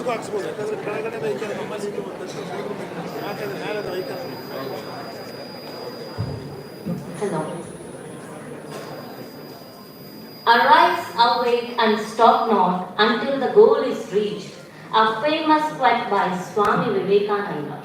Hello. Arise, awake, and stop not until the goal is reached. A famous quote by Swami Vivekananda.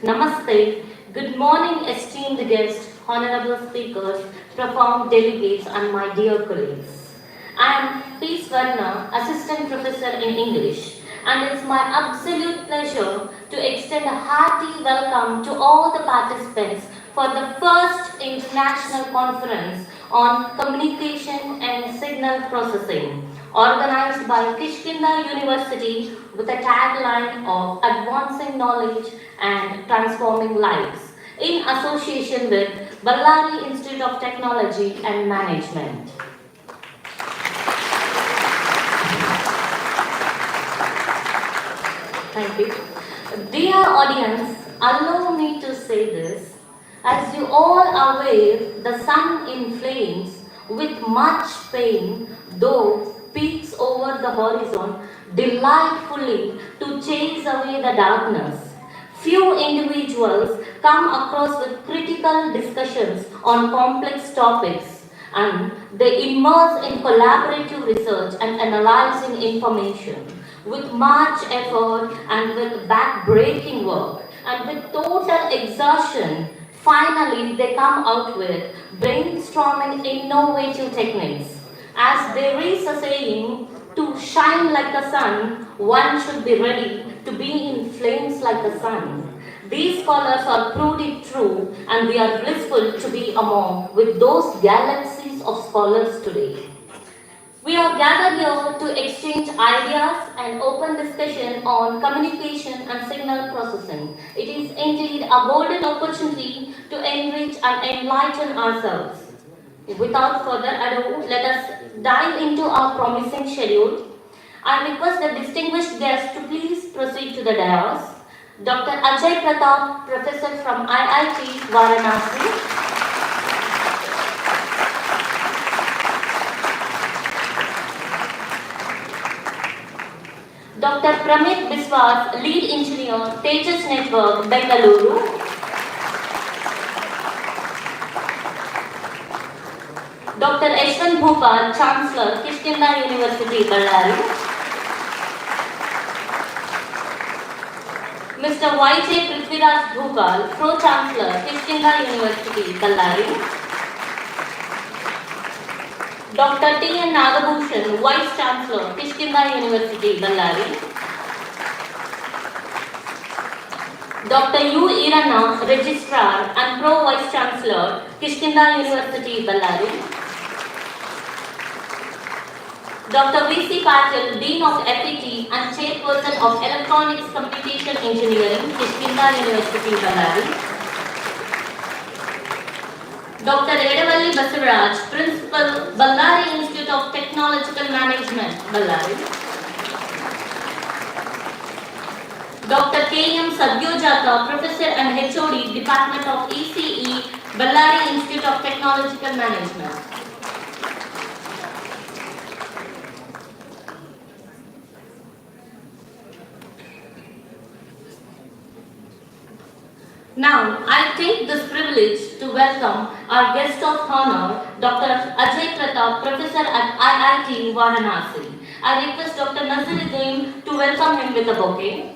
Namaste. Good morning, esteemed guests, honorable speakers, profound delegates, and my dear colleagues. I am P. Swarna, Assistant Professor in English, and it's my absolute pleasure to extend a hearty welcome to all the participants for the first international conference on communication and signal processing, organized by Kishkinda University with a tagline of Advancing Knowledge and Transforming Lives, in association with Ballari Institute of Technology and Management. Thank you. Dear audience, allow me to say this. As you all are aware, the sun in flames with much pain, though peaks over the horizon delightfully to chase away the darkness. Few individuals come across with critical discussions on complex topics, and they immerse in collaborative research and analyzing information with much effort and with back-breaking work and with total exhaustion. Finally, they come out with brainstorming innovative techniques. As there is a saying, to shine like the sun, one should be ready to be in flames like the sun. These scholars are proved it true, and we are blissful to be among with those galaxies of scholars today. We are gathered here to exchange ideas and open discussion on communication and signal processing. It is indeed a golden opportunity to enrich and enlighten ourselves. Without further ado, let us dive into our promising schedule. I request the distinguished guests to please proceed to the dais. Dr. Ajay Pratap, Professor from IIT Varanasi. Dr. Pramit Biswas, Lead Engineer, Tejas Network, Bengaluru. Dr. Yashwant Bhupal, Chancellor, Kishkinda University, Ballari. Mr. Y.J. Prithviraj Bhupal, Pro-Chancellor, Kishkinda University, Ballari. Dr. T. N. Nagabhushan, Vice Chancellor, Kishkinda University, Ballari. Dr. U. Irana, Registrar and Pro-Vice Chancellor, Kishkinda University, Ballari. Dr. V.C. Patil, Dean of FET and Chairperson of Electronics Computation Engineering, Kishkinda University, Ballari. Dr. Edavalli Basavaraj, Principal, Ballari Institute of Technological Management, Ballari. Dr. K. M. Sadyojata, Professor and HOD, Department of ECE, Ballari Institute of Technological Management. Now, I take this privilege to welcome our guest of honor, Dr. Ajay Pratap, Professor at IIT Varanasi. I request Dr. Naziruddin to welcome him with a bouquet.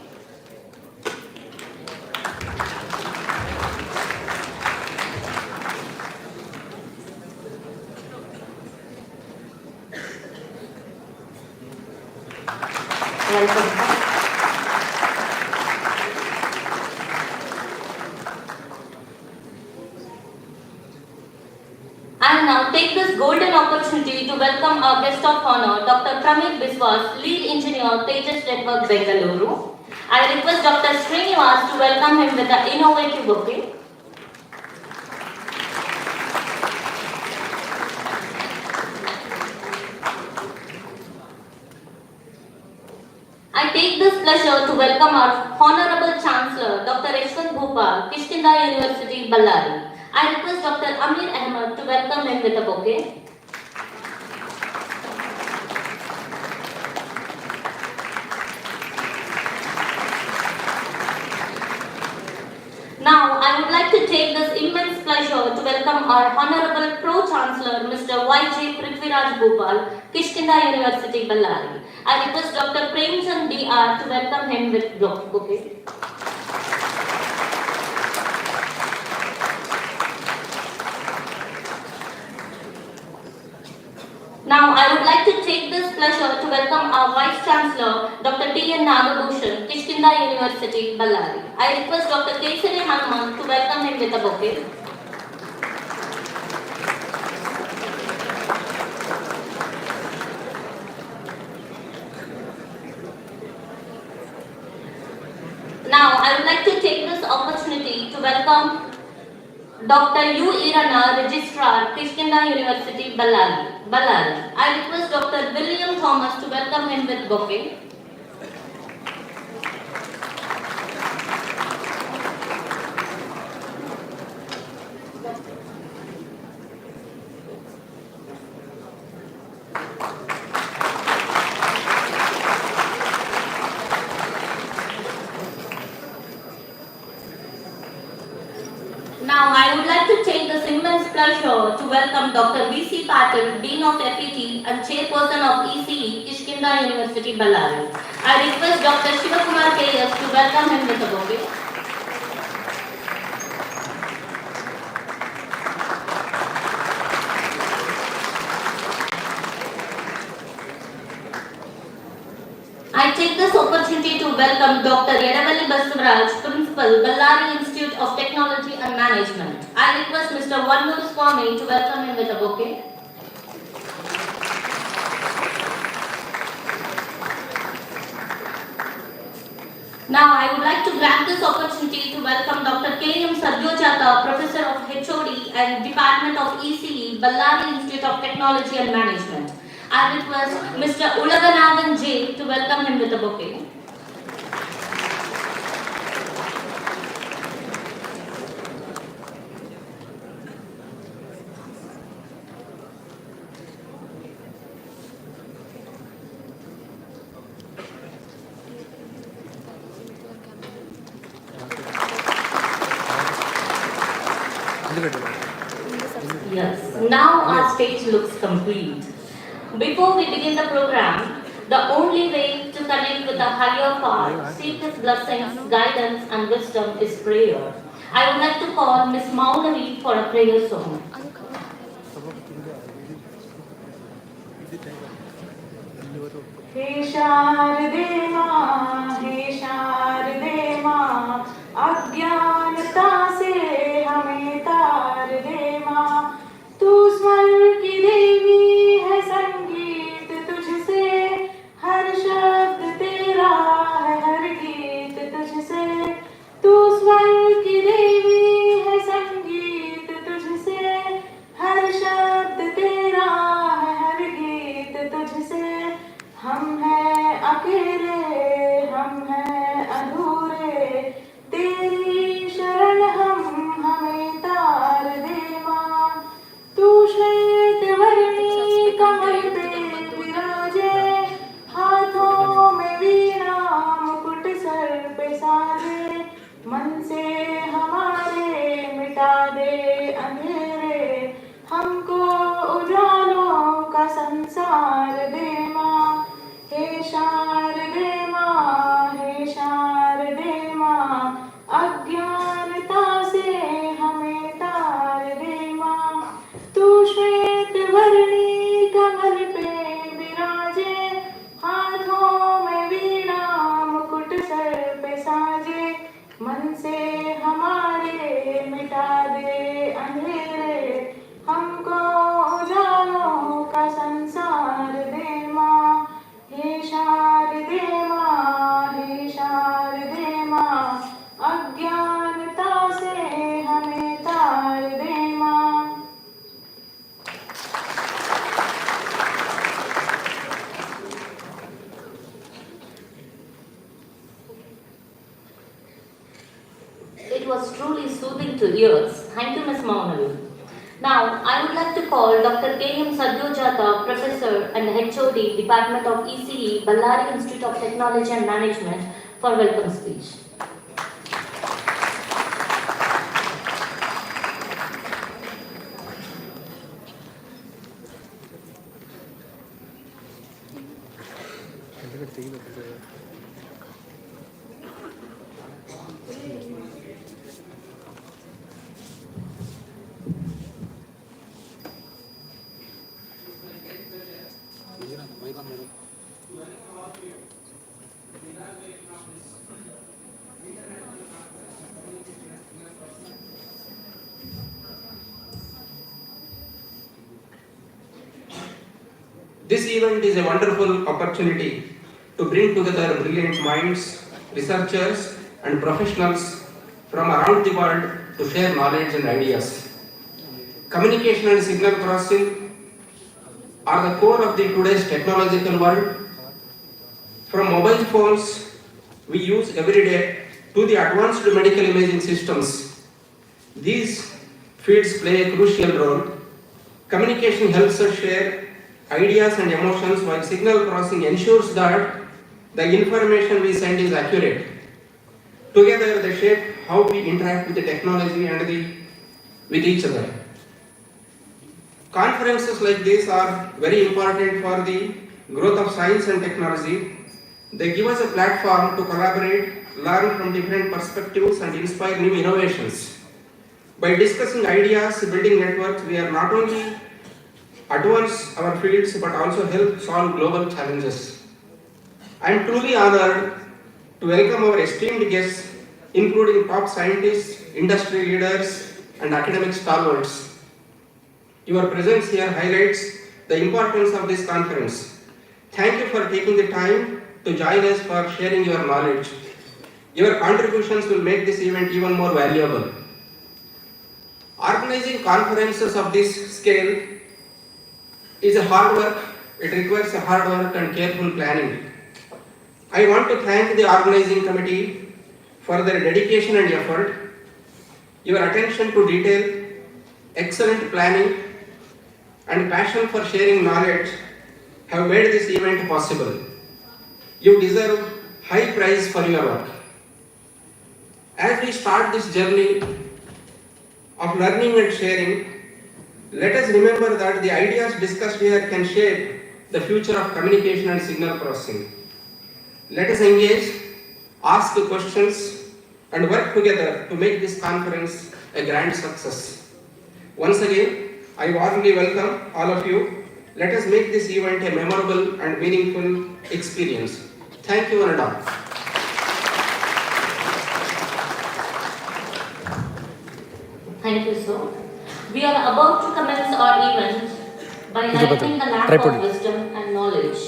Welcome. I now take this golden opportunity to welcome our guest of honor, Dr. Pramit Biswas, Lead Engineer, Tejas Network, Bengaluru. I request Dr. Srinivas to welcome him with an innovative bouquet. I take this pleasure to welcome our Honorable Chancellor, Dr. Yashwant Bhupal, Kishkinda University, Ballari. I request Dr. Amir Ahmed to welcome him with a bouquet. I would like to take this immense pleasure to welcome our Honorable Pro-Chancellor, Mr. Y.J. Prithviraj Gopal, Kishkinda University, Ballari. I request Dr. Premchand D.R. to welcome him with bouquet. Now, I would like to take this pleasure to welcome our Vice Chancellor, Dr. T.N. Nagabhushan, Kishkinda University, Ballari. I request Dr. Kesari Hanuman to welcome him with a bouquet. Now, I would like to take this opportunity to welcome Dr. U. Irana, Registrar, Kishkinda University, Ballari. I request Dr. William Thomas to welcome him with bouquet. Now, I would like to take this immense pleasure to welcome Dr. V.C. Patil, Dean of FET and Chairperson of ECE, Kishkinda University, Ballari. I request Dr. Shivakumar K.S. to welcome him with a bouquet. I take this opportunity to welcome Dr. Yedavalli Basavaraj, Principal, Ballari Institute of Technology and Management. I request Mr. Vannur Swami to welcome him with a bouquet. Now, I would like to grab this opportunity to welcome Dr. K.M. Sadyojata, Professor of HOD and Department of ECE, Ballari Institute of Technology and Management. I request Mr. Ulaganathan J. to welcome him with a bouquet. Yes, now our stage looks complete. Before we begin the program, the only way to connect with the higher power, seek His blessings, guidance and wisdom is prayer. I would like to call Miss Maunavi for a prayer song. हे शारदे माँ अज्ञानता से हमें तार दे माँ तू स्वर की देवी है संगीत तुझसे हर शब्द तेरा है हर गीत तुझसे तू स्वर की देवी है संगीत तुझसे हर शब्द तेरा है हर गीत तुझसे हम हैं अकेले हम हैं अधूरे तेरी शरण हम हमें तार दे माँ तू श्वेत वर्णी कमल पे विराजे हाथों में वीणा मुकुट सर पे साजे मन से हमारे मिटा दे अंधेरे हमको उजालों का संसार दे माँ हे शारदे माँ अज्ञानता से हमें तार दे माँ तू श्वेत वर्णी कमल पे विराजे हाथों में वीणा मुकुट सर पे साजे मन से हमारे मिटा दे अंधेरे हमको उजालों का संसार दे माँ हे शारदे माँ अज्ञानता से हमें तार दे माँ It was truly soothing to ears. Thank you, Ms. Maunavi. Now, I would like to call Dr. K.M. Sadyojata, Professor and HOD, Department of ECE, Ballari Institute of Technology and Management, for welcome speech. This event is a wonderful opportunity to bring together brilliant minds, researchers, and professionals from around the world to share knowledge and ideas. Communication and signal processing are the core of the today's technological world. From mobile phones we use every day to the advanced medical imaging systems, these fields play a crucial role. Communication helps us share ideas and emotions, while signal processing ensures that the information we send is accurate. Together they shape how we interact with the technology and with each other. Conferences like this are very important for the growth of science and technology. They give us a platform to collaborate, learn from different perspectives, and inspire new innovations. By discussing ideas, building networks, we are not only advance our fields but also help solve global challenges. I am truly honored to welcome our esteemed guests, including top scientists, industry leaders, and academic stalwarts. Your presence here highlights the importance of this conference. Thank you for taking the time to join us for sharing your knowledge. Your contributions will make this event even more valuable. Organizing conferences of this scale is a hard work. It requires a hard work and careful planning. I want to thank the organizing committee for their dedication and effort. Your attention to detail, excellent planning, and passion for sharing knowledge have made this event possible. You deserve high praise for your work. As we start this journey of learning and sharing, let us remember that the ideas discussed here can shape the future of communication and signal processing. Let us engage, ask questions, and work together to make this conference a grand success. Once again, I warmly welcome all of you. Let us make this event a memorable and meaningful experience. Thank you and all. Thank you, sir. We are about to commence our event by lightening the lamp of wisdom and knowledge.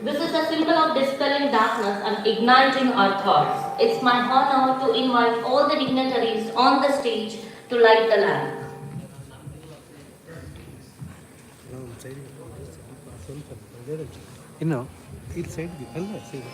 This is a symbol of dispelling darkness and igniting our thoughts. It's my honor to invite all the dignitaries on the stage to light the lamp. ಇನ್ನು ಇಲ್ಲಿ side ಅಲ್ಲ side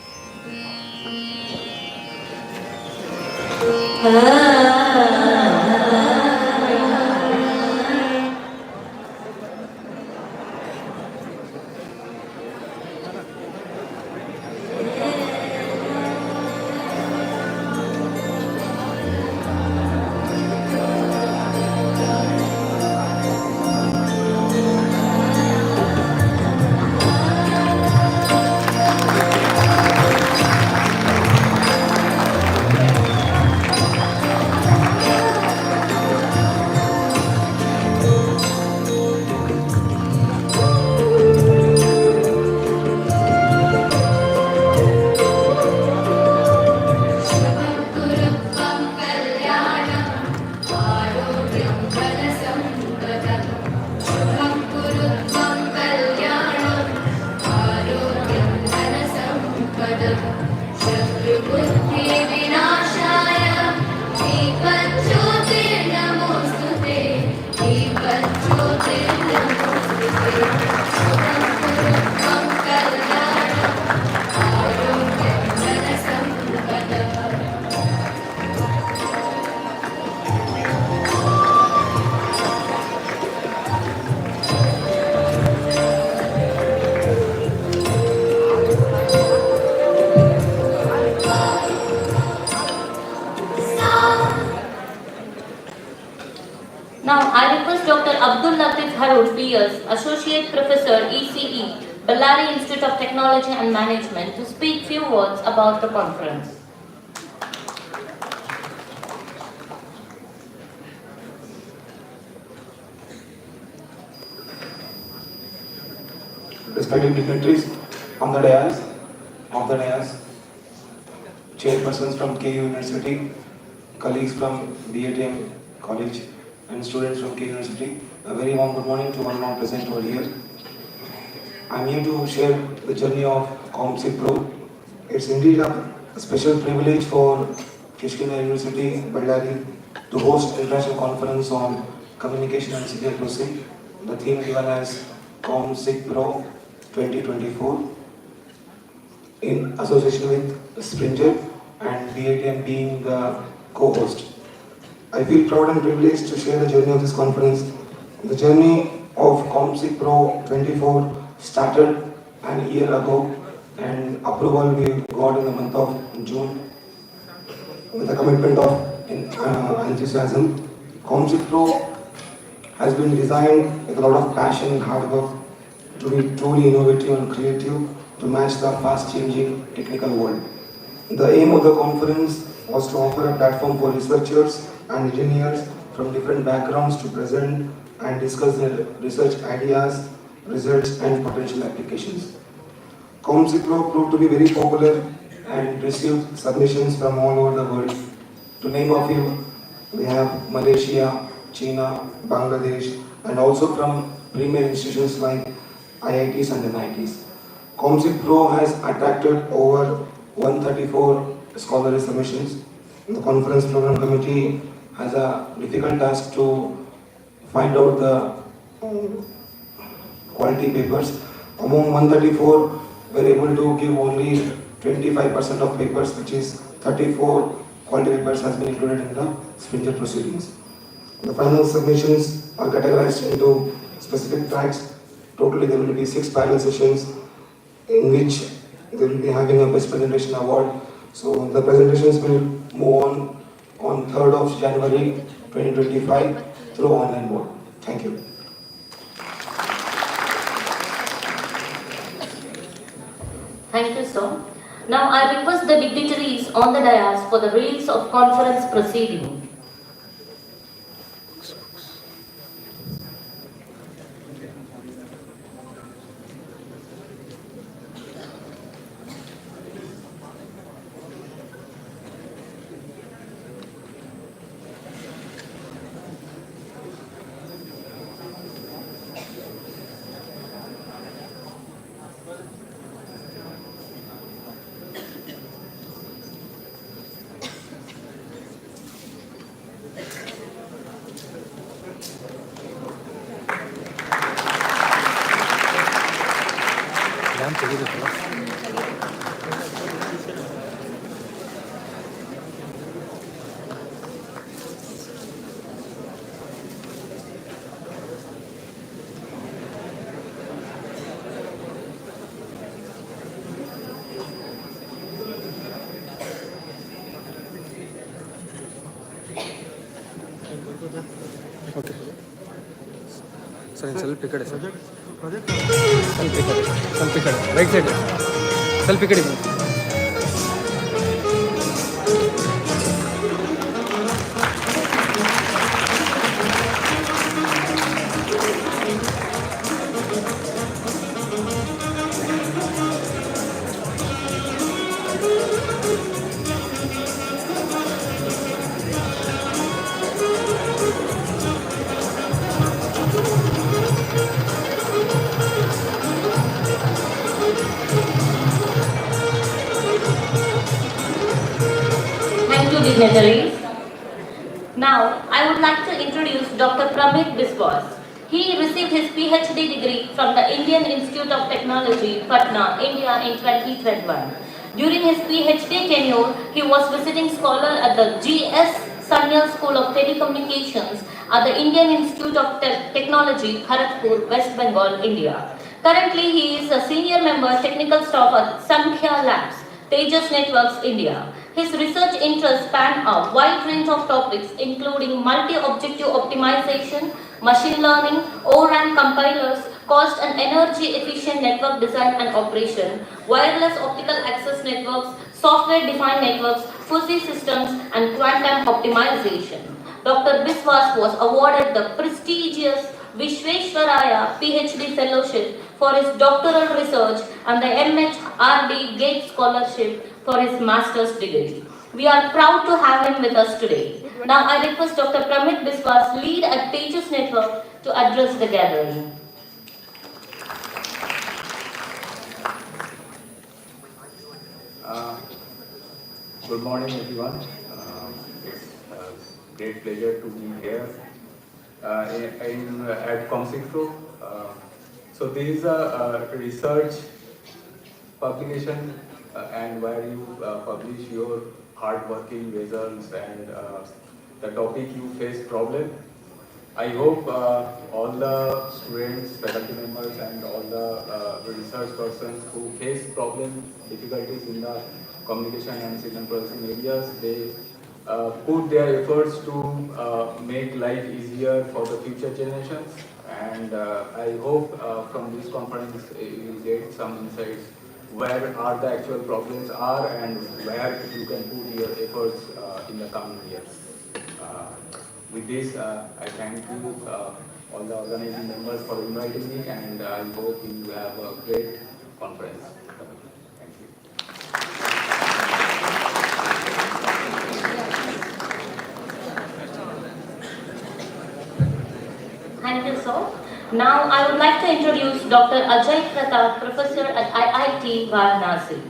Now, I request Dr. Abdul Latif Harun, PS, Associate Professor, ECE, Ballari Institute of Technology and Management, to speak few words about the conference. Respected dignitaries on the dais, chairpersons from KU University, colleagues from BATM College, and students from KU University, a very warm good morning to one and all present over here. I'm here to share the journey of Comsigpro. It's indeed a special privilege for Kishkina University, Ballari, to host international conference on communication and signal processing. The theme given as Comsigpro 2024 in association with Springer and BATM being the co-host. I feel proud and privileged to share the journey of this conference. The journey of Comsic Pro 24 started an year ago, and approval we got in the month of June with a commitment of enthusiasm. Comsic Pro has been designed with a lot of passion and hard work to be truly innovative and creative to match the fast-changing technical world. The aim of the conference was to offer a platform for researchers and engineers from different backgrounds to present and discuss their research ideas, results, and potential applications. Comsigpro proved to be very popular and received submissions from all over the world. To name a few, we have Malaysia, China, Bangladesh, and also from premier institutions like IITs and NITs. Comsigpro has attracted over 134 scholarly submissions. The conference program committee has a difficult task to find out the quality papers. Among 134, we are able to give only 25% of papers, which is 34 quality papers has been included in the Springer proceedings. The final submissions are categorized into specific tracks. Totally there will be 6 panel sessions in which they will be having a best presentation award. So the presentations will move on 3rd of January 2025 through online mode. Thank you. Thank you, sir. Now I request the dignitaries on the dais for the release of conference proceeding. Lamp ತೆಗಿಬೇಕಲ್ಲ. Okay sir ಸ್ವಲ್ಪ ಈ ಕಡೆ sir ಸ್ವಲ್ಪ ಈ ಕಡೆ ಸ್ವಲ್ಪ ಈ ಕಡೆ ರೈಟ್ ಸೈಡ್ ಸ್ವಲ್ಪ ಈ ಕಡೆ ಬನ್ನಿ. Thank you, dignitaries. Now, I would like to introduce Dr. Pramit Biswas. He received his PhD degree from the Indian Institute of Technology, Patna, India in 2021. During his PhD tenure, he was visiting scholar at the G.S. Sanyal School of Telecommunications at the Indian Institute of Technology, Kharagpur, West Bengal, India. Currently, he is a senior member technical staff at Sankhya Labs, Tejas Networks, India. His research interests span a wide range of topics including multi-objective optimization, machine learning, O-RAN compilers, cost and energy efficient network design and operation, wireless optical access networks, software-defined networks, fuzzy systems and quantum optimization. Dr. Biswas was awarded the prestigious Vishveshwaraya PhD Fellowship for his doctoral research and the MHRD Gates Scholarship for his master's degree. We are proud to have him with us today. Now I request Dr. Pramit Biswas, lead at Tejas Network, to address the gathering. Good morning, everyone. It's a great pleasure to be here at Comsigpro. So this is a research publication and where you publish your hard-working results and the topic you face problem. I hope all the students, faculty members, and all the research persons who face problem, difficulties in the communication and signal processing areas, they put their efforts to make life easier for the future generations. And I hope from this conference you get some insights where are the actual problems are and where you can put your efforts in the coming years. Uh, with this, I thank you, all the organizing members for inviting me, and I hope you have a great conference. Thank you. Thank you, sir. Now, I would like to introduce Dr. Ajay Pratap, professor at IIT Varanasi.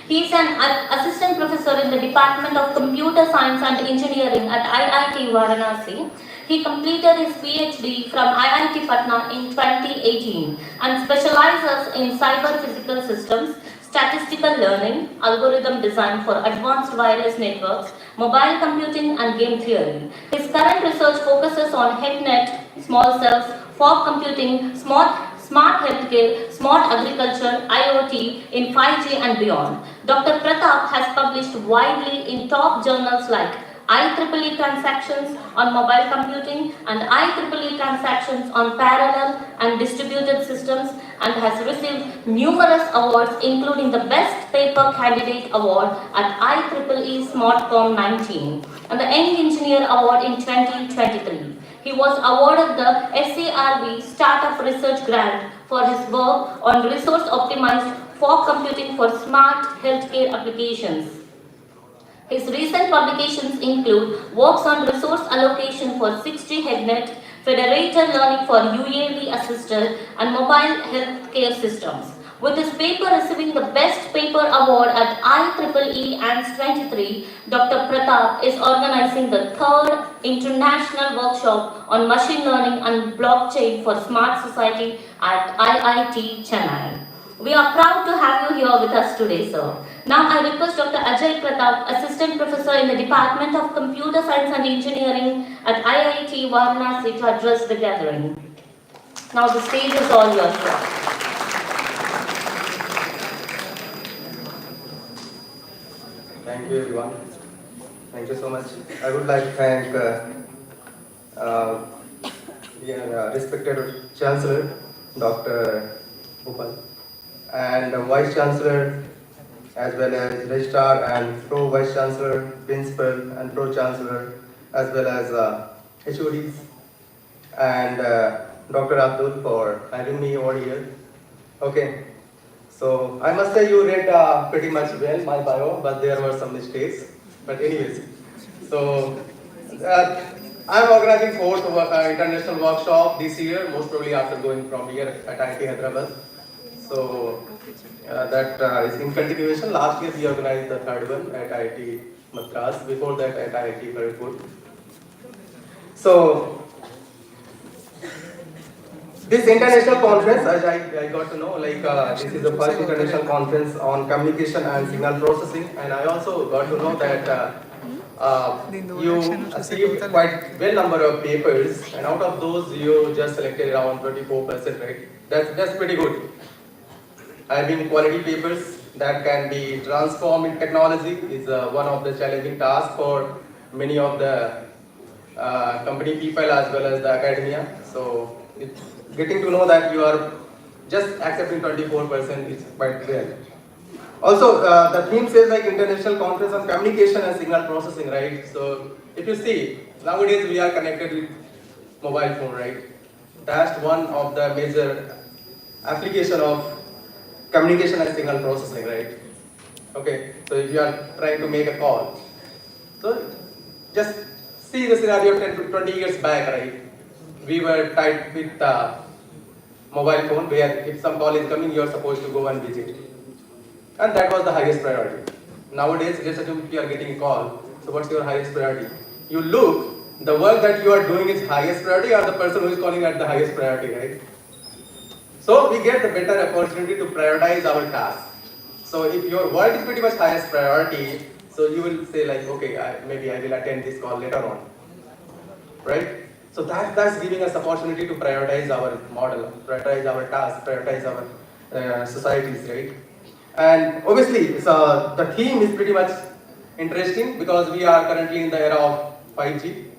He is an assistant professor in the Department of Computer Science and Engineering at IIT Varanasi. He completed his PhD from IIT Patna in 2018 and specializes in cyber physical systems, statistical learning, algorithm design for advanced wireless networks, mobile computing, and game theory. His current research focuses on HeadNet, small cells, fog computing, smart healthcare, smart agriculture, IoT in 5G and beyond. Dr. Pratap has published widely in top journals like IEEE transactions on mobile computing and IEEE transactions on parallel and distributed systems, and has received numerous awards including the Best Paper Candidate Award at IEEE SmartCom 19 and the Young Engineer Award in 2023. He was awarded the SARB Startup Research Grant for his work on resource-optimized fog computing for smart healthcare applications. His recent publications include works on resource allocation for 6G HeadNet, federated learning for UAV-assisted and mobile healthcare systems. With his paper receiving the Best Paper Award at IEEE ANS 23, Dr. Pratap is organizing the third international workshop on machine learning and blockchain for smart society at IIT Chennai. We are proud to have you here with us today, sir. Now I request Dr. Ajay Pratap, Assistant Professor in the Department of Computer Science and Engineering at IIT Varanasi, to address the gathering. Now the stage is all yours, sir. Thank you, everyone. Thank you so much. I would like to thank respected Chancellor, Dr. Bhupal, and Vice Chancellor, as well as Registrar and Pro Vice Chancellor, Principal and Pro Chancellor, as well as HODs, and Dr. Abdul for having me over here. Okay, so I must say you read pretty much well my bio, but there were some mistakes. But anyways, so I'm organizing fourth international workshop this year, most probably after going from here at IIT Hyderabad. So that is in continuation. Last year we organized the third one at IIT Madras, before that at IIT Kharagpur. So this international conference, as I got to know, like this is the first international conference on communication and signal processing, and I also got to know that you achieved quite well number of papers, and out of those you just selected around 24%, right? That's pretty good. Having quality papers that can be transformed in technology is one of the challenging tasks for many of the company people as well as the academia. So getting to know that you are just accepting 24% is quite rare. Also, the theme says like International Conference on Communication and Signal Processing, right? So if you see, nowadays we are connected with mobile phone, right? That's one of the major application of communication and signal processing, right? Okay, so if you are trying to make a call, so just see the scenario 10 to 20 years back, right? We were tied with mobile phone where if some call is coming, you are supposed to go and visit. And that was the highest priority. nowadays, let's assume you are getting a call. So what's your highest priority? You look, the work that you are doing is highest priority, or the person who is calling at the highest priority, right? So we get the better opportunity to prioritize our tasks. So if your work is pretty much highest priority, so you will say like, okay, maybe I will attend this call later on, right? So that's giving us opportunity to prioritize our model, prioritize our tasks, prioritize our societies, right? And obviously, so the theme is pretty much interesting because we are currently in the era of 5G.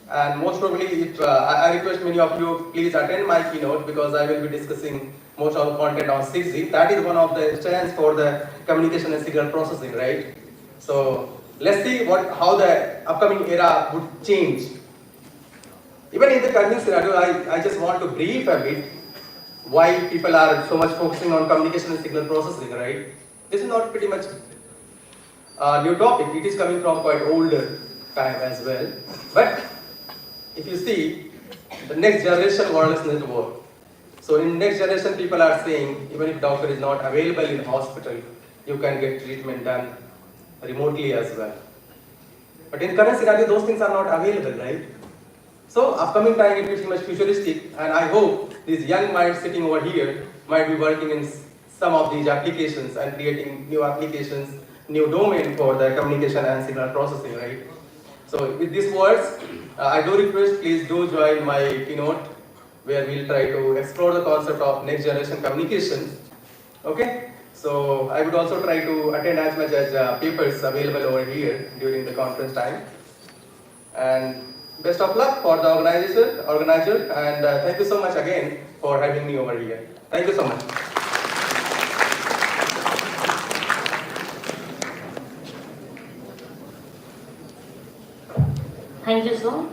And most probably, if, I request many of you please attend my keynote because I will be discussing most of the content on 6G. That is one of the strands for the communication and signal processing, right? So let's see how the upcoming era would change. Even in the current scenario, I just want to brief a bit why people are so much focusing on communication and signal processing, right? This is not pretty much a new topic. It is coming from quite older time as well. But if you see, the next generation wireless network. So in next generation, people are saying, even if doctor is not available in hospital, you can get treatment done remotely as well. But in current scenario, those things are not available, right? So upcoming time it will be much futuristic, and I hope these young minds sitting over here might be working in some of these applications and creating new applications, new domain for the communication and signal processing, right? So with these words, I do request, please do join my keynote where we'll try to explore the concept of next generation communication. Okay? So I would also try to attend as much as papers available over here during the conference time. And best of luck for the organizer, and thank you so much again for having me over here. Thank you so much. Thank you, sir.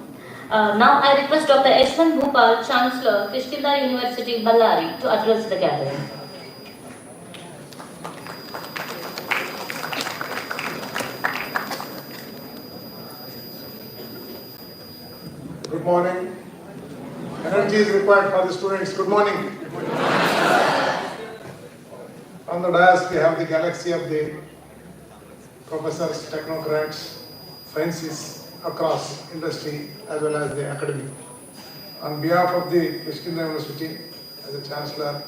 Now I request Dr. Yashwant Bhupal, Chancellor, Kishkinda University, Ballari, to address the gathering. Good morning. Energy is required for the students. Good morning. On the dais, we have the galaxy of the professors, technocrats, scientists across industry as well as the academy. On behalf of the Kishkinda University, as a Chancellor,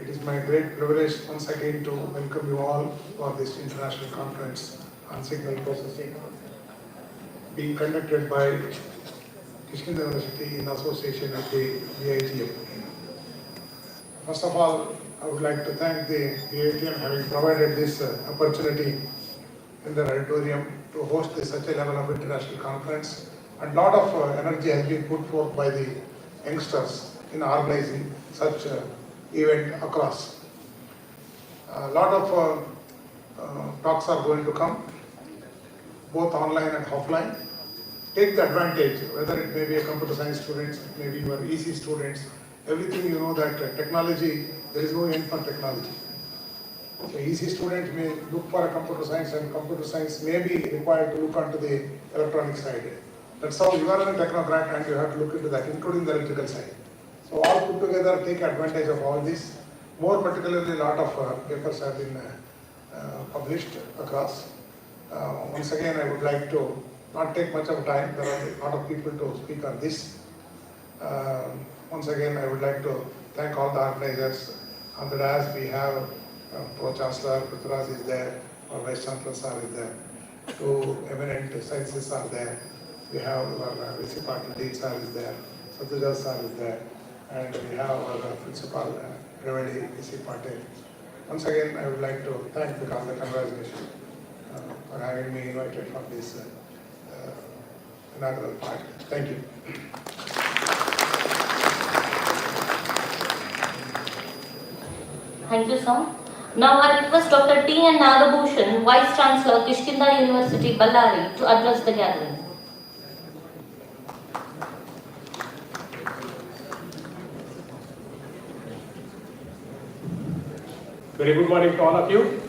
it is my great privilege once again to welcome you all for this international conference on signal processing being conducted by Kishkinda University in association with the VITM. First of all, I would like to thank the VITM having provided this opportunity in the auditorium to host such a level of international conference, and lot of energy has been put forth by the youngsters in organizing such event across. A lot of talks are going to come, both online and offline. Take the advantage, whether it may be a computer science students, maybe your EC students, everything you know that technology, there is no end for technology. So EC students may look for a computer science, and computer science may be required to look onto the electronic side. That's how you are a technocrat and you have to look into that, including the electrical side. So all put together, take advantage of all this. More particularly, a lot of papers have been published across. Once again, I would like to not take much of time. There are a lot of people to speak on this. Once again, I would like to thank all the organizers. On the dais, we have Pro Chancellor Prithviraj is there, our Vice Chancellor sir is there. Two eminent scientists are there. We have our VC Patil Dean sir is there, Satyaja sir is there, and we have our Principal Revedi VC Patil. Once again, I would like to thank the congratulations for having me invited for this inaugural part. Thank you. Thank you, sir. Now I request Dr. T. N. Nagabhushan, Vice Chancellor, Kishkinda University, Ballari, to address the gathering. Very good morning to all of you.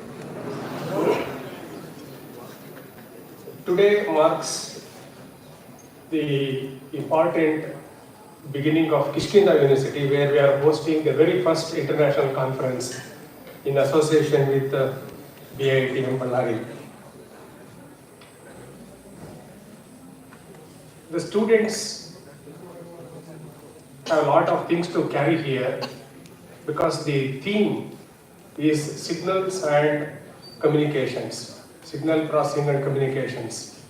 Today marks the important beginning of Kishkinda University, where we are hosting the very first international conference in association with BITM Ballari. the students have a lot of things to carry here because the theme is signals and communications, signal processing and communications.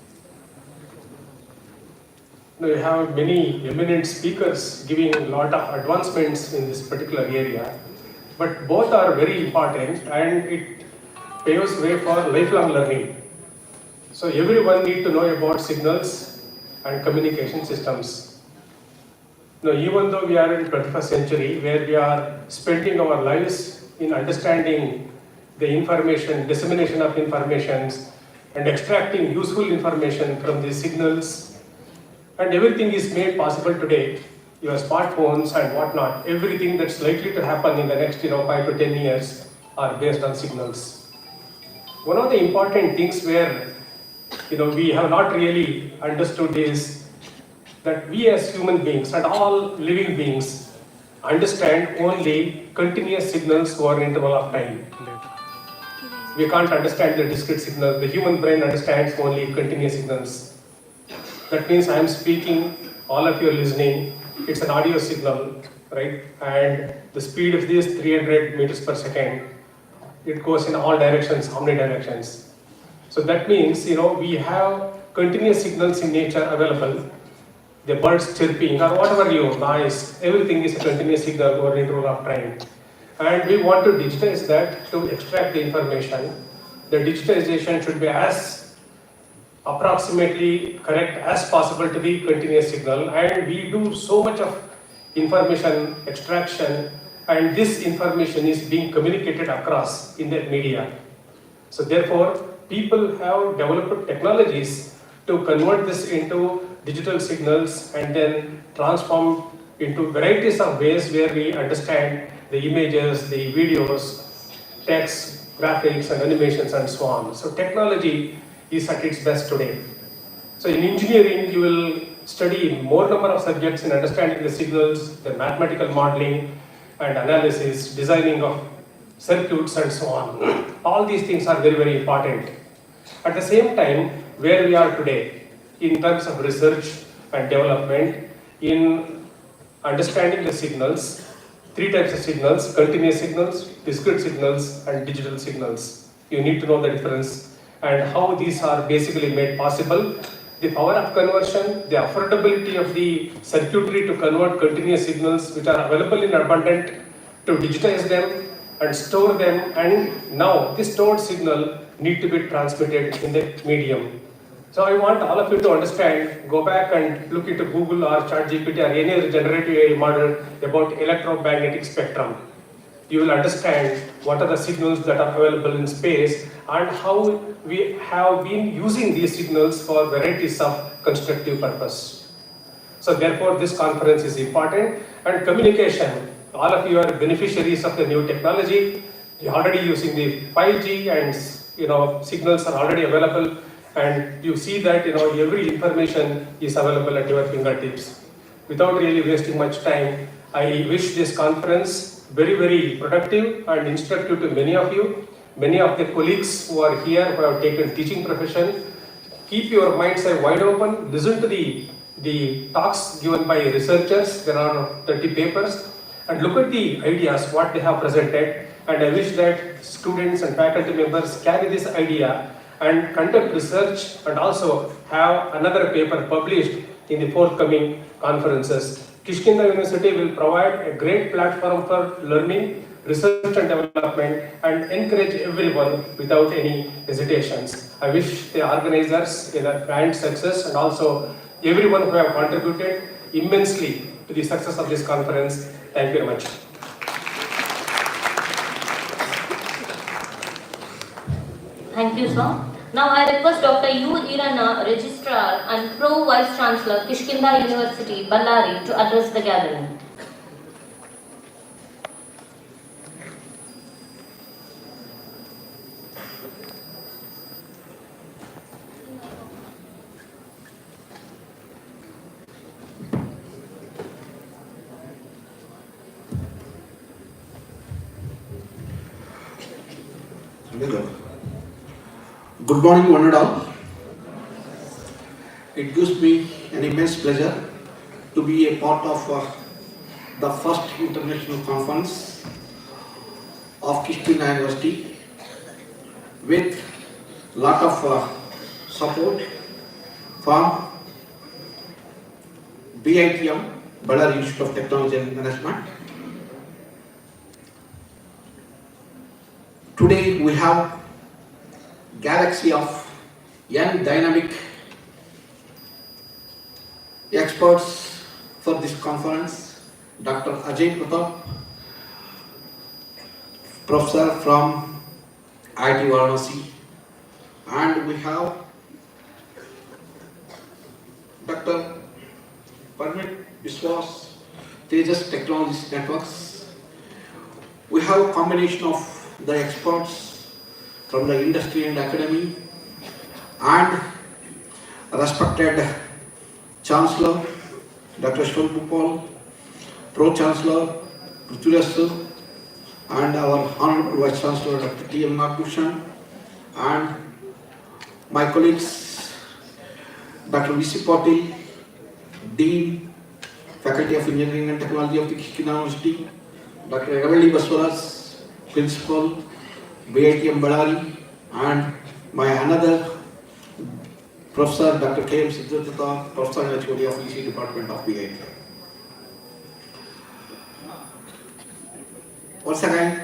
Now you have many eminent speakers giving a lot of advancements in this particular area, but both are very important and it paves way for lifelong learning. So everyone need to know about signals and communication systems. Now, even though we are in 21st century where we are spending our lives in understanding the information, dissemination of information and extracting useful information from these signals, and everything is made possible today, your smartphones and whatnot, everything that's likely to happen in the next 5 to 10 years are based on signals. One of the important things where we have not really understood is that we as human beings and all living beings understand only continuous signals over an interval of time. We can't understand the discrete signals. The human brain understands only continuous signals. That means I am speaking, all of you are listening, it's an audio signal, right? And the speed of this 300 meters per second. It goes in all directions, omnidirections. So that means, we have continuous signals in nature available. The birds chirping or whatever noise, everything is a continuous signal over an interval of time. And we want to digitize that to extract the information. The digitization should be as approximately correct as possible to the continuous signal. And we do so much of information extraction, and this information is being communicated across in the media. So therefore, people have developed technologies to convert this into digital signals and then transform into varieties of ways where we understand the images, the videos, text, graphics and animations and so on. So technology is at its best today. So in engineering, you will study more number of subjects in understanding the signals, the mathematical modeling and analysis, designing of circuits and so on. All these things are very, very important. At the same time, where we are today, in terms of research and development, in understanding the signals, 3 types of signals: continuous signals, discrete signals, and digital signals. You need to know the difference and how these are basically made possible. The power of conversion, the affordability of the circuitry to convert continuous signals which are available in abundance, to digitize them and store them, and now this stored signal need to be transmitted in the medium. So I want all of you to understand, go back and look into Google or ChatGPT or any other generative AI model about electromagnetic spectrum. You will understand what are the signals that are available in space and how we have been using these signals for varieties of constructive purpose. So therefore this conference is important. And communication, all of you are beneficiaries of the new technology. You're already using the 5G and signals are already available, and you see that every information is available at your fingertips. Without really wasting much time, I wish this conference very, very productive and instructive to many of you. Many of the colleagues who are here who have taken teaching profession, keep your minds wide open, listen to the talks given by researchers. There are 30 papers, and look at the ideas, what they have presented. And I wish that students and faculty members carry this idea and conduct research and also have another paper published in the forthcoming conferences. Kishkinda University will provide a great platform for learning, research and development, and encourage everyone without any hesitations. I wish the organizers a grand success and also everyone who have contributed immensely to the success of this conference. Thank you very much. Thank you, sir. Now I request Dr. U. Irana, Registrar and Pro Vice Chancellor, Kishkinda University, Ballari, to address the gathering. Good morning, one and all. It gives me an immense pleasure to be a part of the first international conference of Kishkina University with lot of support from BITM, Ballari Institute of Technology and Management. Today we have galaxy of young dynamic experts for this conference. Dr. Ajay Pratap, professor from IIT Varanasi, and we have Dr. Parmit Biswas, Tejas Technologies Networks. We have a combination of the experts from the industry and academy and respected Chancellor Dr. Shwal Bhupal, Pro Chancellor Prithviraj, and our Honorable Vice Chancellor Dr. T.M. Nagbhushan, and my colleagues Dr. V.C. Patil, Dean, Faculty of Engineering and Technology of the Kishkina University, Dr. Ravalli Baswaras, Principal, BITM Ballari, and my another Professor Dr. K.M. Siddhartha, Professor and HOD of EC Department of BITM. Once again,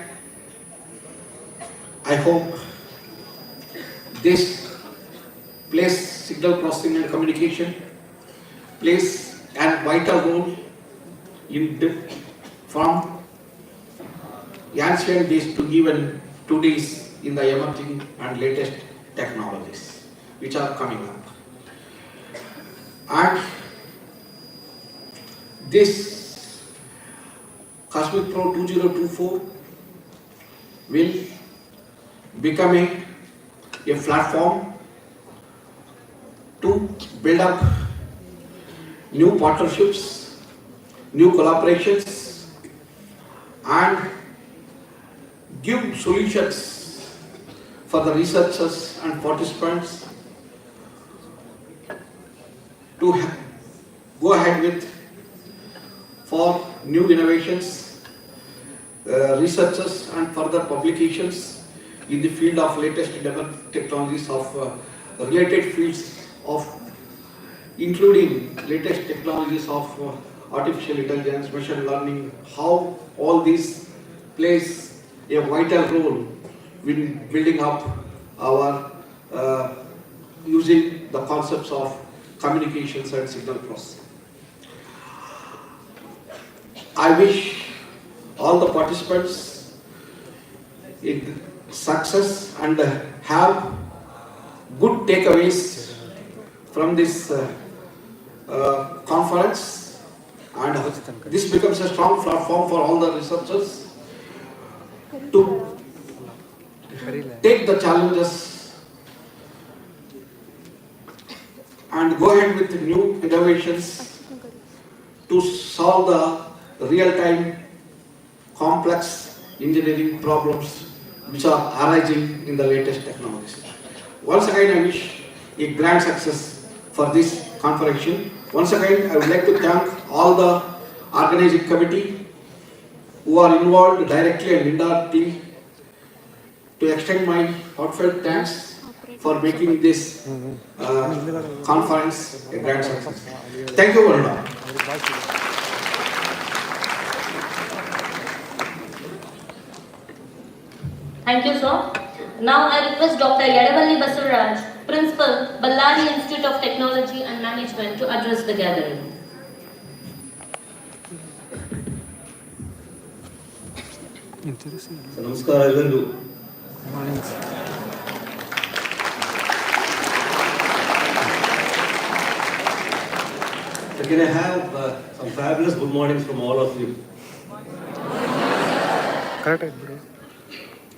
I hope this plays signal processing and communication plays a vital role from ancient days to even today's in the emerging and latest technologies which are coming up. And this Comsigpro 2024 will become a platform to build up new partnerships, new collaborations, and give solutions for the researchers and participants to go ahead with for new innovations, researches and further publications in the field of latest technologies of related fields of including latest technologies of artificial intelligence, machine learning, how all these plays a vital role in building up our using the concepts of communications and signal processing. I wish all the participants in success and have good takeaways from this conference, and this becomes a strong platform for all the researchers to take the challenges and go ahead with new innovations to solve the real-time complex engineering problems which are arising in the latest technologies. Once again, I wish a grand success for this conference. Once again, I would like to thank all the organizing committee who are involved directly and indirectly to extend my heartfelt thanks for making this conference a grand success. Thank you very much. Thank you, sir. Now I request Dr. Yadavalli Basuraj, Principal, Ballari Institute of Technology and Management, to address the gathering. Namaskar, everyone. So can I have some fabulous good mornings from all of you?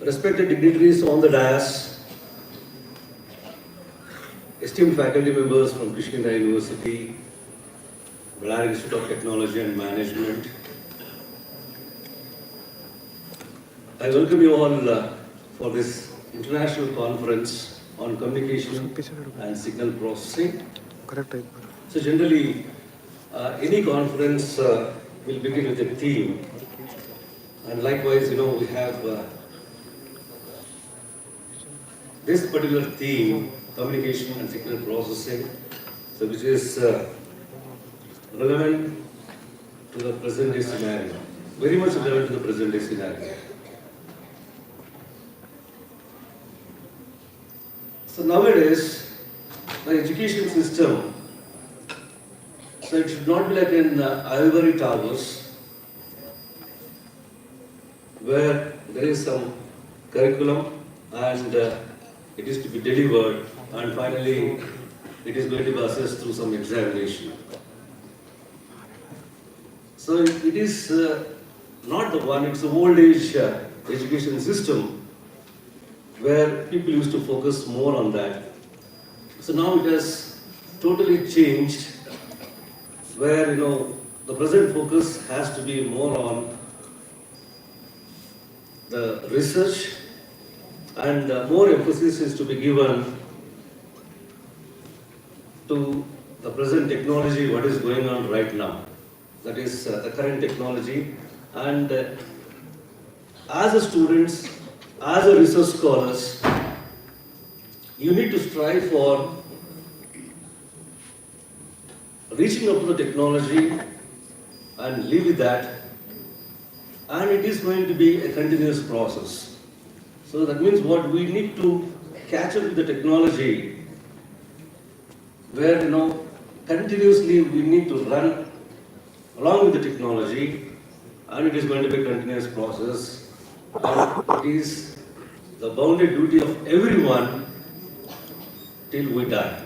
Respected dignitaries on the dais, esteemed faculty members from Kishkina University, Ballari Institute of Technology and Management, I welcome you all for this international conference on communication and signal processing. So generally, any conference will begin with a theme, and likewise, we have this particular theme, communication and signal processing, so which is relevant to the present day scenario, very much relevant to the present day scenario. So nowadays, the education system, so it should not be like an ivory towers, where there is some curriculum and it is to be delivered, and finally it is going to be assessed through some examination. So it is not the one, it's the old age education system where people used to focus more on that. So now it has totally changed, where the present focus has to be more on the research, and more emphasis is to be given to the present technology, what is going on right now. That is the current technology. And as a students, as a research scholars, you need to strive for reaching up to the technology and live with that. And it is going to be a continuous process. So that means what we need to catch up with the technology, where continuously we need to run along with the technology, and it is going to be a continuous process. And it is the bounded duty of everyone till we die.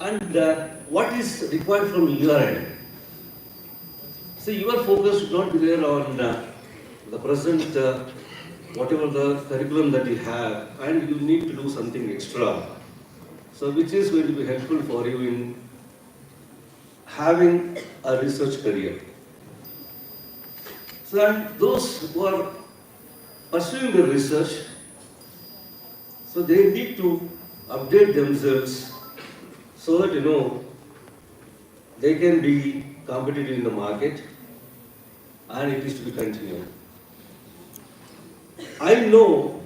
And what is required from your end? See, your focus should not be there on the present, whatever the curriculum that you have, and you need to do something extra. So which is going to be helpful for you in having a research career. So and those who are pursuing the research, so they need to update themselves so that they can be competitive in the market, and it is to be continued. I know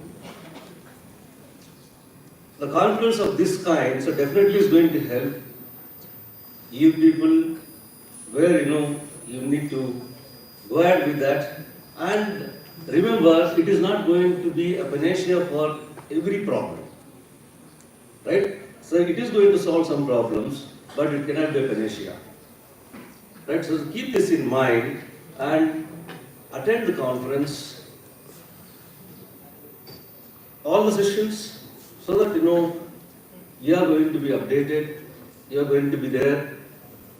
the conference of this kind, so definitely is going to help you people, where you need to go ahead with that. And remember, it is not going to be a panacea for every problem, right? So it is going to solve some problems, but it cannot be a panacea, right? So keep this in mind and attend the conference, all the sessions, so that you are going to be updated, you are going to be there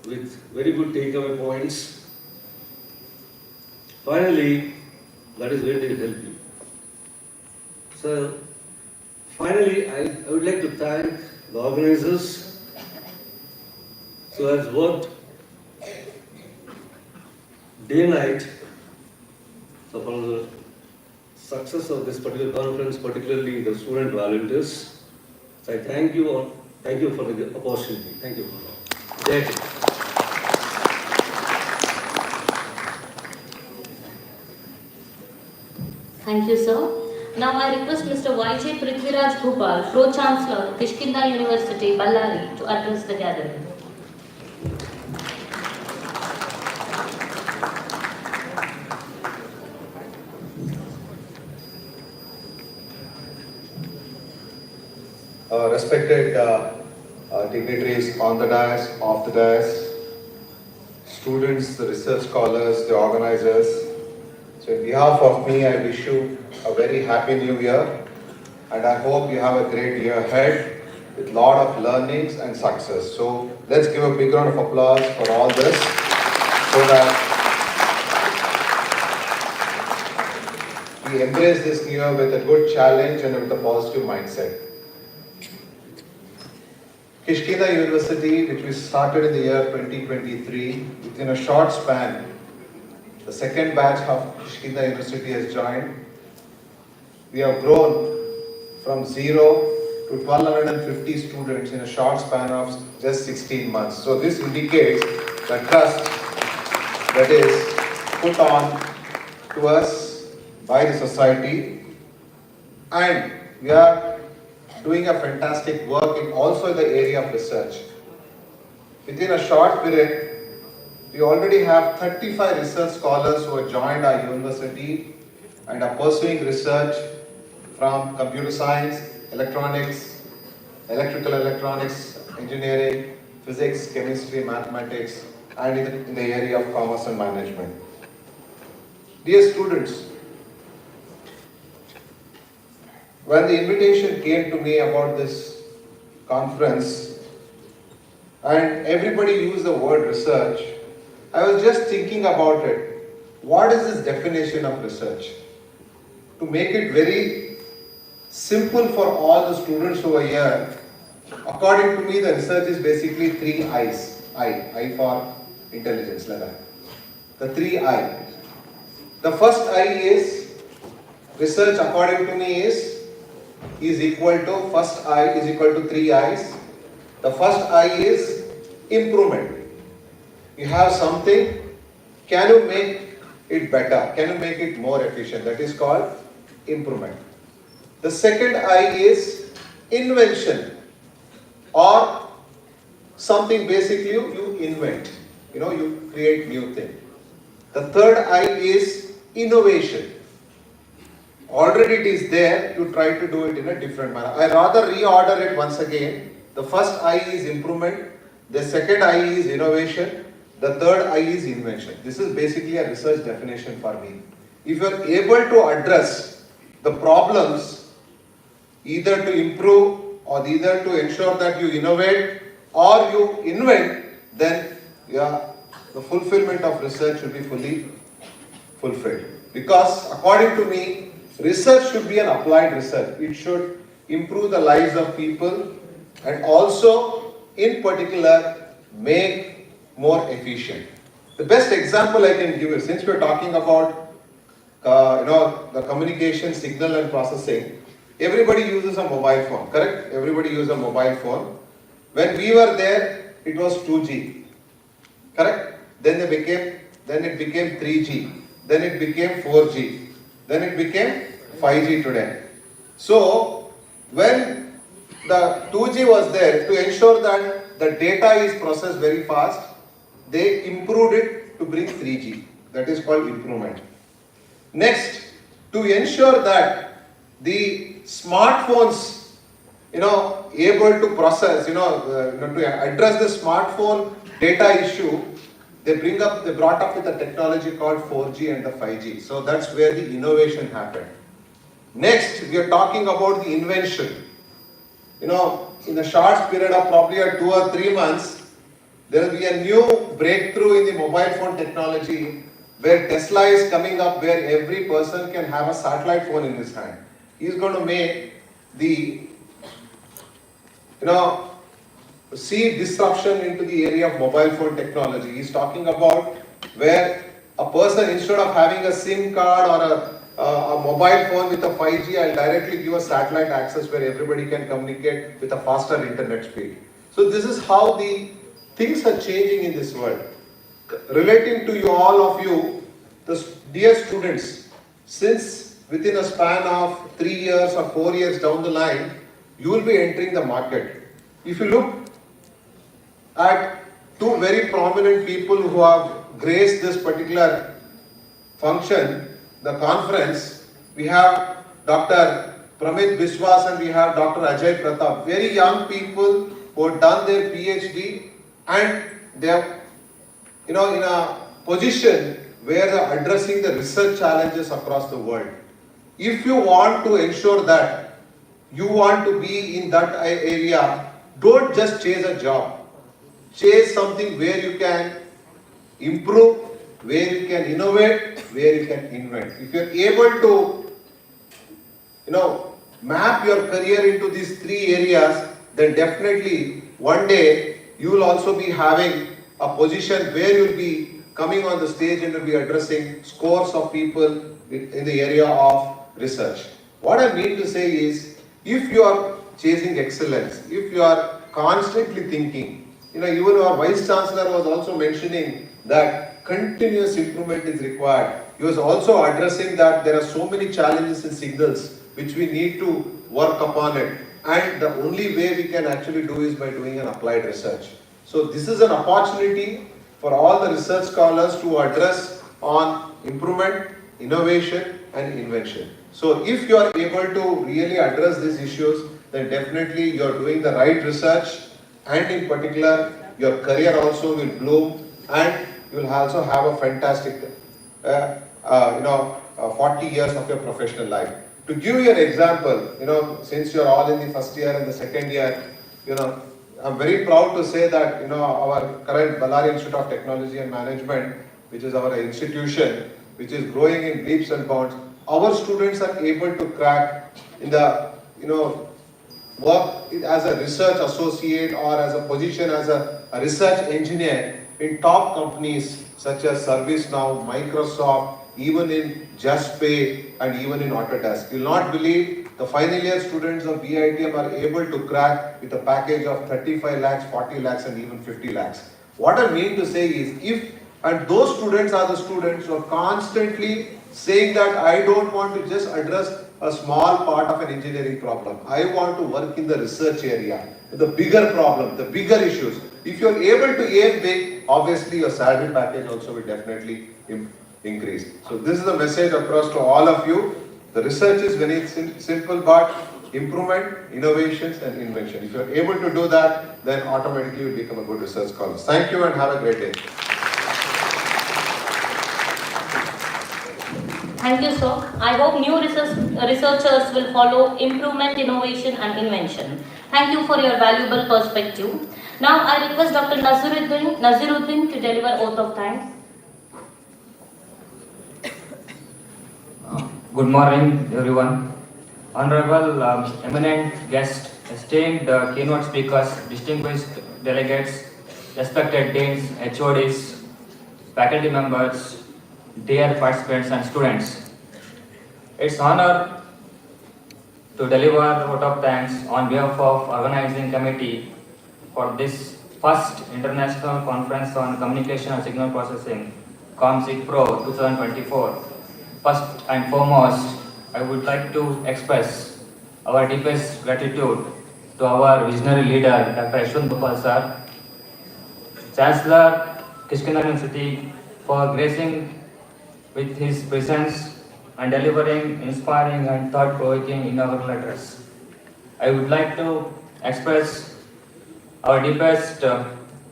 with very good takeaway points. Finally, that is going to help you. So finally, I would like to thank the organizers who has worked day and night for the success of this particular conference, particularly the student volunteers. So I thank you all. Thank you for the opportunity. Thank you. Jai Hind. Thank you, sir. Now I request Mr. Y.J. Prithviraj Bhupal, Pro-Chancellor, Kishkinda University, Ballari, to address the gathering. Respected dignitaries on the dais, off the dais, students, the research scholars, the organizers. So in behalf of me, I wish you a very happy new year, and I hope you have a great year ahead with a lot of learnings and success. So let's give a big round of applause for all this, so that we embrace this new year with a good challenge and with a positive mindset. Kishkinda University, which we started in the year 2023, within a short span, the second batch of Kishkinda University has joined. We have grown from 0 to 1250 students in a short span of just 16 months. So this indicates the trust that is put on to us by the society, and we are doing a fantastic work in also the area of research. Within a short period, we already have 35 research scholars who have joined our university and are pursuing research from computer science, electronics, electrical electronics, engineering, physics, chemistry, mathematics, and in the area of commerce and management. Dear students, when the invitation came to me about this conference, and everybody used the word research, I was just thinking about it. What is this definition of research? To make it very simple for all the students who are here, according to me, the research is basically 3 I's. I for intelligence, like that. The 3 I. The first I is, research according to me is equal to, first I is equal to 3 I's. The first I is improvement. You have something, can you make it better? Can you make it more efficient? That is called improvement. The second I is invention, or something basically you invent, you create new thing. The third I is innovation. Already it is there, you try to do it in a different manner. I rather reorder it once again. The first I is improvement, the second I is innovation, the third I is invention. This is basically a research definition for me. If you are able to address the problems, either to improve or either to ensure that you innovate or you invent, then the fulfillment of research should be fully fulfilled. Because according to me, research should be an applied research. It should improve the lives of people and also, in particular, make more efficient. The best example I can give you, since we are talking about the communication, signal and processing, everybody uses a mobile phone, correct? Everybody uses a mobile phone. When we were there, it was 2G, correct? Then it became 3G, then it became 4G, then it became 5G today. So, when the 2G was there, to ensure that the data is processed very fast, they improved it to bring 3G. That is called improvement. Next, to ensure that the smartphones, able to process, to address the smartphone data issue, they brought up with a technology called 4G and the 5G. So that's where the innovation happened. Next, we are talking about the invention. In a short period of probably 2 or 3 months, there will be a new breakthrough in the mobile phone technology where Tesla is coming up, where every person can have a satellite phone in his hand. He is going to make the, see disruption into the area of mobile phone technology. He is talking about where a person, instead of having a SIM card or a mobile phone with a 5G, I'll directly give a satellite access where everybody can communicate with a faster internet speed. So this is how the things are changing in this world. Relating to you, all of you, dear students, since within a span of 3 years or 4 years down the line, you will be entering the market. If you look at 2 very prominent people who have graced this particular function, the conference, we have Dr. Pramit Biswas and we have Dr. Ajay Pratap, very young people who have done their PhD and they are in a position where they are addressing the research challenges across the world. If you want to ensure that you want to be in that area, don't just chase a job. Chase something where you can improve, where you can innovate, where you can invent. If you are able to, map your career into these 3 areas, then definitely one day you will also be having a position where you will be coming on the stage and will be addressing scores of people in the area of research. What I mean to say is, If you are chasing excellence, if you are constantly thinking, even our Vice Chancellor was also mentioning that continuous improvement is required. He was also addressing that there are so many challenges in signals which we need to work upon it. And the only way we can actually do is by doing an applied research. So this is an opportunity for all the research scholars to address on improvement, innovation and invention. So if you are able to really address these issues, then definitely you are doing the right research, and in particular your career also will bloom, and you will also have a fantastic 40 years of your professional life. To give you an example, since you are all in the first year and the second year, I'm very proud to say that our current Ballari Institute of Technology and Management, which is our institution, which is growing in leaps and bounds, our students are able to crack in the work as a research associate or as a position as a research engineer in top companies such as ServiceNow, Microsoft, even in Just Pay and even in Autodesk. You will not believe the final year students of BITM are able to crack with a package of 35 lakhs, 40 lakhs and even 50 lakhs. What I mean to say is, and those students are the students who are constantly saying that I don't want to just address a small part of an engineering problem. I want to work in the research area, the bigger problem, the bigger issues. If you are able to aim big, obviously your salary package also will definitely increase. So this is the message across to all of you. The research is very simple, but improvement, innovations and invention. If you are able to do that, then automatically you become a good research scholar. Thank you and have a great day. Thank you, sir. I hope new researchers will follow improvement, innovation and invention. Thank you for your valuable perspective. Now I request Dr. Naziruddin to deliver oath of thanks. Good morning, everyone. Honorable eminent guests, esteemed keynote speakers, distinguished delegates, respected deans, HODs, faculty members, dear participants and students. It's honor to deliver the vote of thanks on behalf of organizing committee for this first international conference on communication and signal processing, Comsigpro 2024. First and foremost, I would like to express our deepest gratitude to our visionary leader, Dr. Yashwant Gopal sir, Chancellor, Kishkinda University, for gracing with his presence and delivering inspiring and thought-provoking inaugural address. I would like to express our deepest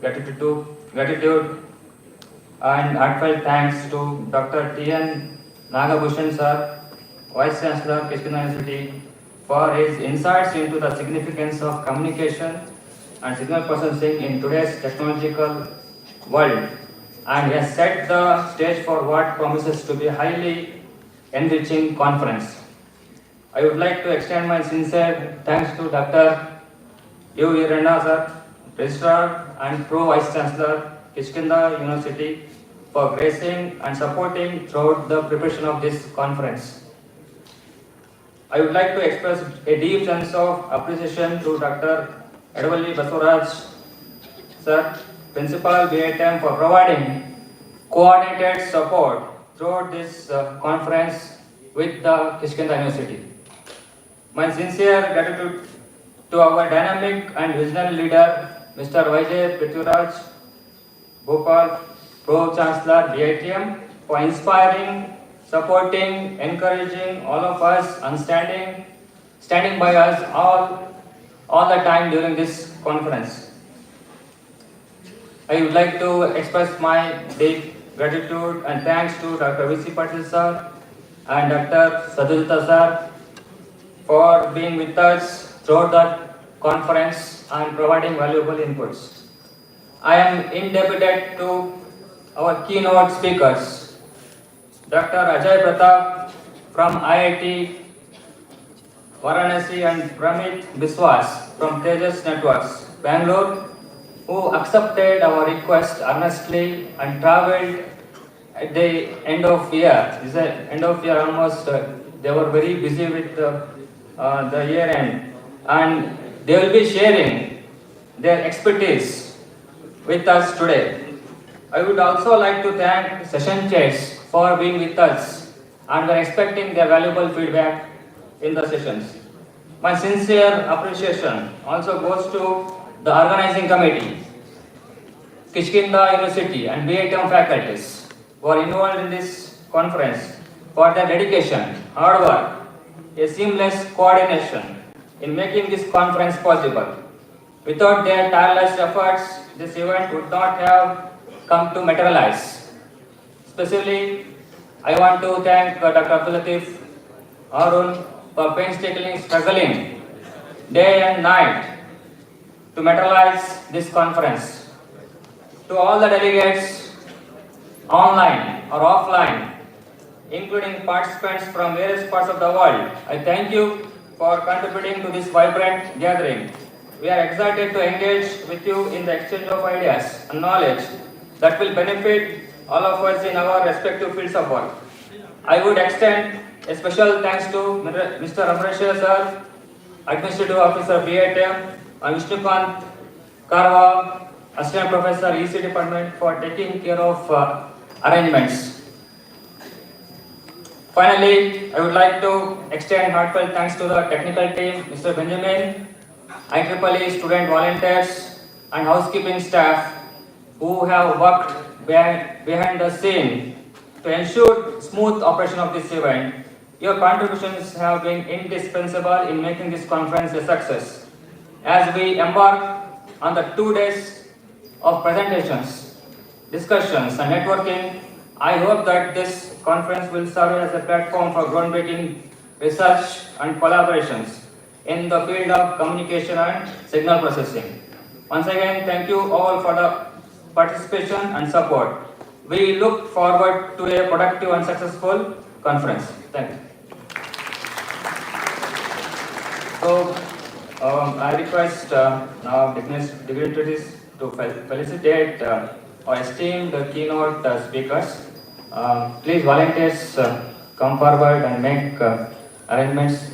gratitude and heartfelt thanks to Dr. T.N. Nagabhushan sir, Vice Chancellor, Kishkinda University, for his insights into the significance of communication and signal processing in today's technological world, and he has set the stage for what promises to be a highly enriching conference. I would like to extend my sincere thanks to Dr. U. Irena sir, Registrar and Pro Vice Chancellor, Kishkinda University, for gracing and supporting throughout the preparation of this conference. I would like to express a deep sense of appreciation to Dr. Edavalli Basuraj sir, Principal BITM, for providing coordinated support throughout this conference with the Kishkinda University. My sincere gratitude to our dynamic and visionary leader, Mr. Vijay Prithviraj Gopal, Pro Chancellor BITM, for inspiring, supporting, encouraging all of us and standing by us all the time during this conference. I would like to express my deep gratitude and thanks to Dr. V.C. Patil sir and Dr. Sadhujita sir for being with us throughout the conference and providing valuable inputs. I am indebted to our keynote speakers, Dr. Ajay Pratap from IIT Varanasi and Pramit Biswas from Tejas Networks, Bangalore, who accepted our request earnestly and traveled at the end of year. This is the end of year almost. They were very busy with the year end, and they will be sharing their expertise with us today. I would also like to thank session chairs for being with us, and we're expecting their valuable feedback in the sessions. My sincere appreciation also goes to the organizing committee, Kishkinda University and BITM faculties who are involved in this conference for their dedication, hard work, a seamless coordination in making this conference possible. Without their tireless efforts, this event would not have come to materialize. Specifically, I want to thank Dr. Abdul Latif Arun for painstakingly struggling day and night to materialize this conference. To all the delegates, online or offline, including participants from various parts of the world, I thank you for contributing to this vibrant gathering. We are excited to engage with you in the exchange of ideas and knowledge that will benefit all of us in our respective fields of work. I would extend a special thanks to Mr. Amreshya sir, Administrative Officer BITM, and Vishnukant Karwa, Assistant Professor EC Department, for taking care of arrangements. Finally, I would like to extend heartfelt thanks to the technical team, Mr. Benjamin, IEEE student volunteers, and housekeeping staff who have worked behind the scene to ensure smooth operation of this event. Your contributions have been indispensable in making this conference a success. As we embark on the 2 days of presentations, discussions, and networking, I hope that this conference will serve as a platform for groundbreaking research and collaborations in the field of communication and signal processing. Once again, thank you all for the participation and support. We look forward to a productive and successful conference. Thank you. So, I request now dignitaries to felicitate our esteemed keynote speakers. Please, volunteers, come forward and make arrangements.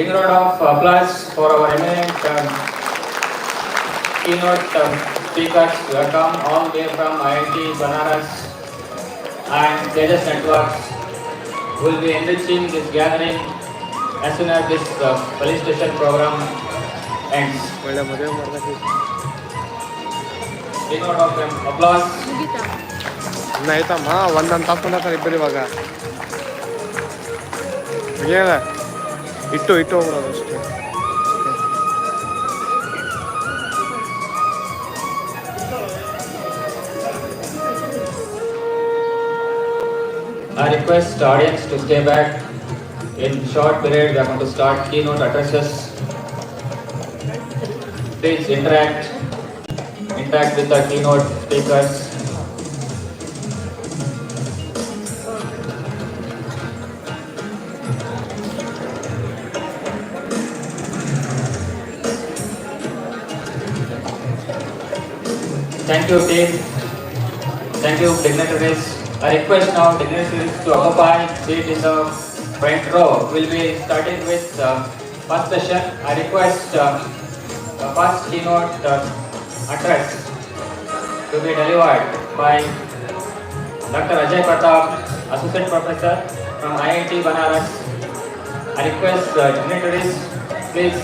Big round of applause for our eminent keynote speakers who have come all the way from IIT Banaras and Tejas Networks, who will be enriching this gathering as soon as this felicitation program ends. Big round of applause. ಆಯ್ತಮ್ಮ ಒಂದೊಂದು ತಪ್ಪು ಇಬ್ಬರಿ ಇವಾಗ ಹೇಳ ಇಟ್ಟು ಹೋಗ್ಬಿಡೋದು ಅಷ್ಟೇ. I request the audience to stay back. In short period, we are going to start keynote addresses. Please interact with the keynote speakers. Thank you, team. Thank you, dignitaries. I request now dignitaries to occupy seat in the front row. We'll be starting with first session. I request the first keynote address to be delivered by Dr. Ajay Pratap, Associate Professor from IIT Banaras. I request dignitaries, please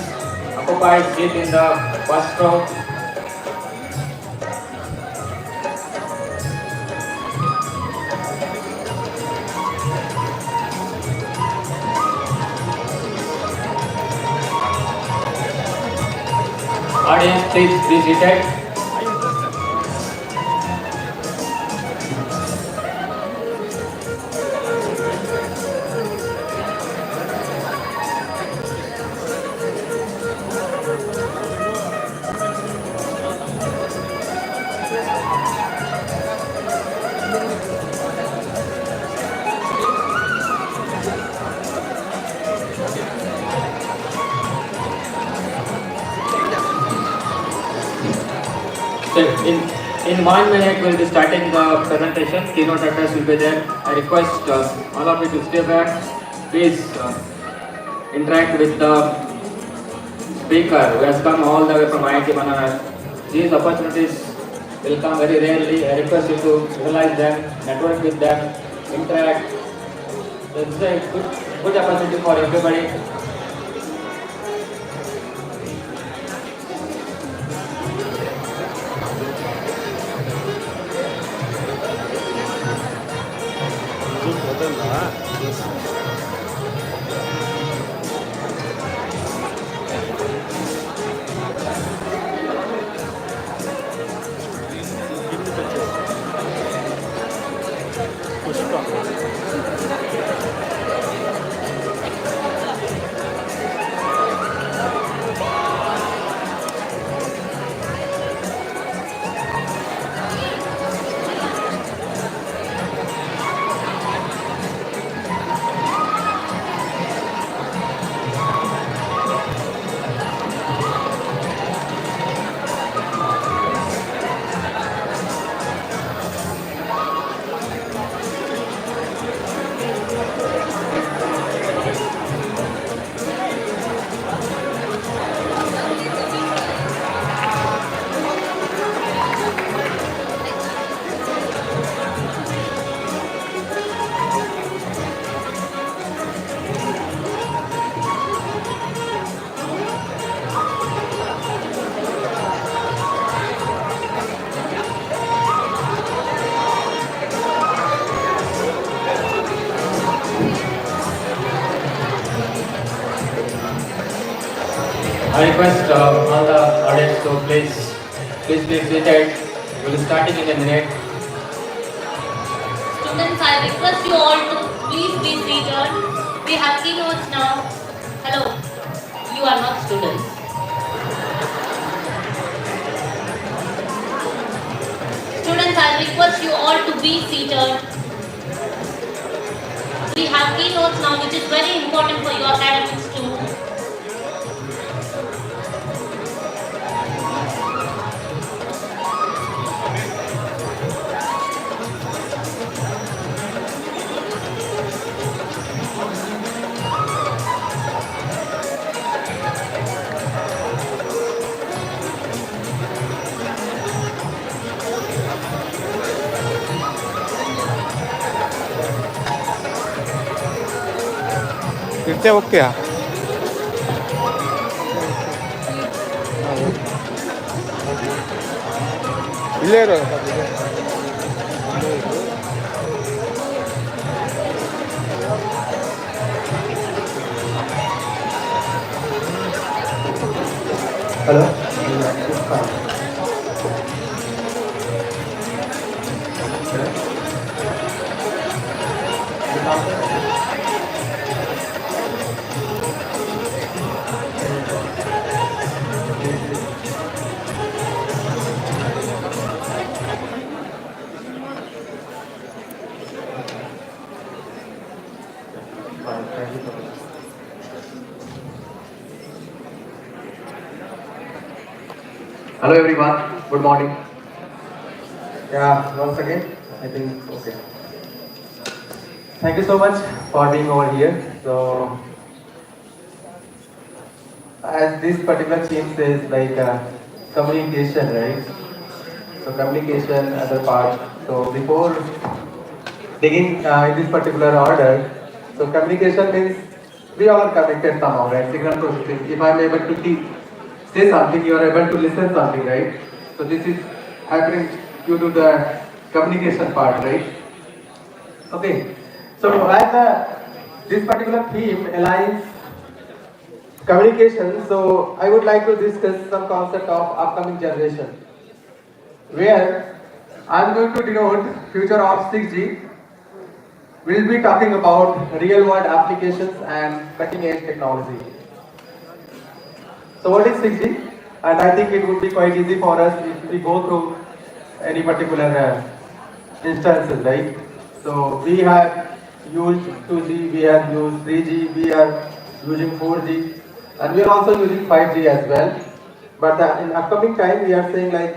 occupy seat in the first row. Audience, please be seated. So in 1 minute we'll be starting the presentation. Keynote address will be there. I request all of you to stay back. Please interact with the speaker who has come all the way from IIT Banaras. These opportunities will come very rarely. I request you to utilize them, network with them, interact. So it's a good opportunity for everybody. I request all the audience to please be seated. We'll be starting in a minute. Students, I request you all to please be seated. We have keynotes now. Hello, you are not students. Students, I request you all to be seated. We have keynotes now, which is very important for your academics too. ಇರ್ತೆ ಓಕೆಯಾ ಇಲ್ಲೇ ಇರೋ Hello? Hello everyone, good morning. Yeah, once again, I think, okay. Thank you so much for being over here. So, as this particular theme says, like communication, right? So communication, other part. So before digging in this particular order, so communication means we all are connected somehow, right? Signal processing. If I am able to say something, you are able to listen something, right? So this is happening due to the communication part, right? Okay. So as this particular theme aligns communication, so I would like to discuss some concept of upcoming generation, where I am going to denote future of 6G. We'll be talking about real world applications and cutting edge technology. So what is 6G? And I think it would be quite easy for us if we go through any particular instances, right? So we have used 2G, we have used 3G, we are using 4G, and we are also using 5G as well. But in upcoming time, we are saying like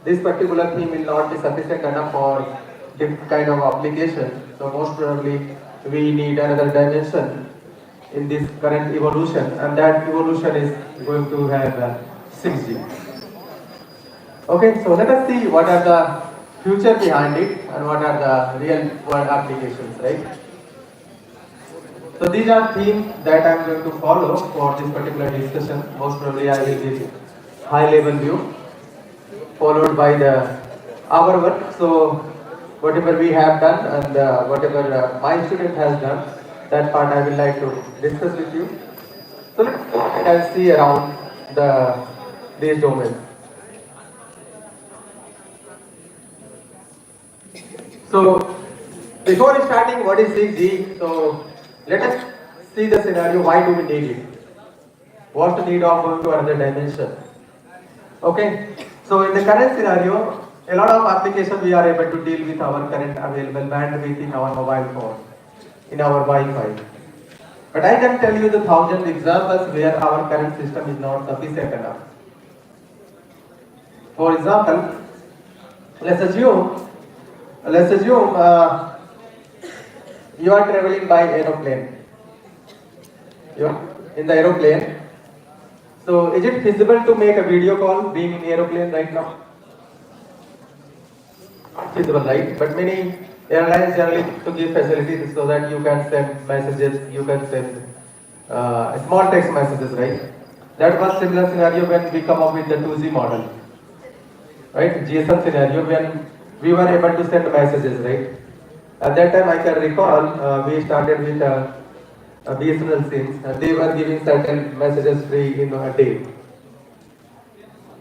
this particular theme will not be sufficient enough for this kind of application. So most probably we need another dimension in this current evolution, and that evolution is going to have 6G. Okay, so let us see what are the future behind it and what are the real world applications, right? So these are themes that I am going to follow for this particular discussion. Most probably I will give high level view followed by our work. So whatever we have done and whatever my student has done, that part I will like to discuss with you. So let's see around these domains. So before starting what is 6G, so let us see the scenario, why do we need it? What's the need of going to another dimension? Okay, so in the current scenario, a lot of applications we are able to deal with our current available bandwidth in our mobile phone, in our Wi-Fi. But I can tell you the 1,000 examples where our current system is not sufficient enough. For example, let's assume you are traveling by aeroplane. You are in the aeroplane. So is it feasible to make a video call being in aeroplane right now? Not feasible, right? But many airlines generally to give facilities so that you can send messages, you can send small text messages, right? That was similar scenario when we come up with the 2G model, right? GSM scenario when we were able to send messages, right? At that time I can recall we started with BSNL SIMs and they were giving certain messages free in a day.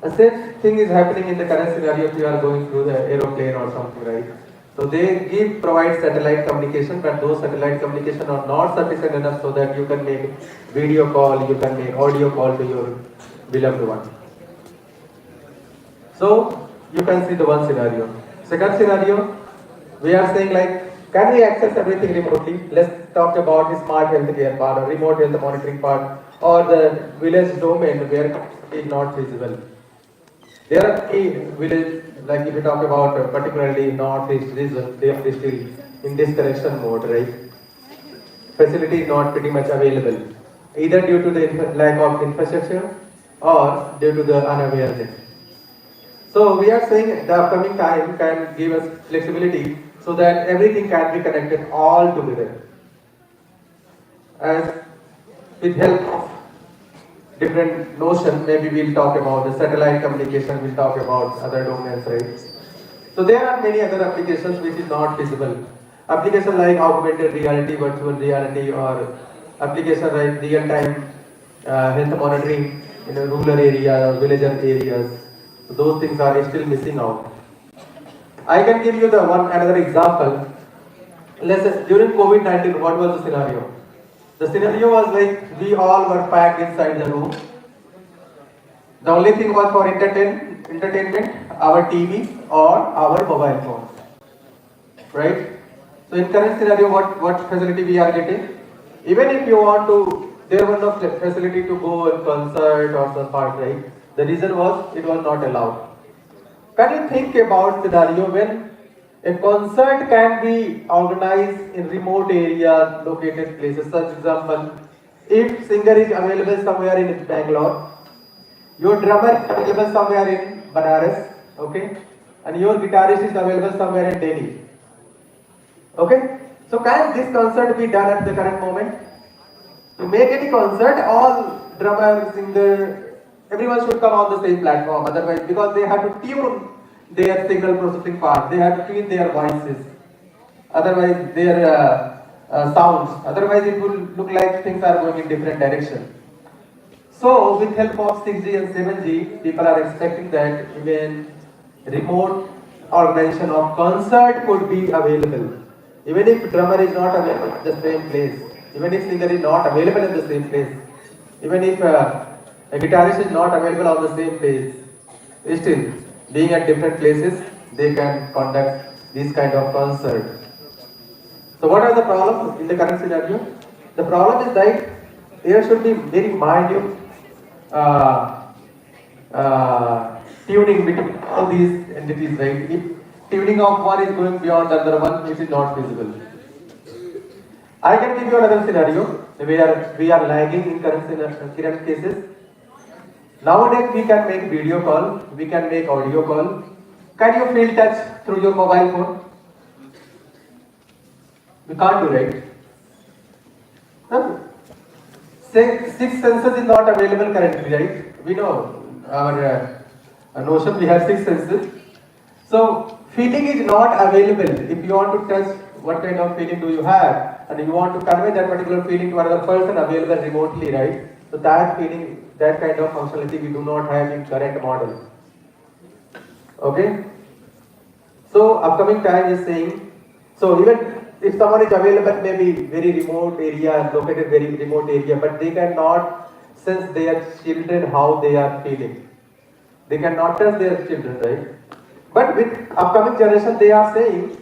The same thing is happening in the current scenario if you are going through the aeroplane or something, right? So they provide satellite communication, but those satellite communication are not sufficient enough so that you can make video call, you can make audio call to your beloved one. So you can see the one scenario. Second scenario, we are saying like, can we access everything remotely? Let's talk about the smart healthcare part or remote health monitoring part or the village domain where it is not feasible. There are key villages, like if you talk about particularly northeast region, they are still in disconnection mode, right? Facility is not pretty much available, either due to the lack of infrastructure or due to the unawareness. So we are saying the upcoming time can give us flexibility so that everything can be connected all together. As with help of different notion, maybe we'll talk about the satellite communication, we'll talk about other domains, right? So there are many other applications which is not feasible. Application like augmented reality, virtual reality, or application like real-time health monitoring in a rural area or villager areas. So those things are still missing out. I can give you another example. Let's say during COVID-19, what was the scenario? The scenario was like we all were packed inside the room. The only thing was for entertainment, our TV or our mobile phone. Right? So in current scenario, what facility we are getting? Even if you want to, there was no facility to go in concert or some part, right? The reason was it was not allowed. Can you think about scenario when a concert can be organized in remote area, located places? Such example, if singer is available somewhere in Bangalore, your drummer is available somewhere in Banaras, okay, and your guitarist is available somewhere in Delhi, okay. So can this concert be done at the current moment? To make any concert, all drummer, singer, everyone should come on the same platform. Otherwise, because they have to tune their signal processing part, they have to tune their voices. Otherwise, their sounds. Otherwise, it will look like things are going in different direction. So, with help of 6G and 7G, people are expecting that even remote organization of concert could be available. Even if drummer is not available at the same place, even if singer is not available in the same place, even if a guitarist is not available on the same place, still being at different places, they can conduct this kind of concert. So what are the problems in the current scenario? The problem is that there should be very minute tuning between all these entities, right? If tuning of one is going beyond the other one, it is not feasible. I can give you another scenario where we are lagging in current cases. Nowadays we can make video call, we can make audio call. Can you feel touch through your mobile phone? We can't do, right? No. Six senses is not available currently, right? We know our notion, we have six senses. So feeling is not available. If you want to test what kind of feeling do you have, and you want to convey that particular feeling to another person available remotely, right? So that feeling, that kind of functionality we do not have in current model. Okay? So upcoming time is saying, so even if someone is available maybe very remote area, located very remote area, but they cannot sense their children how they are feeling. They cannot touch their children, right? But with upcoming generation, they are saying,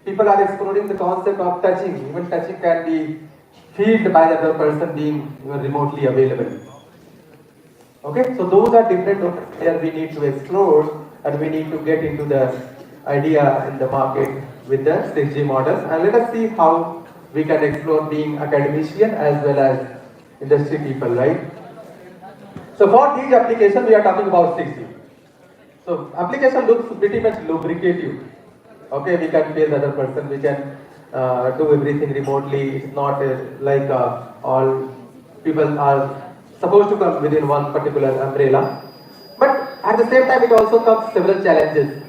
people are exploring the concept of touching. Even touching can be felt by the other person being remotely available. Okay, so those are different where we need to explore and we need to get into the idea in the market with the 6G models, and let us see how we can explore being academician as well as industry people, right? So for each application, we are talking about 6G. So application looks pretty much lubricative. Okay, we can feel the other person, we can do everything remotely. It's not like all people are supposed to come within one particular umbrella. But at the same time, it also comes several challenges.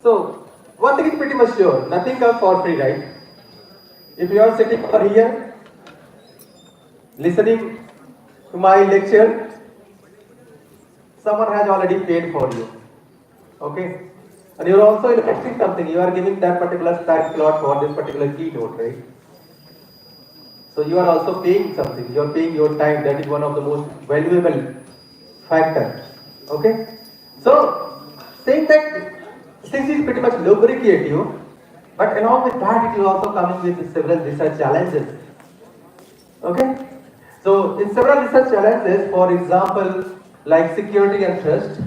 So one thing is pretty much sure, nothing comes for free, right? If you are sitting over here, listening to my lecture, someone has already paid for you. Okay? And you are also investing something, you are giving that particular time slot for this particular keynote, right? So you are also paying something, you are paying your time, that is one of the most valuable factor. Okay? So, saying that since it is pretty much lubricative, but along with that it is also coming with several research challenges. Okay? So, in several research challenges, for example, like security and trust.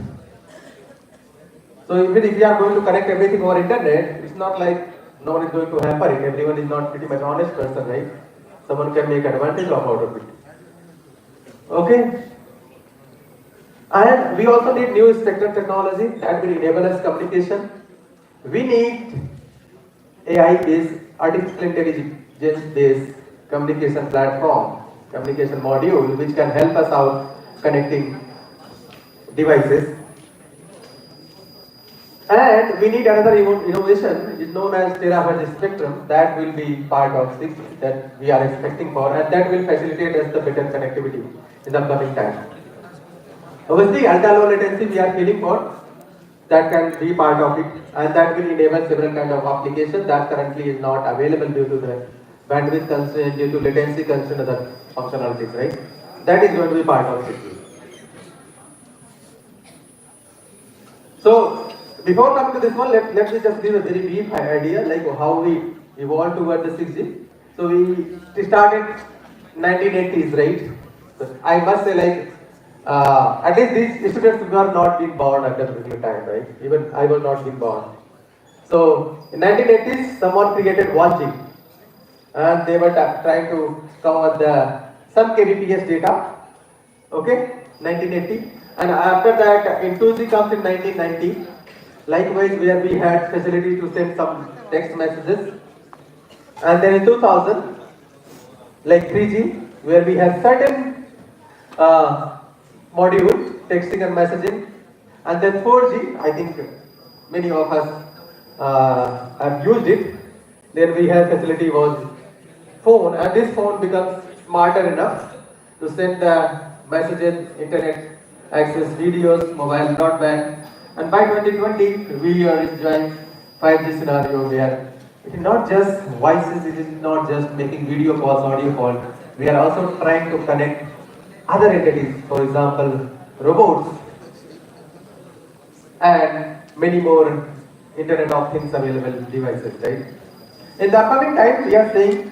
So even if we are going to connect everything over internet, it's not like no one is going to hamper it. Everyone is not pretty much honest person, right? Someone can make advantage of out of it. Okay? And we also need new spectrum technology that will enable us communication. We need AI-based, artificial intelligence-based communication platform, communication module, which can help us out connecting devices. And we need another innovation, is known as terahertz spectrum, that will be part of 6G that we are expecting for, and that will facilitate us the better connectivity in the coming time. Obviously, ultra low latency we are feeling for, that can be part of it, and that will enable several kind of applications that currently is not available due to the bandwidth constraint, due to latency constraint, other functionalities, right? That is going to be part of 6G. So, before coming to this one, let me just give a very brief idea like how we evolved toward the 6G. So we started 1980s, right? So I must say like at least these students were not being born at that particular time, right? Even I was not being born. So in 1980s, someone created 1G, and they were trying to come with some kbps data. Okay, 1980, and after that in 2G comes in 1990. Likewise, where we had facility to send some text messages, and then in 2000, like 3G, where we have certain module texting and messaging, and then 4G. I think many of us have used it. Then we have facility was phone, and this phone becomes smarter enough to send the messages, internet access, videos, mobile broadband. And by 2020, we are enjoying 5G scenario where it is not just voices, it is not just making video calls, audio calls. We are also trying to connect other entities, for example, robots, and many more Internet of Things available devices, right? In the upcoming time, we are saying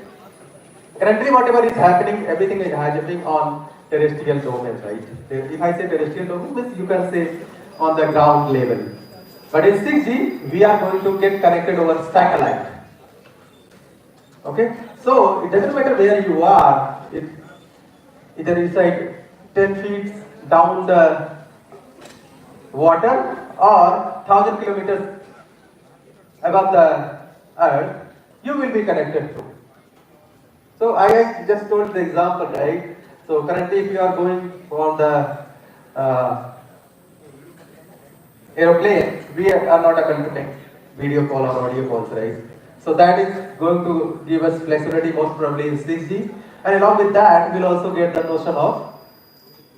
currently whatever is happening, everything is happening on terrestrial domain, right? If I say terrestrial domain, you can say on the ground level. But in 6G, we are going to get connected over satellite. Okay, so it doesn't matter where you are, either inside 10 feet down the water or 1,000 kilometers above the earth, you will be connected to. So I just told the example, right? So currently if you are going on the aeroplane, we are not able to make video call or audio calls, right? So that is going to give us flexibility most probably in 6G. And along with that, we'll also get the notion of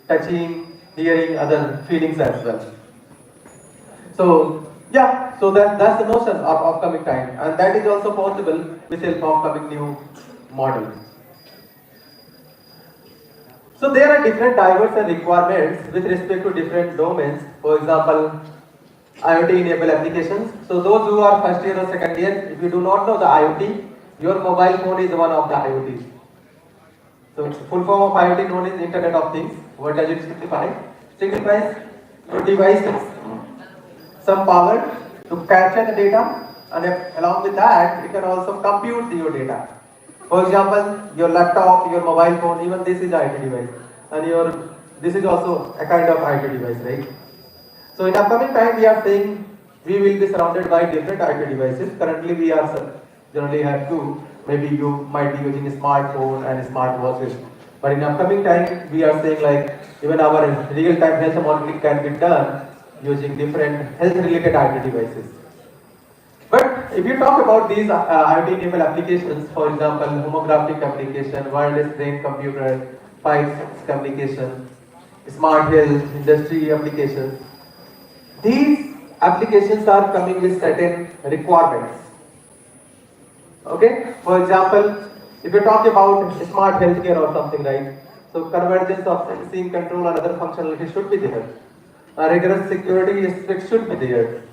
touching, hearing, other feelings as well. So yeah, so that's the notion of upcoming time, and that is also possible with help of coming new model. So there are different drivers and requirements with respect to different domains. For example, IoT-enabled applications. So those who are first year or second year, if you do not know the IoT, your mobile phone is one of the IoT. So full form of IoT known as Internet of Things. What does it signify? Signifies your devices some power to capture the data, and along with that, it can also compute your data. For example, your laptop, your mobile phone, even this is IoT device, and this is also a kind of IoT device, right? So in upcoming time, we are saying we will be surrounded by different IoT devices. Currently, we are generally have two. Maybe you might be using a smartphone and smart watches. But in upcoming time, we are saying like even our real-time health monitoring can be done using different health-related IoT devices. But if you talk about these IoT-enabled applications, for example, homographic communication, wireless brain-computer, 5G communication, smart health, industry applications, these applications are coming with certain requirements. Okay, for example, if you talk about smart healthcare or something, right? So convergence of sensing, control, and other functionality should be there. A rigorous security aspect should be there.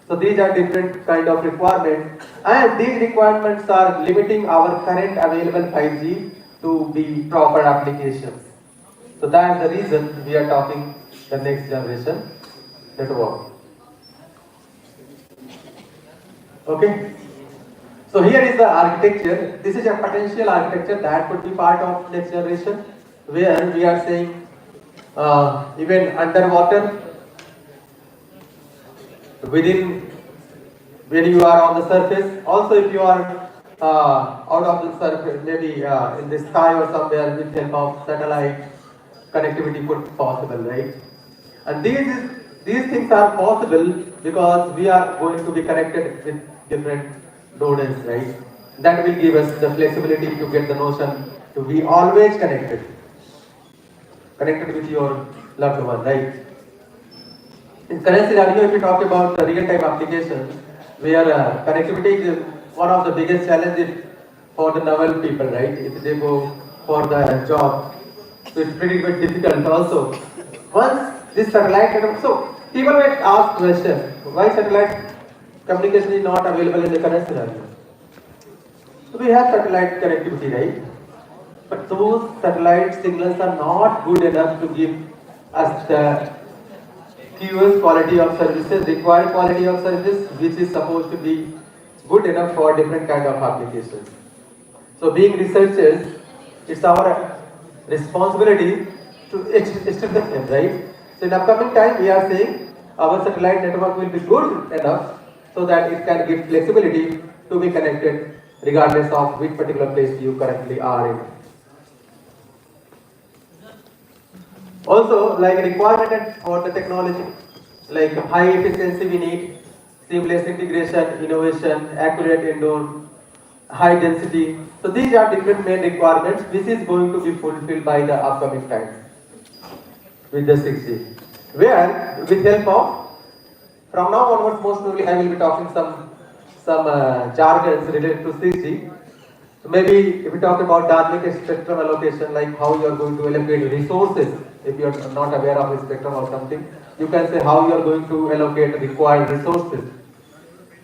So these are different kind of requirements, and these requirements are limiting our current available 5G to be proper applications. So that is the reason we are talking the next generation network. Okay. So here is the architecture. This is a potential architecture that could be part of next generation, where we are saying even underwater, within when you are on the surface, also if you are out of the surface, maybe in the sky or somewhere with help of satellite connectivity could be possible, right? And these things are possible because we are going to be connected with different nodes, right? That will give us the flexibility to get the notion to be always connected with your loved one, right? In current scenario, if you talk about the real-time applications, where connectivity is one of the biggest challenges for the novel people, right? If they go for the job, so it's pretty bit difficult also. Once this satellite, so people might ask question, why satellite communication is not available in the current scenario? So we have satellite connectivity, right? But those satellite signals are not good enough to give us the QoS quality of services, required quality of service, which is supposed to be good enough for different kind of applications. So being researchers, it's our responsibility to extend them, right? So in upcoming time, we are saying our satellite network will be good enough so that it can give flexibility to be connected regardless of which particular place you currently are in. Also, like requirement for the technology, like high efficiency we need, seamless integration, innovation, accurate indoor, high density. So these are different main requirements which is going to be fulfilled by the upcoming time with the 6G. Where with help of, from now onwards most probably I will be talking some jargons related to 6G. So maybe if we talk about dynamic spectrum allocation, like how you are going to allocate resources, if you are not aware of a spectrum or something, you can say how you are going to allocate required resources.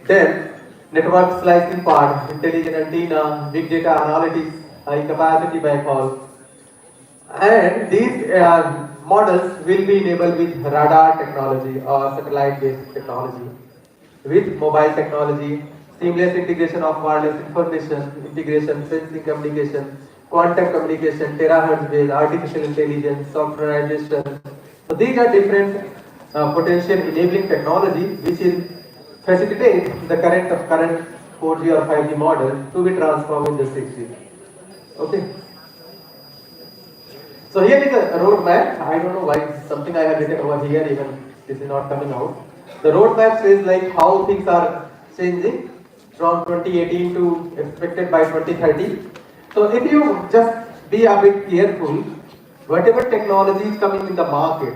Then network slicing part, intelligent antenna, big data analytics, high capacity backhaul, and these models will be enabled with radar technology or satellite-based technology, with mobile technology, seamless integration of wireless information, integration, sensing communication, quantum communication, terahertz-based, artificial intelligence, softwareization. So these are different potential enabling technology which will facilitate the current 4G or 5G model to be transformed into 6G. Okay. So here is a roadmap. I don't know why something I have written over here, even this is not coming out. The roadmap says like how things are changing from 2018 to expected by 2030. So if you just be a bit careful, whatever technology is coming in the market,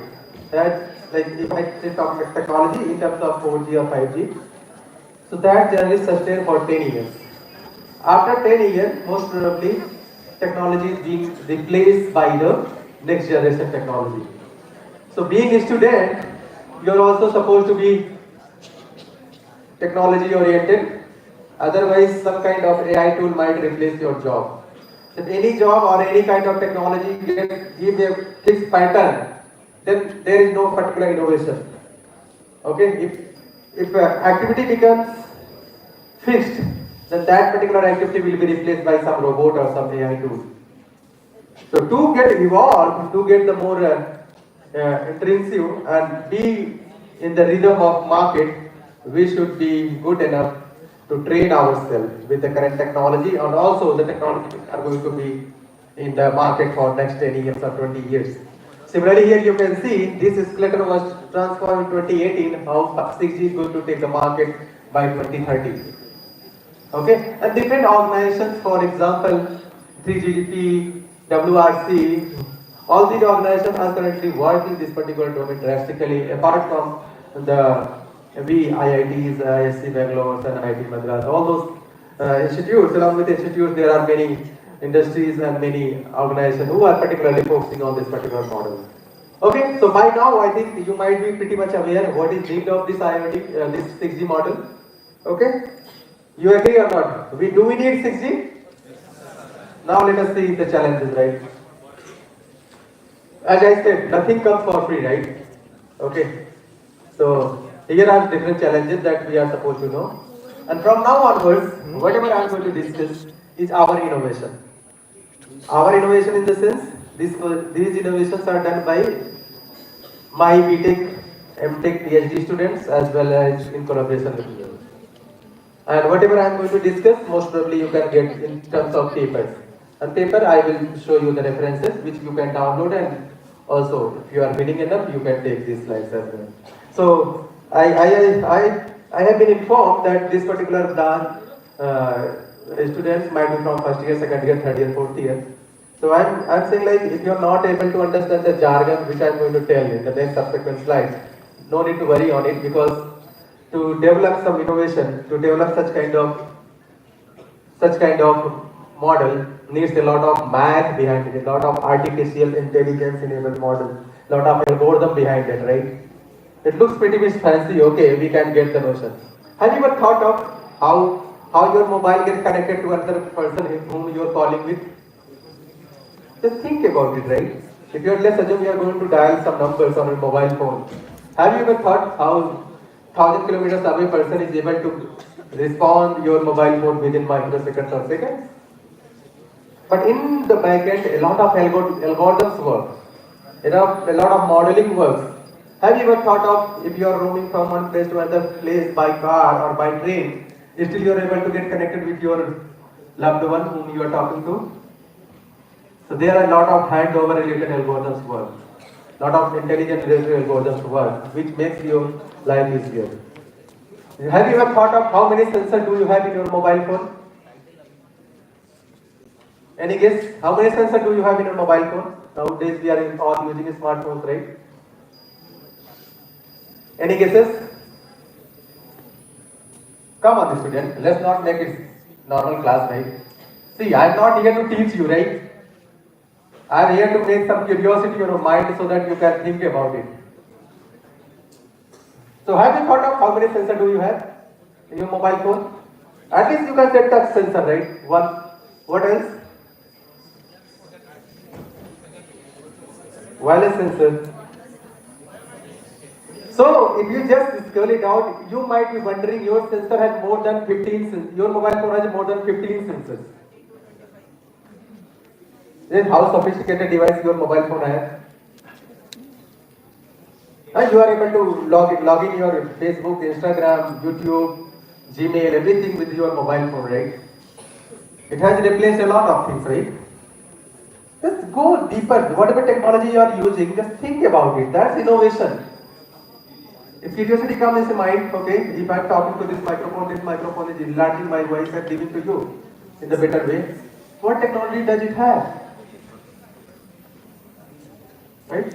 that like if I say talk about technology in terms of 4G or 5G, so that generally sustain for 10 years. After 10 years, most probably technology is being replaced by the next generation technology. So being a student, you are also supposed to be technology oriented. Otherwise, some kind of AI tool might replace your job. If any job or any kind of technology give a fixed pattern, then there is no particular innovation. Okay, if activity becomes fixed, then that particular activity will be replaced by some robot or some AI tool. So to get evolved, to get the more intrinsic and be in the rhythm of market, we should be good enough to train ourselves with the current technology, and also the technology are going to be in the market for next 10 years or 20 years. Similarly, here you can see this escalator was transformed in 2018, how 6G is going to take the market by 2030. Okay, and different organizations, for example, 3GDP, WRC, all these organizations are currently working this particular domain drastically, apart from the IITs, ISC Bangalore and IIT Madras, all those institutes. Along with institutes, there are many industries and many organizations who are particularly focusing on this particular model. Okay, so by now I think you might be pretty much aware what is need of this IoT, this 6G model. Okay, you agree or not? We need 6G? Now let us see the challenges, right? As I said, nothing comes for free, right? Okay. So here are different challenges that we are supposed to know. And from now onwards, whatever I am going to discuss is our innovation. Our innovation in the sense, these innovations are done by my BTech, MTech, PhD students as well as in collaboration with me. And whatever I am going to discuss, most probably you can get in terms of papers. And paper, I will show you the references which you can download, and also if you are willing enough, you can take these slides as well. So I have been informed that this particular branch students might be from first year, second year, third year, fourth year. So I'm saying like if you are not able to understand the jargon which I'm going to tell in the next subsequent slides, no need to worry on it, because to develop some innovation, to develop such kind of model needs a lot of math behind it, a lot of artificial intelligence enabled model, lot of algorithm behind it, right? It looks pretty much fancy, okay, we can get the notion. Have you ever thought of how your mobile gets connected to another person whom you are calling with? Just think about it, right? If you are, let's assume you are going to dial some numbers on your mobile phone. Have you ever thought how 1000 kilometers away person is able to respond your mobile phone within microseconds or seconds? But in the backend, a lot of algorithms work. A lot of modeling works. Have you ever thought of if you are roaming from one place to another place by car or by train, still you are able to get connected with your loved one whom you are talking to? So there are a lot of handover related algorithms work. Lot of intelligent related algorithms work, which makes your life easier. Have you ever thought of how many sensors do you have in your mobile phone? Any guess? How many sensors do you have in your mobile phone? Nowadays we are all using smartphones, right? Any guesses? Come on, student. Let's not make it normal class, right? See, I am not here to teach you, right? I am here to make some curiosity in your mind so that you can think about it. So have you thought of how many sensors do you have in your mobile phone? At least you can set touch sensor, right? One. What else? wireless sensor. So if you just scroll it out, you might be wondering your sensor has more than 15, your mobile phone has more than 15 sensors. This is how sophisticated device your mobile phone has. And you are able to log in your Facebook, Instagram, YouTube, Gmail, everything with your mobile phone, right? It has replaced a lot of things, right? Just go deeper. Whatever technology you are using, just think about it. That's innovation. If curiosity comes in mind, okay, if I'm talking to this microphone is enlarging my voice and giving to you in the better way. What technology does it have? Right?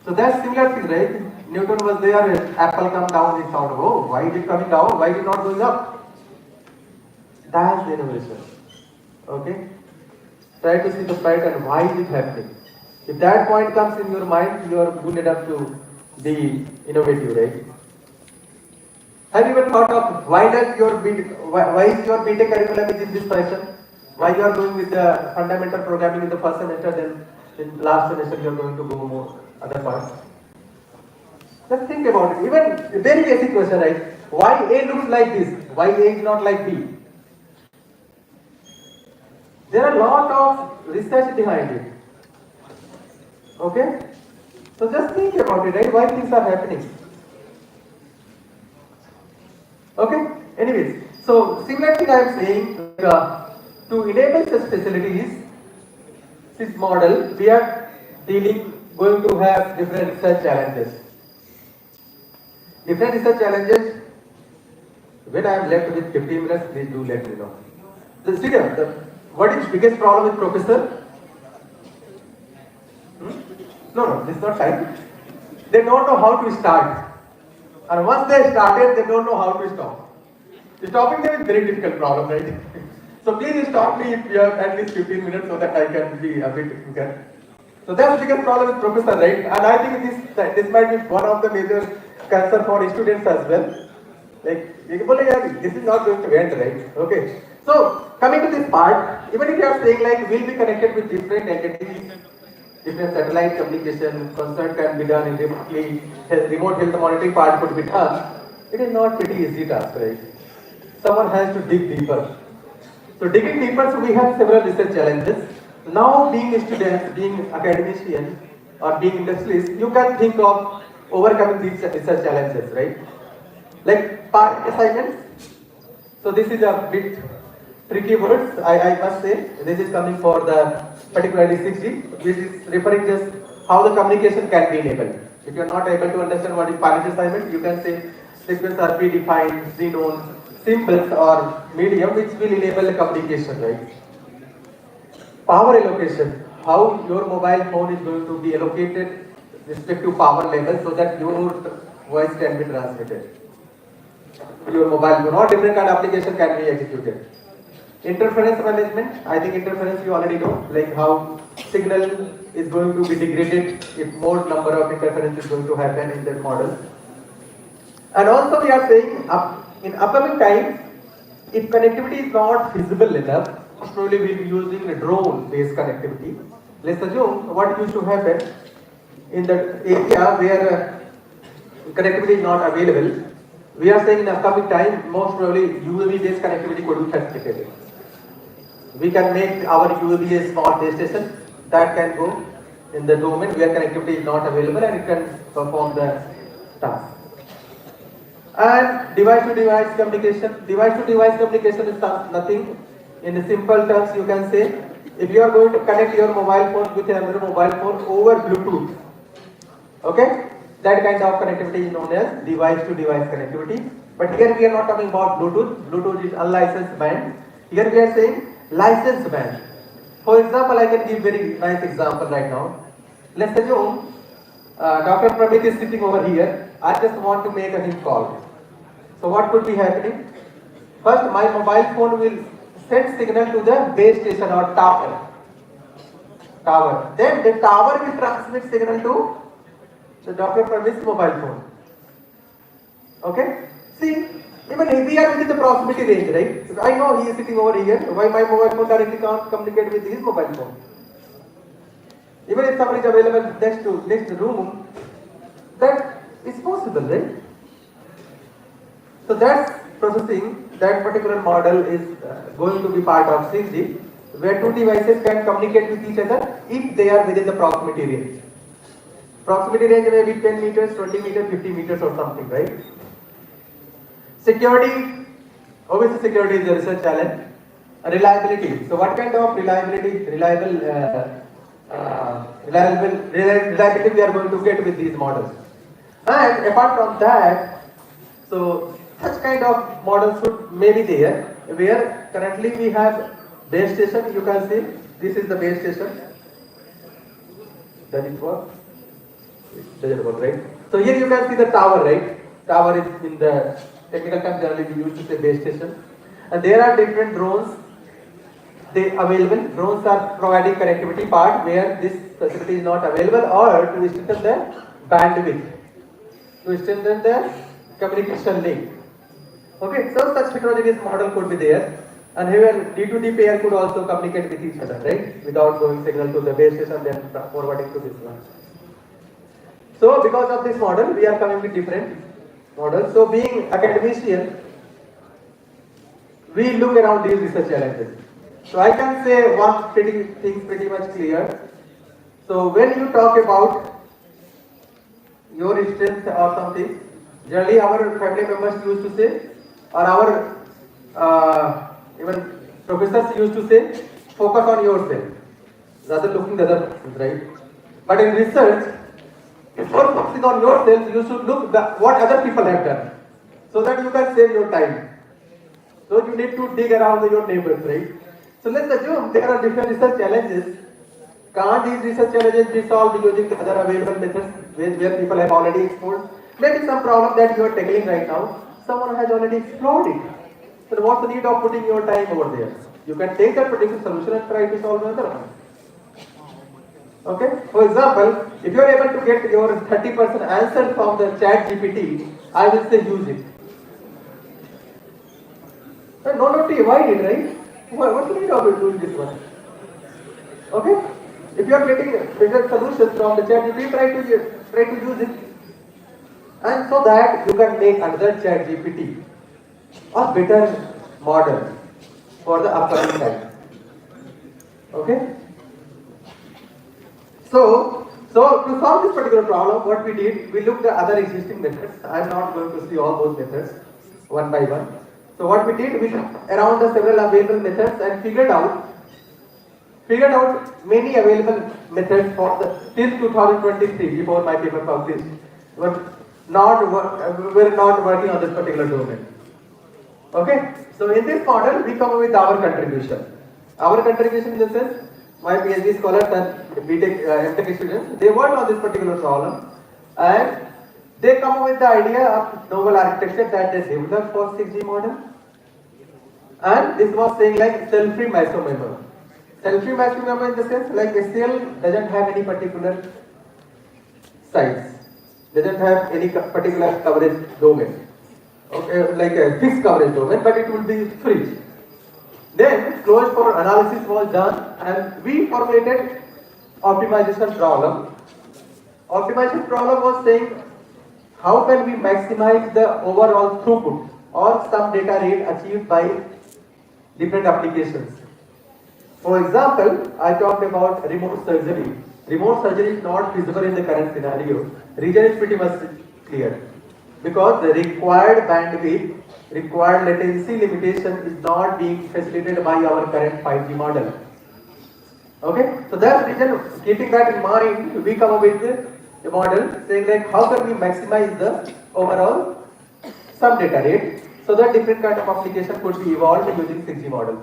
So that's similar thing, right? Newton was there, apple come down, he thought, oh, why is it coming down? Why is it not going up? That's innovation. Okay? Try to see the point and why is it happening. If that point comes in your mind, you are good enough to be innovative, right? Have you ever thought of why is your BTech curriculum is in this fashion? Why you are going with the fundamental programming in the first semester, then in last semester you are going to go more other parts? Just think about it. Even a very basic question, right? Why A looks like this? Why A is not like B? There are a lot of research behind it. Okay? So just think about it, right? Why things are happening. Okay? Anyways, so similar thing I am saying, to enable such facilities, this model, we are going to have different research challenges. Different research challenges, when I am left with 15 minutes, please do let me know. What is biggest problem with professor? No, this is not time. They don't know how to start. And once they started, they don't know how to stop. Stopping them is very difficult problem, right? So please stop me if you have at least 15 minutes so that I can be a bit quicker. So that's the biggest problem with professor, right? And I think this might be one of the major concern for students as well. Like, this is not going to end, right? Okay. So coming to this part, even if you are saying like we'll be connected with different entities, different satellite communication, concert can be done in remotely, remote health monitoring part could be done. It is not pretty easy task, right? Someone has to dig deeper. So digging deeper, so we have several research challenges. Now being a student, being academician, or being industrialist, you can think of overcoming these research challenges, right? Like part assignments. So this is a bit tricky words, I must say. This is coming for the particularly 6G, which is referring just how the communication can be enabled. If you are not able to understand what is part assignment, you can say sequence are predefined, xenon, symbols or medium which will enable the communication, right? Power allocation, how your mobile phone is going to be allocated respective power level so that your voice can be transmitted. Your mobile phone or different kind of application can be executed. Interference management, I think interference you already know, like how signal is going to be degraded if more number of interference is going to happen in that model. And also we are saying in upcoming time, if connectivity is not feasible enough, probably we will be using a drone based connectivity. Let's assume what used to happen in the area where connectivity is not available. We are saying in upcoming time, most probably UAV based connectivity could be facilitated. We can make our UAV a small base station that can go in the domain where connectivity is not available and it can perform the task. And device-to-device communication. Device-to-device communication is nothing. In simple terms, you can say, if you are going to connect your mobile phone with another mobile phone over Bluetooth, okay, that kind of connectivity is known as device-to-device connectivity. But here we are not talking about Bluetooth. Bluetooth is unlicensed band. Here we are saying licensed band. For example, I can give very nice example right now. Let's assume Dr. Pramit is sitting over here. I just want to make a him call. So what could be happening? First, my mobile phone will send signal to the base station or tower. Then the tower will transmit signal to the Dr. Pramit's mobile phone. Okay? See, even if we are within the proximity range, right? I know he is sitting over here. Why my mobile phone directly can't communicate with his mobile phone? Even if somebody is available next room, that is possible, right? So that's processing, that particular model is going to be part of 6G, where two devices can communicate with each other if they are within the proximity range. Proximity range may be 10 meters, 20 meters, 50 meters or something, right? Security, obviously security is a research challenge. Reliability. So what kind of reliability we are going to get with these models? And apart from that, so such kind of models should may be there, where currently we have base station. You can see this is the base station. Does it work? It doesn't work, right? So here you can see the tower, right? Tower is in the technical term generally we used to say base station. And there are different drones. They available. Drones are providing connectivity part where this facility is not available, or to strengthen the bandwidth, to strengthen the communication link. Okay, so such heterogeneous model could be there, and here D2D pair could also communicate with each other, right? Without going signal to the base station, then forwarding to this one. So because of this model, we are coming with different models. So being academician, we look around these research challenges. So I can say one thing pretty much clear. So when you talk about your strength or something, generally our family members used to say, or our even professors used to say, focus on yourself, rather looking the other person, right? But in research, before focusing on yourself, you should look what other people have done, so that you can save your time. So you need to dig around your neighbors, right? So let's assume there are different research challenges. Can't these research challenges be solved using other available methods where people have already explored? Maybe some problem that you are tackling right now, someone has already explored it. So what's the need of putting your time over there? You can take that particular solution and try to solve another one. Okay? For example, if you are able to get your 30% answer from the chat GPT, I will say use it. No need to avoid it, right? What's the need of doing this one? Okay? If you are getting better solutions from the chat GPT, try to use it. And so that you can make another chat GPT a better model for the upcoming time. Okay? So to solve this particular problem, what we did, we looked at other existing methods. I am not going to see all those methods one by one. So what we did, we looked around the several available methods and figured out many available methods for the till 2023, before my paper published, were not working on this particular domain. Okay, so in this model we come up with our contribution. Our contribution in the sense, my PhD scholars and BTech, MTech students, they worked on this particular problem, and they come up with the idea of novel architecture that they developed for 6G model. And this was saying like cell-free macro memory. Cell-free macro memory in the sense like SCL doesn't have any particular size, doesn't have any particular coverage domain, okay, like a fixed coverage domain, but it will be free. Then closed for analysis was done, and we formulated optimization problem. Optimization problem was saying how can we maximize the overall throughput or some data rate achieved by different applications. For example, I talked about remote surgery. Remote surgery is not feasible in the current scenario. Reason is pretty much clear. Because the required bandwidth, required latency limitation is not being facilitated by our current 5G model. Okay? So that's the reason, keeping that in mind, we come up with a model saying like how can we maximize the overall sum data rate so that different kind of application could be evolved using 6G model.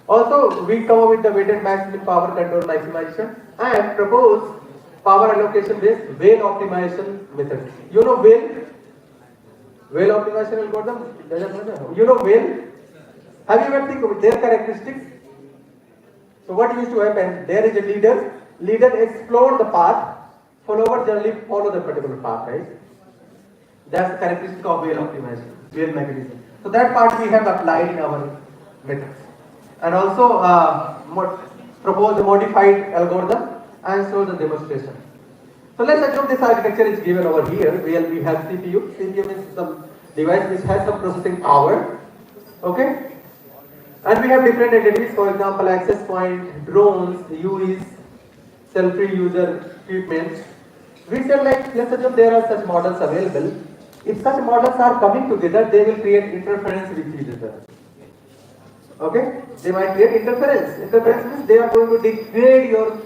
Also, we come up with the weighted maximum power control maximization and propose power allocation based whale optimization method. You know whale optimization algorithm? You know whale? Have you ever think of their characteristics? So what used to happen? There is a leader explore the path, followers generally follow the particular path, right? That's the characteristic of whale optimization, whale mechanism. So that part we have applied in our methods. And also propose a modified algorithm and show the demonstration. So let's assume this architecture is given over here, where we have CPU. CPU means some device which has some processing power. Okay? And we have different entities, for example, access point, drones, UEs, self-free user equipment. We said, like, let's assume there are such models available. If such models are coming together, they will create interference with each other. Okay? They might create interference. Interference means they are going to degrade your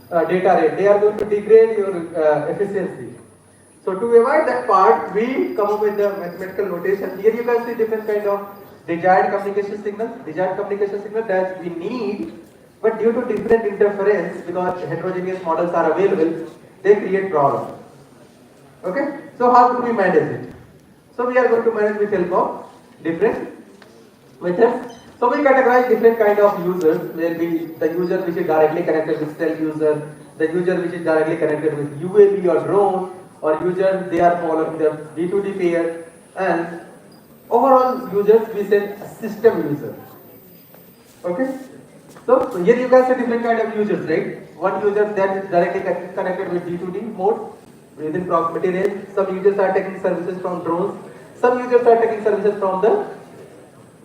data rate. They are going to degrade your efficiency. So to avoid that part, we come up with the mathematical notation. Here you can see different kind of desired communication signals. Desired communication signal that we need, but due to different interference, because heterogeneous models are available, they create problems. Okay? So how do we manage it? So we are going to manage with help of different methods. So we categorize different kind of users. There will be the user which is directly connected with cell user, the user which is directly connected with UAV or drone, or users they are following the D2D pair, and overall users we say system user. Okay? So here you can see different kind of users, right? One user that is directly connected with D2D mode within proximity range. Some users are taking services from drones. Some users are taking services from the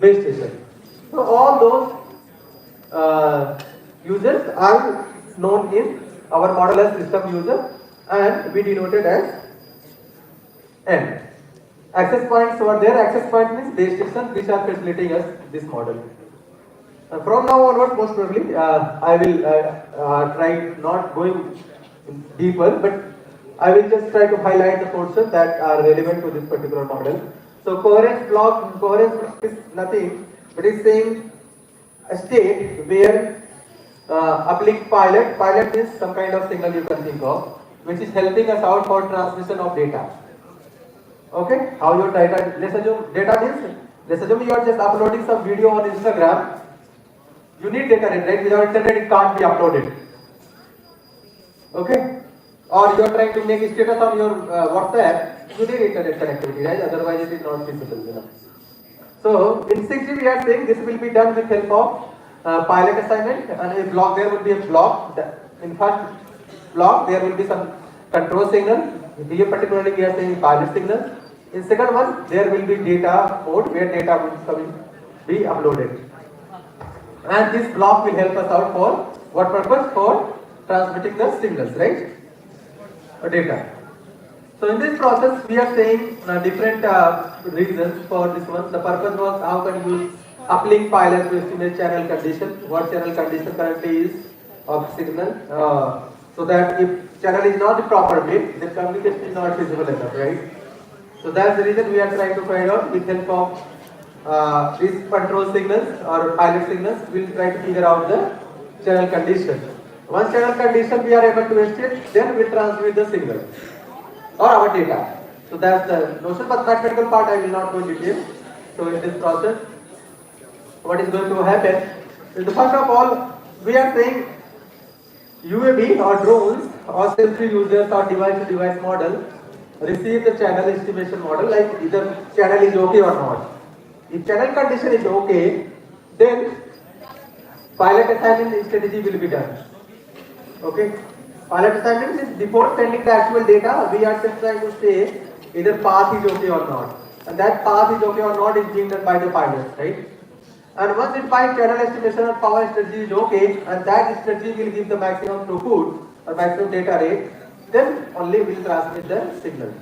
base station. So all those users are known in our model as system user, and we denoted as N. Access points over there. Access point means base station which are facilitating us this model. From now onwards, most probably, I will try not going deeper, but I will just try to highlight the portions that are relevant to this particular model. So coherence block is nothing but is saying a state where uplink pilot is some kind of signal you can think of, which is helping us out for transmission of data. Okay, how your data, let's assume you are just uploading some video on Instagram. You need data rate, right? Without internet it can't be uploaded. Okay? Or you are trying to make a status on your WhatsApp, you need internet connectivity, right? Otherwise it is not feasible. So in 6G we are saying this will be done with help of pilot assignment, and a block, there will be a block. In first block there will be some control signal. Here particularly we are saying pilot signal. In second one there will be data mode where data will be uploaded. And this block will help us out for what purpose? For transmitting the signals, right? Or data. So in this process we are saying different reasons for this one. The purpose was how can you use uplink pilot to estimate channel condition, what channel condition currently is of signal, so that if channel is not the proper bit, then communication is not feasible enough, right? So that's the reason we are trying to find out with help of these control signals or pilot signals. We'll try to figure out the channel condition. Once channel condition we are able to estimate, then we'll transmit the signal or our data. So that's the notion, but mathematical part I will not go in detail. So in this process, what is going to happen is, the first of all, we are saying UAV or drones or self-free users or device-to-device model receive the channel estimation model, like either channel is okay or not. If channel condition is okay, then pilot assignment strategy will be done. Okay? Pilot assignment is before sending the actual data, we are just trying to say either path is okay or not. And that path is okay or not is being done by the pilot, right? And once it finds channel estimation and power strategy is okay, and that strategy will give the maximum throughput or maximum data rate, then only we will transmit the signal.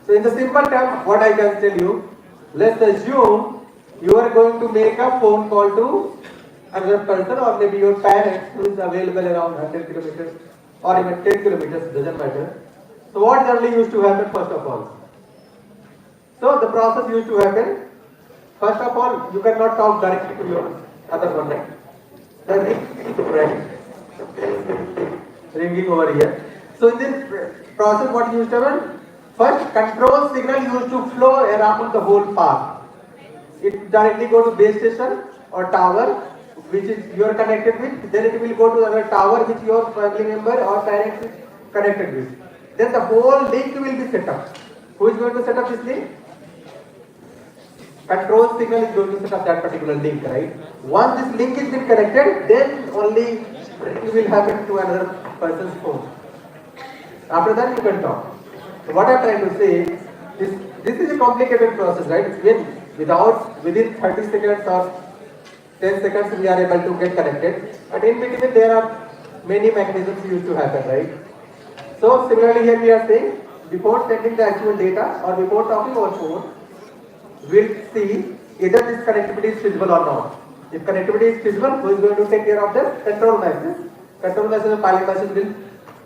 So in the simple term, what I can tell you, let's assume you are going to make a phone call to another person, or maybe your parent who is available around 100 kilometers or even 10 kilometers, doesn't matter. So what generally used to happen first of all? So the process used to happen, first of all, you cannot talk directly to your other one, right? Ringing over here. So in this process, what used to happen? First, control signal used to flow around the whole path. It directly go to base station or tower, which is you are connected with. Then it will go to another tower which your family member or parents is connected with. Then the whole link will be set up. Who is going to set up this link? Control signal is going to set up that particular link, right? Once this link is been connected, then only it will happen to another person's phone. After that, you can talk. So what I'm trying to say is, this is a complicated process, right? Within 30 seconds or 10 seconds, we are able to get connected. But in between, there are many mechanisms used to happen, right? So similarly, here we are saying, before sending the actual data or before talking over phone, we'll see either this connectivity is feasible or not. If connectivity is feasible, who is going to take care of the control message? Control message and pilot message will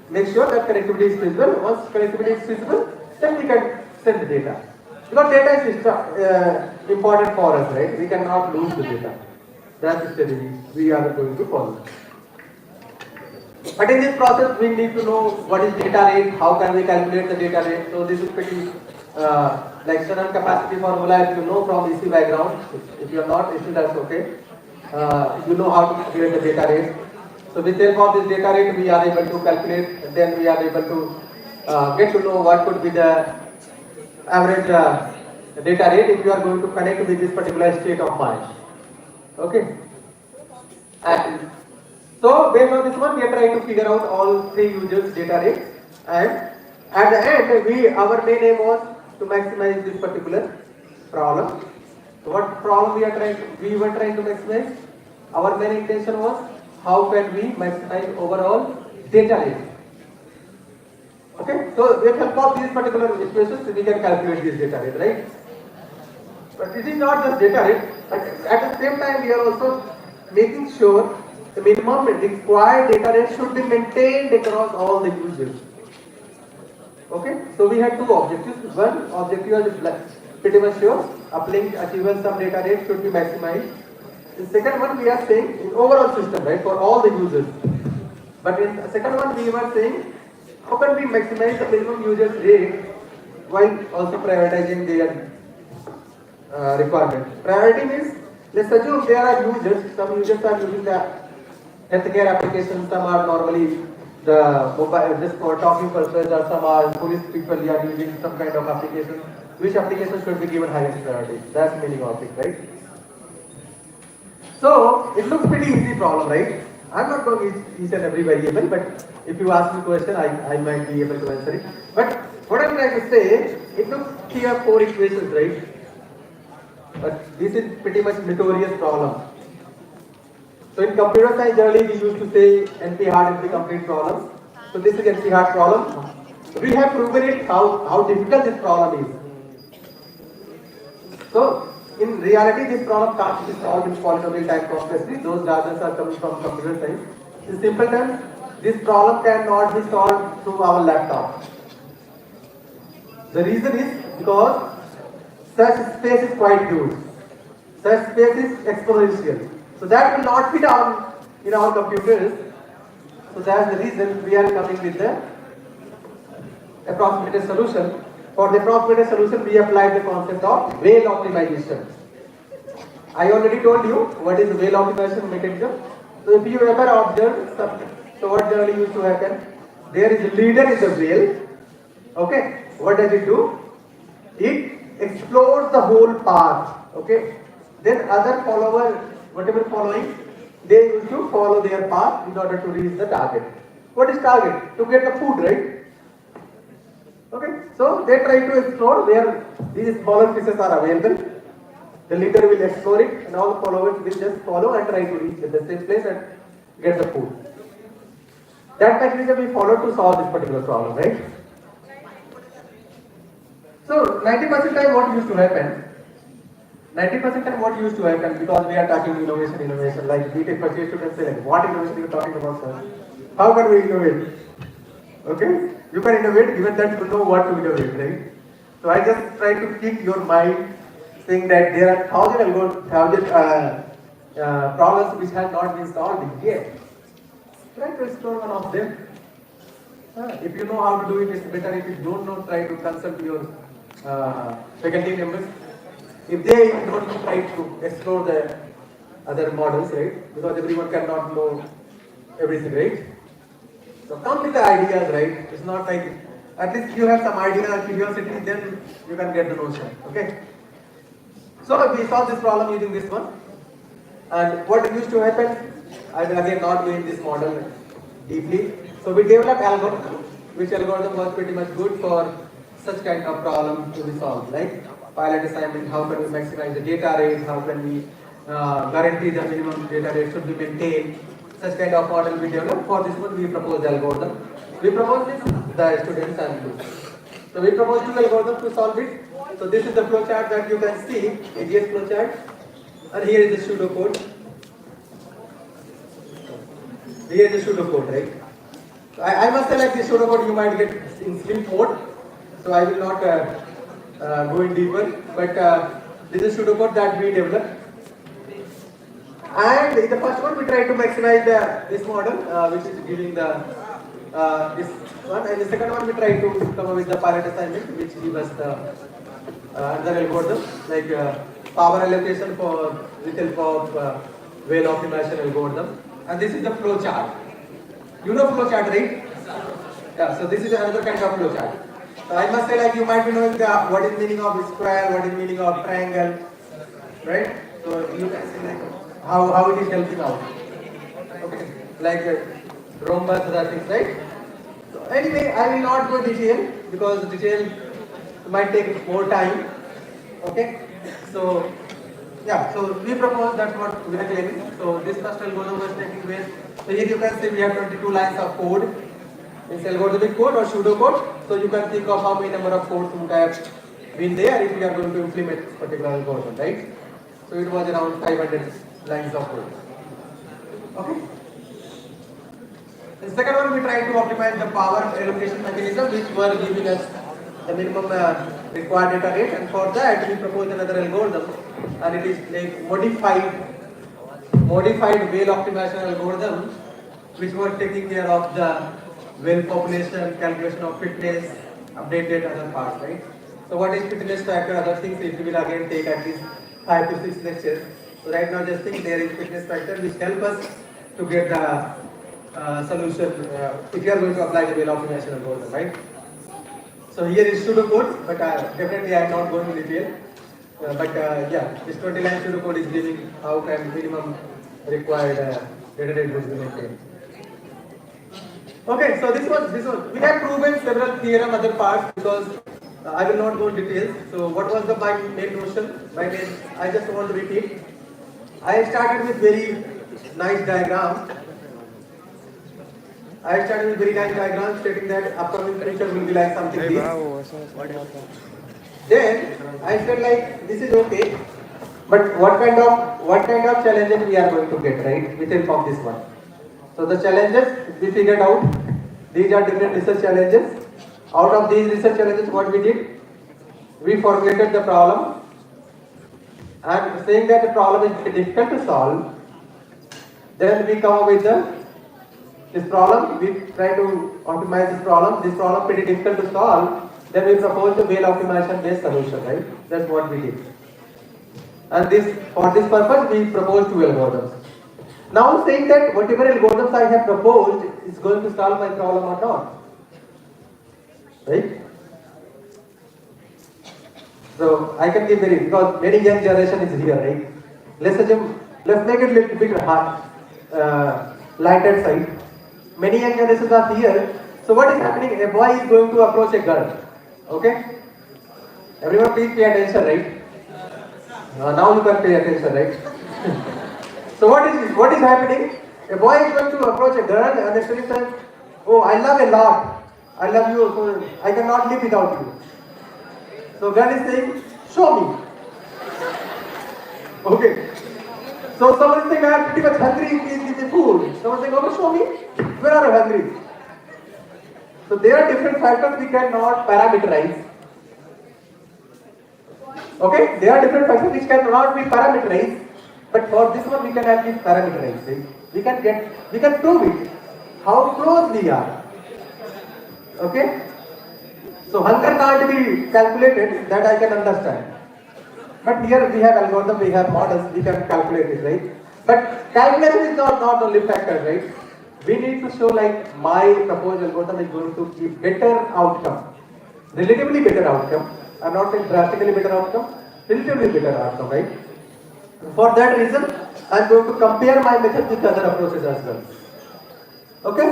make sure that connectivity is feasible. Once connectivity is feasible, then we can send the data. Because data is important for us, right? We cannot lose the data. That's the strategy we are going to follow. But in this process, we need to know what is data rate, how can we calculate the data rate. So this is pretty like Shannon capacity formula, if you know from EC background. If you are not, if that's okay. You know how to calculate the data rate. So with help of this data rate, we are able to calculate, and then we are able to get to know what could be the average data rate if you are going to connect with this particular state of mind. Okay. And so based on this one, we are trying to figure out all three users' data rates, and at the end, our main aim was to maximize this particular problem. So what problem we were trying to maximize? Our main intention was how can we maximize overall data rate. Okay, so with help of these particular equations, we can calculate this data rate, right? But it is not just data rate, but at the same time, we are also making sure the minimum required data rate should be maintained across all the users. Okay, so we had two objectives. One objective is pretty much sure uplink achievable some data rate should be maximized. The second one we are saying in overall system, right, for all the users. But in the second one we were saying how can we maximize the minimum users rate while also prioritizing their requirement. Priority means, let's assume there are users, some users are using the healthcare applications, some are normally the mobile, just for talking purposes, or some are police people are using some kind of application. Which application should be given highest priority? That's the meaning of it, right? So, it looks pretty easy problem, right? I'm not going each and every variable, but if you ask me a question, I might be able to answer it. But what I'm trying to say, it looks here 4 equations, right? But this is pretty much notorious problem. So in computer science, generally we used to say NP hard, NP complete problems. So this is NP hard problem. We have proven it how difficult this problem is. So in reality, this problem can't be solved in polynomial type complexity. Those data are coming from computer science. In simple terms, this problem cannot be solved through our laptop. The reason is because such space is quite huge. Such space is exponential. So that will not fit in our computers. So that's the reason we are coming with the approximated solution. For the approximated solution, we applied the concept of whale optimization. I already told you what is the whale optimization mechanism. So if you ever observe something, so what generally used to happen? There is a leader in the whale. Okay, what does it do? It explores the whole path. Okay, then other followers, whatever following, they used to follow their path in order to reach the target. What is target? To get the food, right? Okay, so they try to explore where these smaller fishes are available. The leader will explore it, and all the followers will just follow and try to reach the same place and get the food. That mechanism we follow to solve this particular problem, right? So 90% time what used to happen? 90% time what used to happen, because we are talking innovation, like BTech purchase students say, like, what innovation you are talking about, sir? How can we innovate? Okay? You can innovate given that you know what to innovate, right? So I just try to keep your mind saying that there are thousand problems which have not been solved yet. Try to explore one of them. If you know how to do it, it's better. If you don't know, try to consult your faculty members. If they don't try to explore the other models, right? Because everyone cannot know everything, right? So come with the ideas, right? It's not like, at least you have some idea, curiosity, then you can get the notion, okay? So we solved this problem using this one. And what used to happen, I will again not go in this model deeply. So we developed algorithm, which algorithm was pretty much good for such kind of problem to be solved, like pilot assignment, how can we maximize the data rate, how can we guarantee the minimum data rate should be maintained, such kind of model we developed. For this one we proposed algorithm. We proposed this to the students and groups. So we proposed two algorithms to solve it. So this is the flow chart that you can see, AGS flow chart, and here is the pseudocode. Here is the pseudocode, right? I must say like this pseudocode you might get in sleep mode, so I will not go in deeper, but this is pseudocode that we developed. And in the first one we try to maximize this model which is giving the this one, and the second one we try to come up with the pilot assignment which gives us the another algorithm like power allocation for with help of whale optimization algorithm. And this is the flow chart. You know flow chart, right? Yeah, so this is another kind of flow chart. So I must say like you might be knowing what is meaning of square, what is meaning of triangle, right? So you can see like how it is helping out. Okay, like rhombus, other things, right? So anyway, I will not go detail because detail might take more time. Okay, so yeah, so we propose that's what we are claiming. So this first algorithm was taking place. So here you can see we have 22 lines of code. It's algorithmic code or pseudo code. So you can think of how many number of codes would have been there if we are going to implement this particular algorithm, right? So it was around 500 lines of code. Okay. The second one we tried to optimize the power allocation mechanism which were giving us the minimum required data rate, and for that we proposed another algorithm, and it is like modified whale optimization algorithm which was taking care of the whale population, calculation of fitness, updated other parts, right? So what is fitness factor, other things it will again take at least 5 to 6 lectures. So right now just think there is fitness factor which help us to get the solution if you are going to apply the whale optimization algorithm, right? So here is pseudocode, but definitely I am not going in detail. Yeah, this 20 line pseudocode is giving how can minimum required data rate would be maintained. Okay, so this was we have proven several theorem other parts because I will not go in details. So what was the my main notion? My main, I just want to repeat. I started with very nice diagram. Stating that upcoming future will be like something this. Then I said like this is okay, but what kind of challenges we are going to get, right? With help of this one. So the challenges we figured out. These are different research challenges. Out of these research challenges, what we did? We formulated the problem, and saying that the problem is difficult to solve. Then we come up with this problem. We try to optimize this problem. This problem pretty difficult to solve. Then we propose the whale optimization based solution, right? That's what we did. And for this purpose, we proposed two algorithms. Now saying that whatever algorithms I have proposed is going to solve my problem or not, right? So I can give because many young generation is here, right? Let's make it a little bit hard, lighter side. Many young generations are here. So what is happening? A boy is going to approach a girl. Okay? Everyone please pay attention, right? Now you can pay attention, right? So what is happening? A boy is going to approach a girl and actually says, "Oh, I love a lot. I love you, so I cannot live without you." So girl is saying, "Show me." Okay. So someone is saying, "I am pretty much hungry, please give me food." Someone is saying, "Okay, show me. Where are you hungry?" So there are different factors we cannot parameterize. Okay, there are different factors which cannot be parameterized, but for this one we can at least parameterize it. We can prove it, how close we are. Okay? So hunger can't be calculated, that I can understand. But here we have algorithm, we have models, we can calculate it, right? But calculation is not only factor, right? We need to show like my proposed algorithm is going to give better outcome, relatively better outcome. I'm not saying drastically better outcome, relatively better outcome, right? For that reason, I'm going to compare my method with other approaches as well. Okay?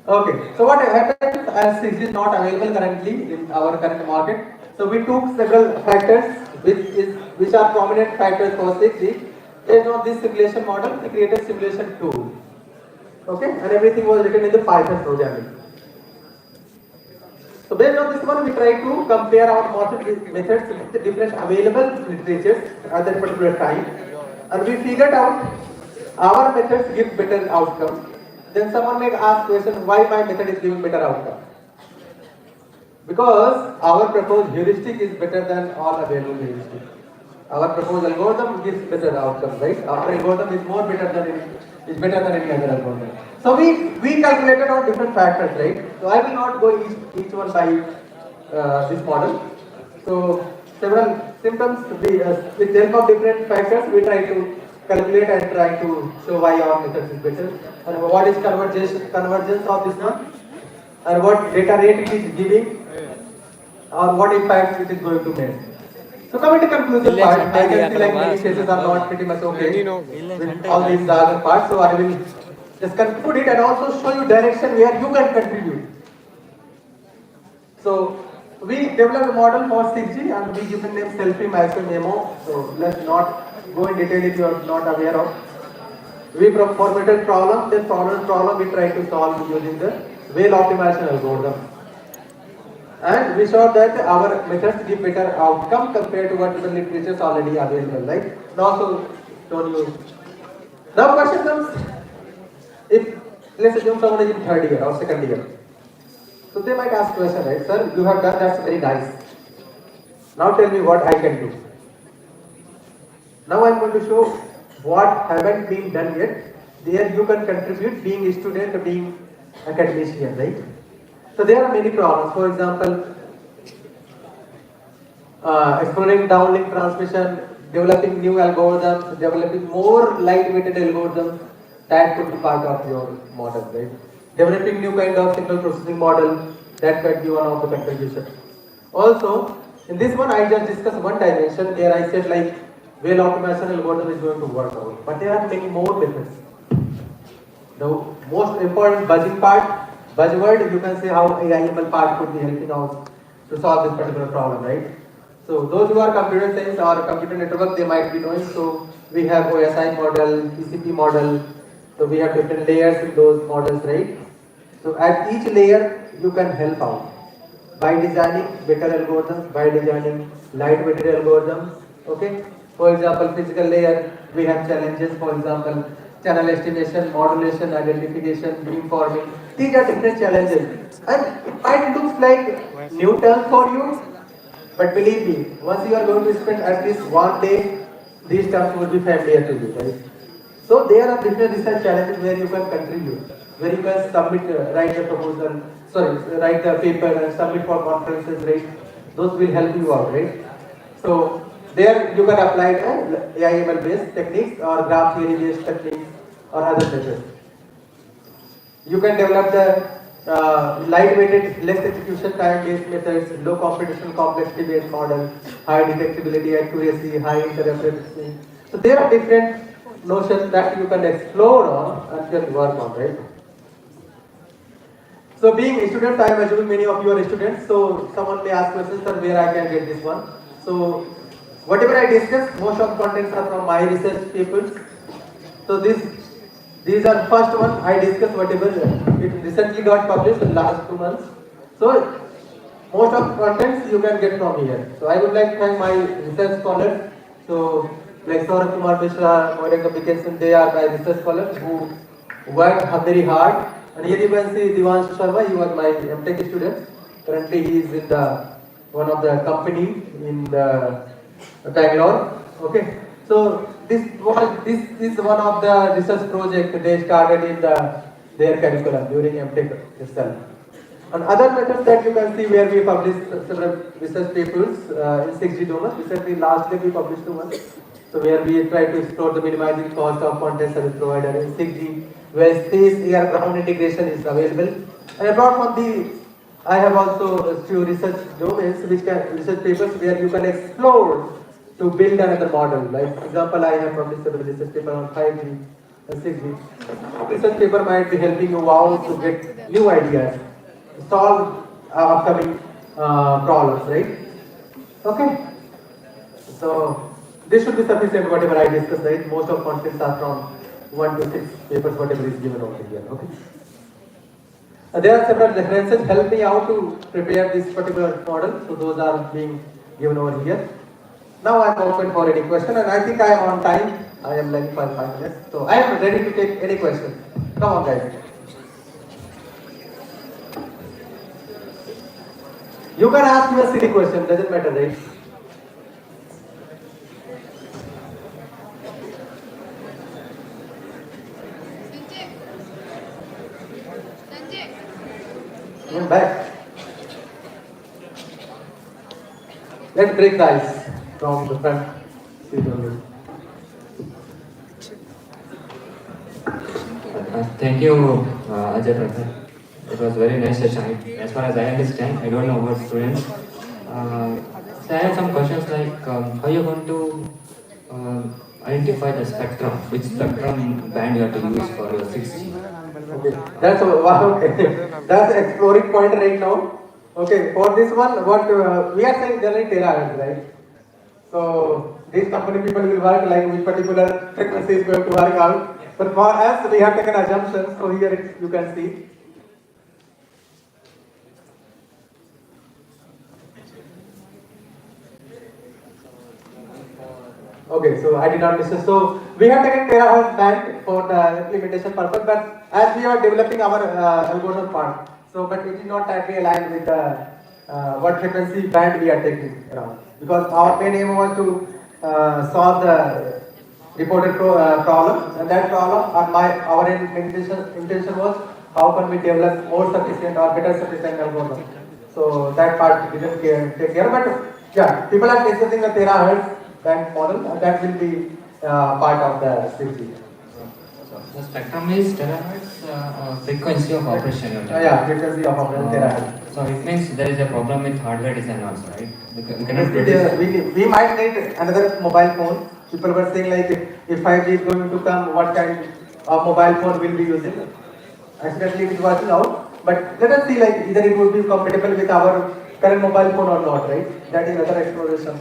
Okay, so what happens as it is not available currently in our current market, so we took several factors which are prominent factors for 6G. Based on this simulation model, we created simulation tool. Okay, and everything was written in the Python programming. So based on this one, we try to compare our methods with the different available literatures at that particular time, and we figured out our methods give better outcome. Then someone may ask question, why my method is giving better outcome? Because our proposed heuristic is better than all available heuristic. Our proposed algorithm gives better outcome, right? Our algorithm is better than any other algorithm. So we calculated on different factors, right? So I will not go each one by this model. So several symptoms with the help of different factors we try to calculate and try to show why our method is better and what is convergence of this one and what data rate it is giving or what impact it is going to make. So coming to conclusion part, I can see like many cases are not pretty much okay with all these other parts. So I will just conclude it and also show you direction where you can contribute. So we developed a model for 6G and we given name selfie milestone memo. So let's not go in detail if you are not aware of. We formulated problem, then problem we try to solve using the whale optimization algorithm. And we showed that our methods give better outcome compared to what the literature is already available, right? And also shown you. Now question comes, if let's assume someone is in third year or second year. So they might ask question, right? Sir, you have done that's very nice. Now tell me what I can do. Now I'm going to show what haven't been done yet. There you can contribute being a student, being academician, right? So there are many problems. For example, exploring downlink transmission, developing new algorithms, developing more lightweighted algorithms, that could be part of your model, right? Developing new kind of signal processing model, that could be one of the contributions. Also, in this one I just discussed one dimension where I said like whale optimization algorithm is going to work out. But there are many more methods. The most important buzzword, you can say how AI/ML part could be helping out to solve this particular problem, right? So those who are computer science or computer network, they might be knowing. So we have OSI model, TCP model. So we have different layers in those models, right? So at each layer, you can help out by designing better algorithms, by designing lightweighted algorithms. Okay. For example, physical layer, we have challenges. For example, channel estimation, modulation, identification, beamforming. These are different challenges. And it might look like new terms for you, but believe me, once you are going to spend at least one day, these terms will be familiar to you, right? So there are different research challenges where you can contribute, where you can submit, write the proposal, write the paper and submit for conferences, right? Those will help you out, right? So there you can apply AI/ML based techniques or graph theory based techniques or other methods. You can develop the lightweighted, less execution time based methods, low computational complexity based model, high detectability, accuracy, high interference. So there are different notions that you can explore on and can work on, right? So being a student, I am assuming many of you are students, so someone may ask questions on where I can get this one. So whatever I discuss, most of the contents are from my research papers. So these are first one I discussed whatever it recently got published in the last 2 months. So most of the contents you can get from here. So I would like to thank my research scholars. So like Saurabh Kumar Mishra, Moiranga Bikason, they are my research scholars who worked very hard. And here you can see Divanshu Sharma, he was my MTech student. Currently he is in one of the company in Bangalore. Okay. So this is one of the research project they started in their curriculum during MTech itself. And other methods that you can see where we published several research papers in 6G domain. Recently, last year we published one. So where we try to explore the minimizing cost of content service provider in 6G, where space, air, ground integration is available. And apart from I have also a few research domains, research papers where you can explore to build another model. Like for example, I have published a research paper on 5G. 6G. Research paper might be helping you out to get new ideas, solve upcoming problems, right? Okay. So this should be sufficient whatever I discussed, right? Most of contents are from 1 to 6 papers, whatever is given over here. Okay. There are several references help me out to prepare this particular model. So those are being given over here. Now I am open for any question, and I think I am on time. I am like 5 minutes. So I am ready to take any question. Come on, guys. You can ask me a silly question, doesn't matter, right? Come back. Let's break the ice from the front seat only. Thank you, Ajay Prakash. It was very nice session. As far as I understand, I don't know about students. So I have some questions like how you going to identify the spectrum, which spectrum band you have to use for your 6G? Okay, that's wow. Okay, that's exploring point right now. Okay, for this one, what we are saying generally terahertz, right? So these company people will work like which particular frequency is going to work out. But for us, we have taken assumptions. So here you can see. Okay, so I did not listen. So we have taken terahertz band for the implementation purpose, but as we are developing our algorithm part, so but it is not tightly aligned with the what frequency band we are taking around. Because our main aim was to solve the reported problem, and that problem, our intention was how can we develop more sufficient or better sufficient algorithm. So that part we didn't take care, but yeah, people are discussing the terahertz band model, and that will be part of the 6G. The spectrum is terahertz frequency of operation. Yeah, frequency of operation terahertz. So it means there is a problem with hardware design also, right? We cannot We might need another mobile phone. People were saying like if 5G is going to come, what kind of mobile phone will be using? Accidentally it is working out, but let us see like either it would be compatible with our current mobile phone or not, right? That is another exploration.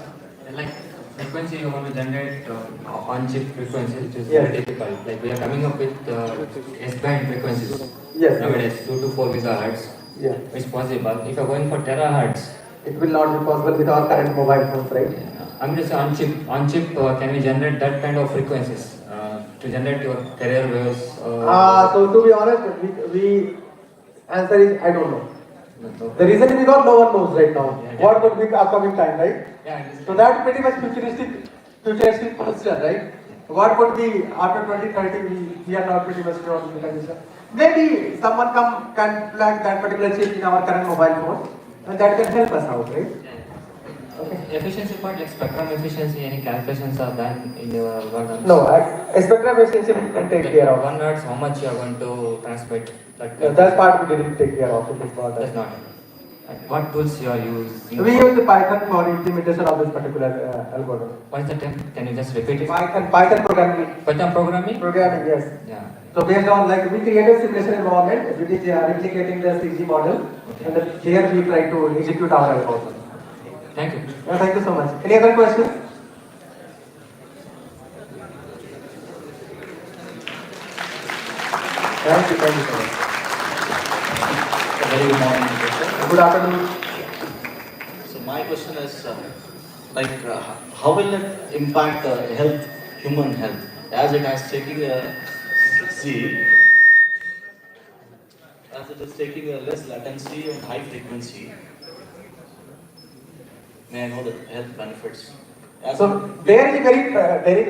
Like frequency you want to generate on-chip frequencies, which is Yes. very difficult. Like we are coming up with S-band frequencies. Yes. Nowadays 2 to 4 gigahertz. Yeah. It's possible. If you're going for terahertz, it will not be possible with our current mobile phones, right? I'm just on chip. On chip, can we generate that kind of frequencies to generate your carrier waves? So to be honest, we answer is I don't know. The reason is because no one knows right now what would be upcoming time, right? So that's pretty much futuristic question, right? What would be after 2030? We are not pretty much sure of the condition. Maybe someone can plug that particular chip in our current mobile phone, and that can help us out, right? Okay. Efficiency part, like spectrum efficiency, any calculations are done in your algorithms? No, spectrum efficiency we can take care of. 1 hertz, how much you are going to transmit? That part we didn't take care of. That's not. What tools you are using? We use the Python for implementation of this particular algorithm. What is the term? Can you just repeat it? Python programming. Python programming? Programming, yes. Yeah. So based on like we created simulation environment, which is replicating the 6G model, and here we try to execute our algorithm. Thank you. Thank you so much. Any other questions? Thank you so much. Very good morning, Professor. Good afternoon. So my question is, how will it impact health, human health, as it is taking a less latency and high frequency? May I know the health benefits? So there is a very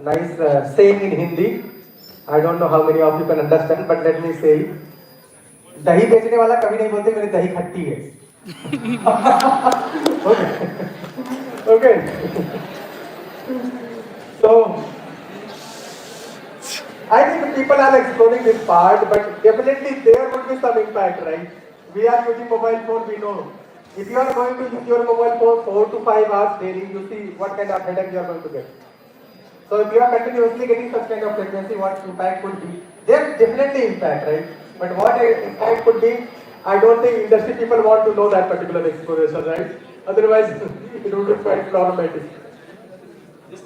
nice saying in Hindi. I don't know how many of you can understand, but let me say. दही बेचने वाला कभी नहीं बोलते मेरी दही खट्टी है. Okay. So I think people are exploring this part, but definitely there would be some impact, right? We are using mobile phone, we know. If you are going to use your mobile phone 4 to 5 hours daily, you see what kind of headache you are going to get. So if you are continuously getting such kind of frequency, what impact could be? There definitely impact, right? But what impact could be? I don't think industry people want to know that particular exposure, right? Otherwise, it would be quite problematic.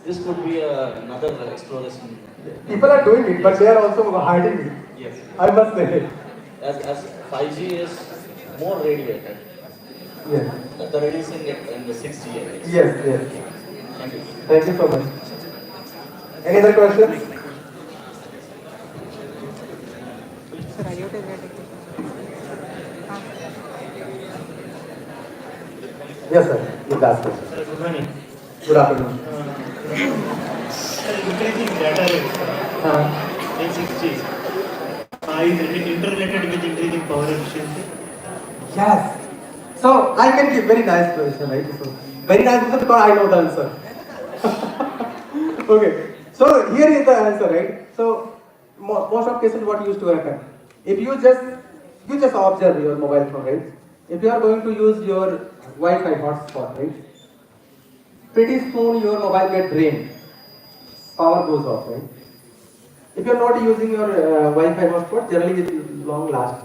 This could be another exploration. People are doing it, but they are also hiding it. Yes. I must say. As 5G is more radiated. Yes. The radiation in the 6G. Yes, yes. Thank you. Thank you so much. Any other questions? Yes, sir. You ask question. Good morning. Good afternoon. Increasing data rates in 6G is interrelated with increasing power efficiency. Yes. So I can give very nice question, right? So very nice question because I know the answer. Okay. So here is the answer, right? So most of cases what used to happen, if you just observe your mobile phone, right? If you are going to use your Wi-Fi hotspot, right? Pretty soon your mobile get drained. Power goes off, right? If you are not using your Wi-Fi hotspot, generally it will last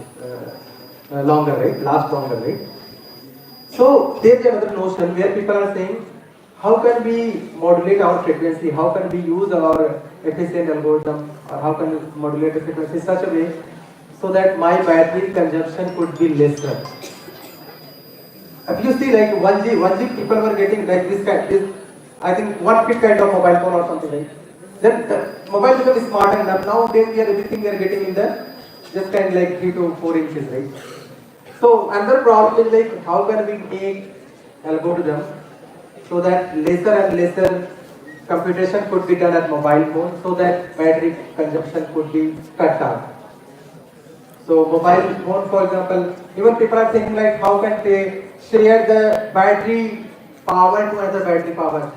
longer, right? Last longer, right? So there is another notion where people are saying, how can we modulate our frequency? How can we use our efficient algorithm? Or how can we modulate the frequency in such a way so that my battery consumption could be lesser? If you see like 1G people were getting like this, I think 1 feet kind of mobile phone or something like. Then the mobile becomes smart enough. Now everything we are getting in the just kind of like 3 to 4 inches, right? So another problem is like how can we make algorithm so that lesser and lesser computation could be done at mobile phone so that battery consumption could be cut down. So mobile phone, for example, even people are thinking like how can they share the battery power to another battery power.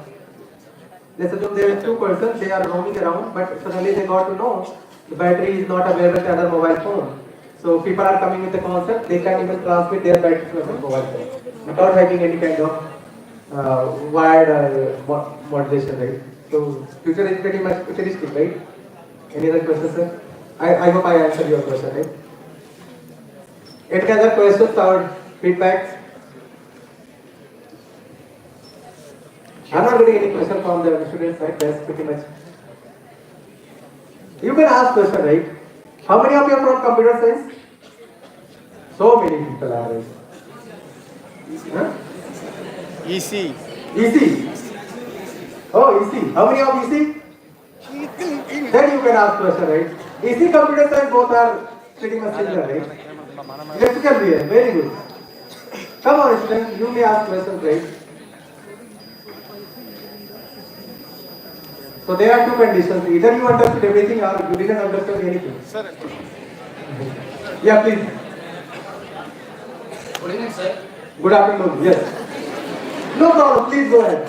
Let's assume there are 2 persons, they are roaming around, but suddenly they got to know the battery is not available to another mobile phone. So people are coming with the concept, they can even transmit their battery to another mobile phone without having any kind of wired modulation, right? So future is pretty much futuristic, right? Any other questions, sir? I hope I answered your question, right? Any other questions or feedbacks? I'm not getting any question from the students, right? That's pretty much. You can ask question, right? How many of you are from computer science? So many people are, right? Huh? EC. EC. Oh, EC. How many of EC? Then you can ask question, right? EC computer science both are pretty much similar, right? Electrical BA, very good. Come on, students, you may ask questions, right? So there are 2 conditions. Either you understood everything or you didn't understand anything. Sir. Yeah, please. Good evening, sir. Good afternoon. Yes. No problem. Please go ahead.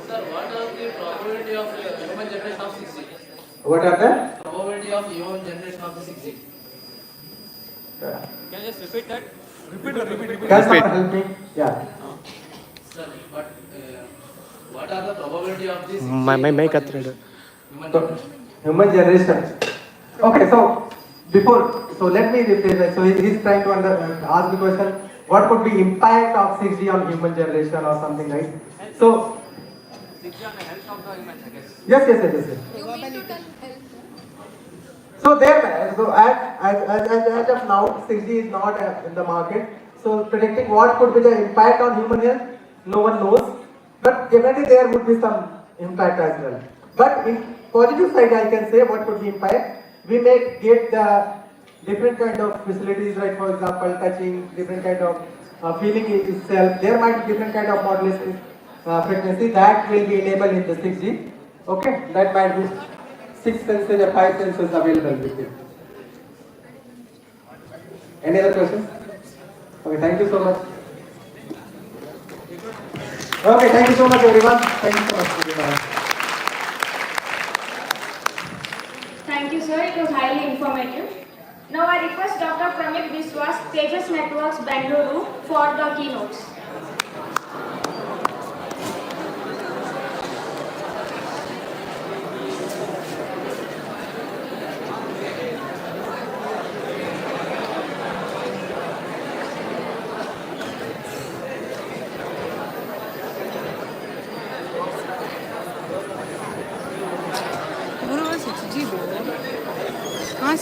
Sir, what are the probability of human generation of 6G? What are the? Probability of human generation of the 6G. Can you just repeat that? Repeat. Can someone help me? Yeah. Sir, but what are the probability of this? My Katrina. Human generation. Okay, so let me rephrase that. So he's trying to ask the question, what could be impact of 6G on human generation or something, right? So 6G on the health of the humans, I guess. yes. You mean to tell health? So as of now, 6G is not in the market. So predicting what could be the impact on human health, no one knows. But definitely there would be some impact as well. But in positive side, I can say what could be impact. We may get the different kind of facilities, right? For example, touching, different kind of feeling itself. There might be different kind of modulation frequency that will be enabled in the 6G. Okay, that might be 6 senses or 5 senses available with it. Any other questions? Okay, thank you so much. Okay, thank you so much everyone. Thank you so much everyone. Thank you, sir. It was highly informative. Now I request Dr. Pramit Biswas, Tejas Networks, Bangalore, for the keynotes. Dear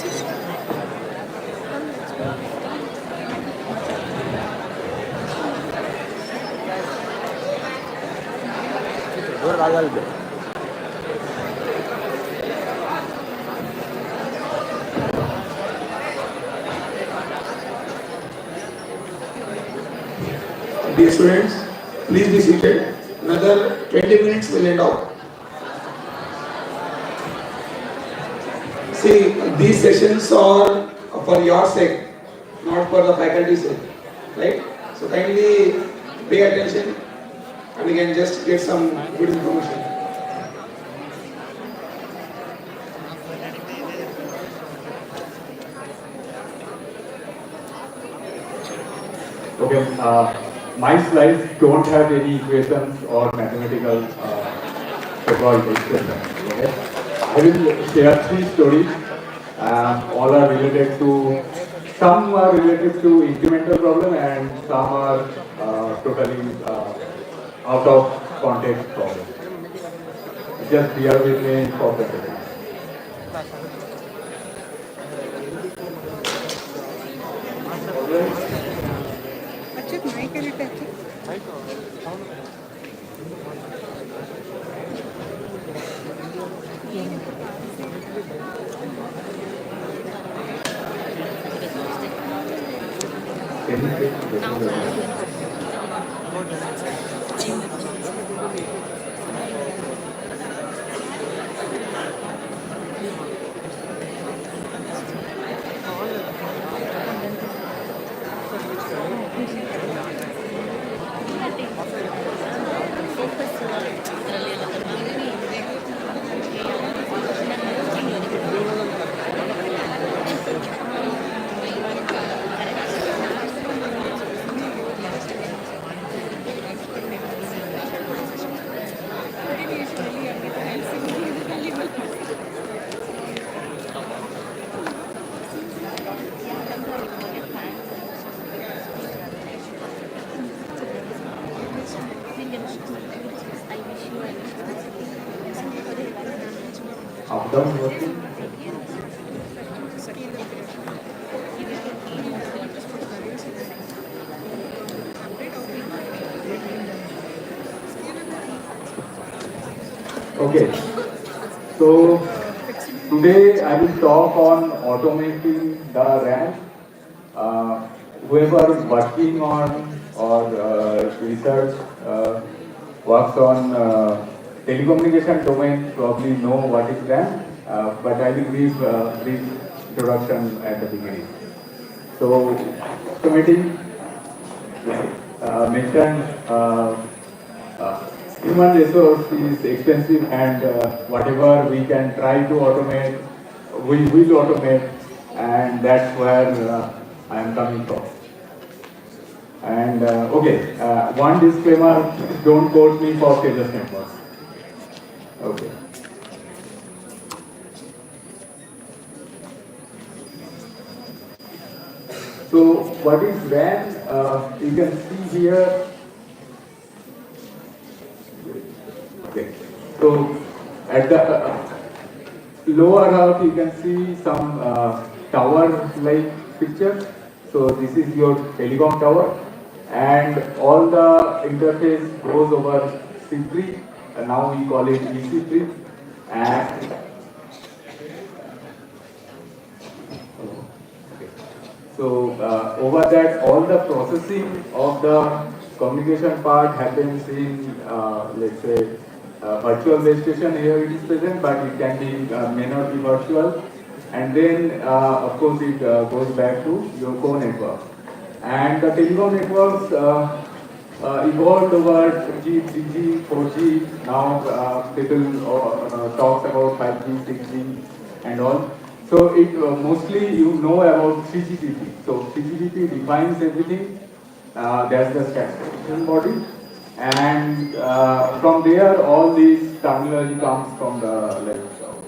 students, please be seated. Another 20 minutes will end up. See, these sessions are for your sake, not for the faculty's sake, right? So kindly pay attention and you can just get some good information. Okay, my slides don't have any equations or mathematical so-called expressions. Okay, I will share 3 stories. All are related to, some are related to incremental problem and some are totally out of context problem. Just bear with me for the second. Up down working. Okay, so today I will talk on automating the RAM. Whoever working on or research works on telecommunication domain probably know what is RAM, but I will give brief introduction at the beginning. So, automating mentioned human resource is expensive and whatever we can try to automate, we will automate, and that's where I am coming from. And okay, one disclaimer, don't quote me for Tejas networks. Okay. So what is RAM? You can see here. Okay. So at the lower half you can see some tower-like picture. So this is your telecom tower, and all the interface goes over C3. Now we call it EC3, and so over that, all the processing of the communication part happens in, let's say, virtual base station. Here it is present, but it can be, may not be virtual. And then, of course, it goes back to your core network. And the telecom networks evolved over 2G, 3G, 4G. Now people talks about 5G, 6G, and all. So it mostly you know about 3GPP. So 3GPP defines everything. That's the standardization body, and from there all these terminology comes from the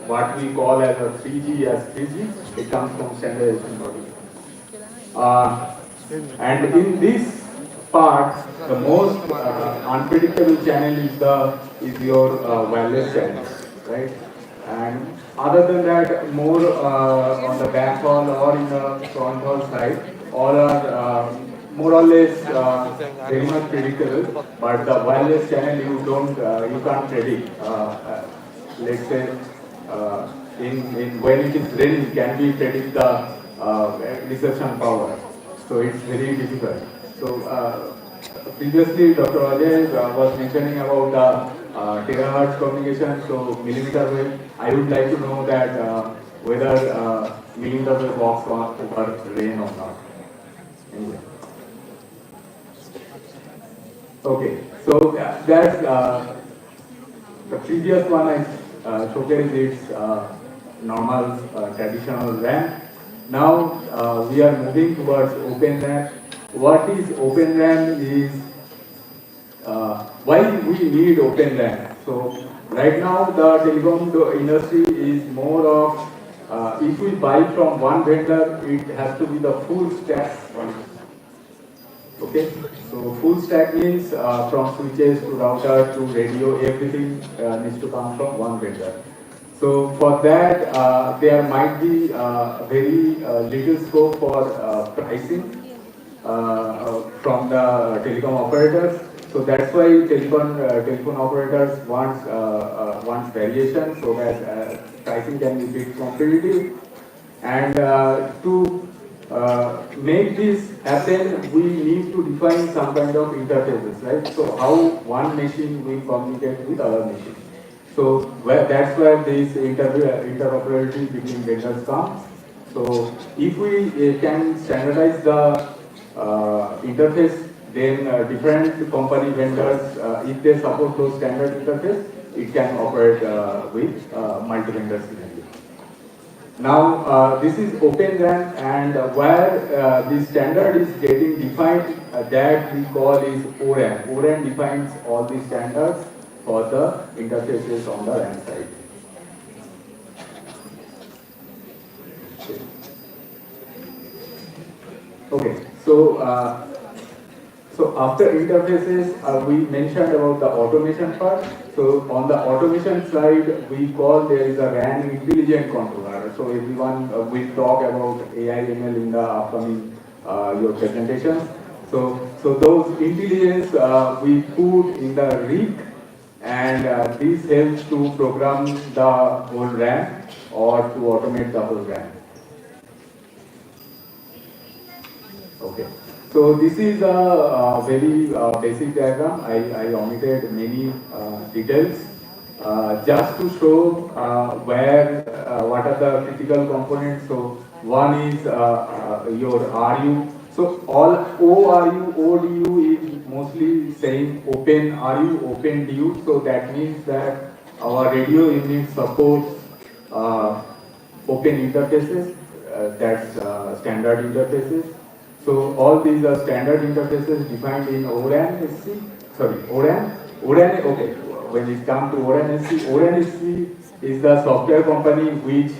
what we call as a 3G as 3G. It comes from standardization body. And in this part, the most unpredictable channel is your wireless channel, right? And other than that, more on the back hall or in the front hall side, all are more or less very much predictable. But the wireless channel you can't predict. Let's say in when it is raining, can we predict the reception power? So it's very difficult. So previously, Dr. Ajay was mentioning about the terahertz communication, so millimeter wave. I would like to know that whether millimeter wave works on over rain or not. Anyway. Okay, so that's the previous one I showcased its normal traditional RAM. Now we are moving towards Open RAM. What is Open RAM is why we need Open RAM. So right now the telecom industry is more of if we buy from one vendor, it has to be the full stack. Okay, so full stack means from switches to router to radio, everything needs to come from one vendor. So for that, there might be very little scope for pricing from the telecom operators. So that's why telephone operators wants variation so that pricing can be bit competitive. And to make this happen, we need to define some kind of interfaces, right? So how one machine will communicate with other machine. So that's where this interoperability between vendors comes. So if we can standardize the interface, then different company vendors, if they support those standard interface, it can operate with multi-vendor scenario. Now, this is Open RAM, and where the standard is getting defined, that we call is ORAN. ORAN defines all the standards for the interfaces on the RAM side. Okay, so after interfaces, we mentioned about the automation part. So on the automation side, we call there is a RAN intelligent controller. So everyone will talk about AI ML in the upcoming your presentations. So those intelligence we put in the rig, and this helps to program the whole RAM or to automate the whole RAM. Okay. So this is a very basic diagram. I omitted many details just to show what are the critical components. So one is your RU. So all ORU, ODU is mostly saying Open RU, Open DU. So that means that our radio unit supports open interfaces. That's standard interfaces. So all these are standard interfaces defined in ORAN SC. Sorry, ORAN. ORAN. Okay. When it comes to ORAN SC, ORAN SC is the software company which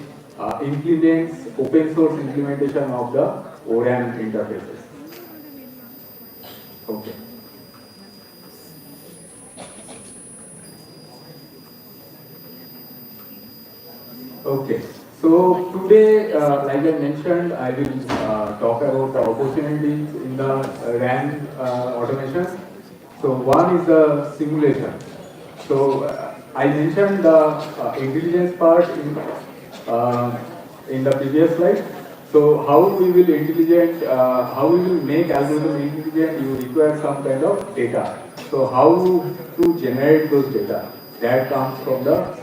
implements open source implementation of the ORAN interfaces. Okay. Okay. So today, like I mentioned, I will talk about the opportunities in the RAM automation. So one is the simulation. So I mentioned the intelligence part in the previous slide. So how we will how we will make algorithm intelligent? You require some kind of data. So how to generate those data? That comes from the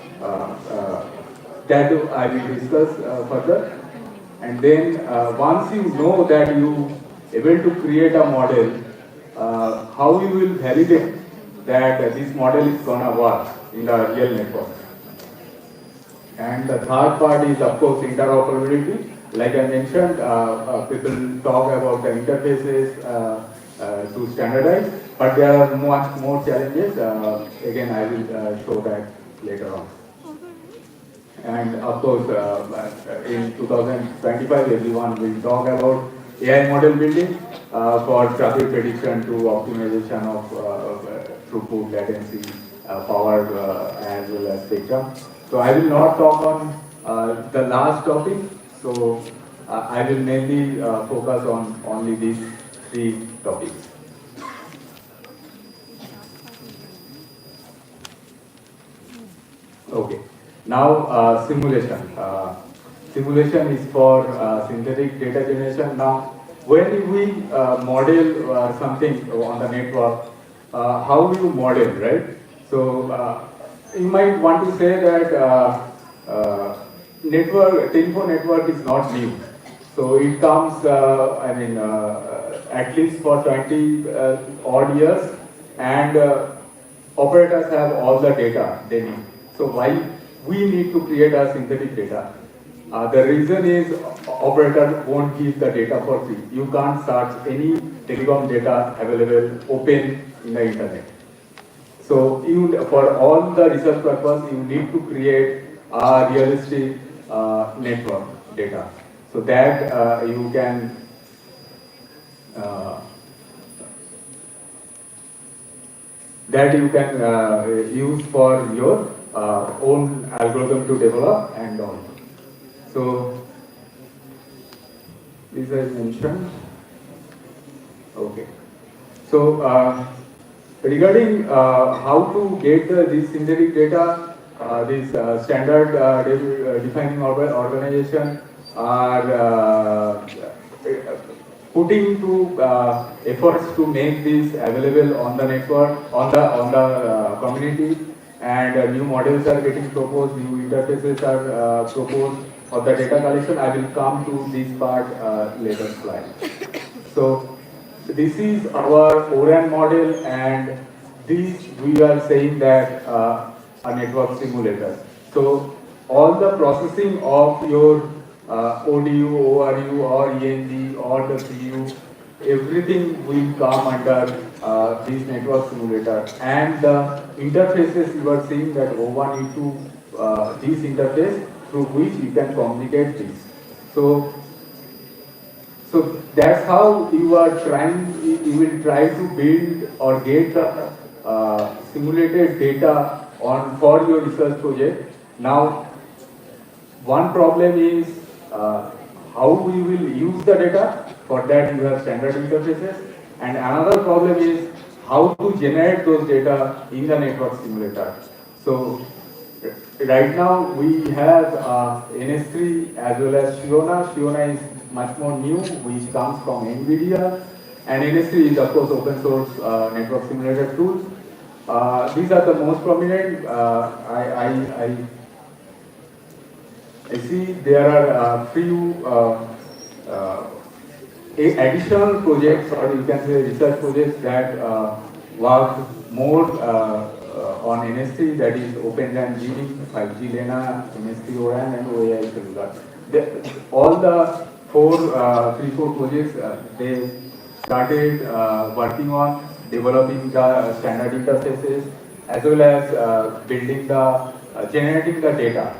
that I will discuss further. And then once you know that you able to create a model, how you will validate that this model is gonna work in the real network. And the third part is of course interoperability. Like I mentioned, people talk about the interfaces to standardize, but there are much more challenges. Again, I will show that later on. And of course, in 2025, everyone will talk about AI model building for traffic prediction to optimization of throughput, latency, power, as well as spectrum. So I will not talk on the last topic. So I will mainly focus on only these three topics. Okay. Now simulation. Simulation is for synthetic data generation. Now, when we model something on the network, how do you model, right? So you might want to say that telephone network is not new. So it comes, at least for 20 odd years, and operators have all the data they need. So why we need to create a synthetic data? The reason is operator won't give the data for free. You can't search any telecom data available open in the internet. So for all the research purpose, you need to create a realistic network data. So that you can use for your own algorithm to develop and all. So this I mentioned. Okay. So regarding how to get this synthetic data, this standard defining organization are putting to efforts to make this available on the network, on the community, and new models are getting proposed, new interfaces are proposed for the data collection. I will come to this part later slide. So this is our ORAN model, and this we are saying that a network simulator. So all the processing of your ODU, ORU, or ENG, or the CU, everything will come under this network simulator. And the interfaces you are seeing that O1, E2, this interface through which you can communicate this. So that's how you are trying, you will try to build or get simulated data for your research project. Now, one problem is how we will use the data. For that, you have standard interfaces. And another problem is how to generate those data in the network simulator. So right now we have NS3 as well as Shiona. Shiona is much more new, which comes from NVIDIA, and NS3 is of course open source network simulator tools. These are the most prominent. I see there are few additional projects, or you can say research projects that work more on NS3, that is OpenRAN Genie, 5G LENA, NS3 ORAN, and OAI cellular. All the three, four projects they started working on developing the standard interfaces as well as building the generating the data.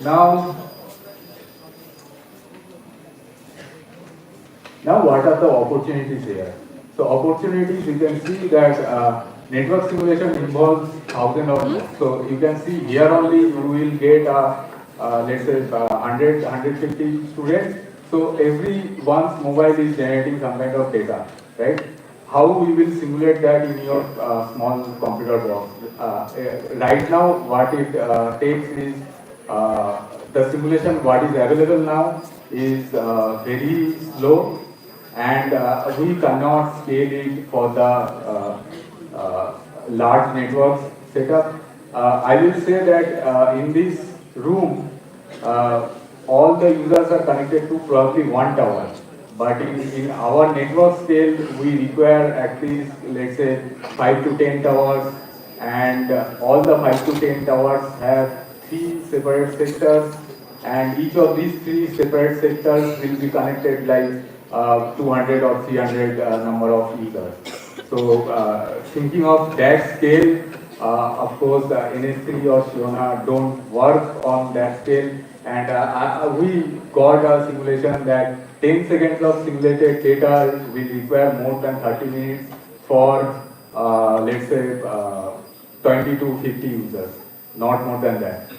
Now what are the opportunities here? So opportunities, you can see that network simulation involves thousands of nodes. So you can see here only you will get let's say 100, 150 students. So everyone's mobile is generating some kind of data, right? How we will simulate that in your small computer box? Right now, what it takes is the simulation. What is available now is very slow, and we cannot scale it for the large networks setup. I will say that in this room, all the users are connected to probably 1 tower. But in our network scale, we require at least, let's say, 5 to 10 towers, and all the 5 to 10 towers have 3 separate sectors, and each of these 3 separate sectors will be connected like 200 or 300 number of users. So thinking of that scale, of course, NS3 or Shiona don't work on that scale, and we got a simulation that 10 seconds of simulated data will require more than 30 minutes for, let's say, 20 to 50 users. not more than that.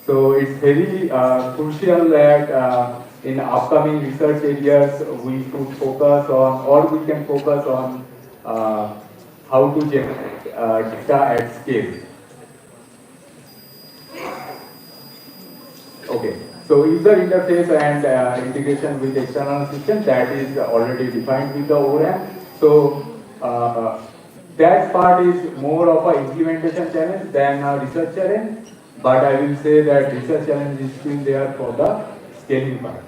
So it's very crucial that in upcoming research areas we should focus on, or we can focus on how to generate data at scale. Okay, so user interface and integration with external system, that is already defined with the ORAM. So that part is more of an implementation challenge than a research challenge, but I will say that research challenge is still there for the scaling part.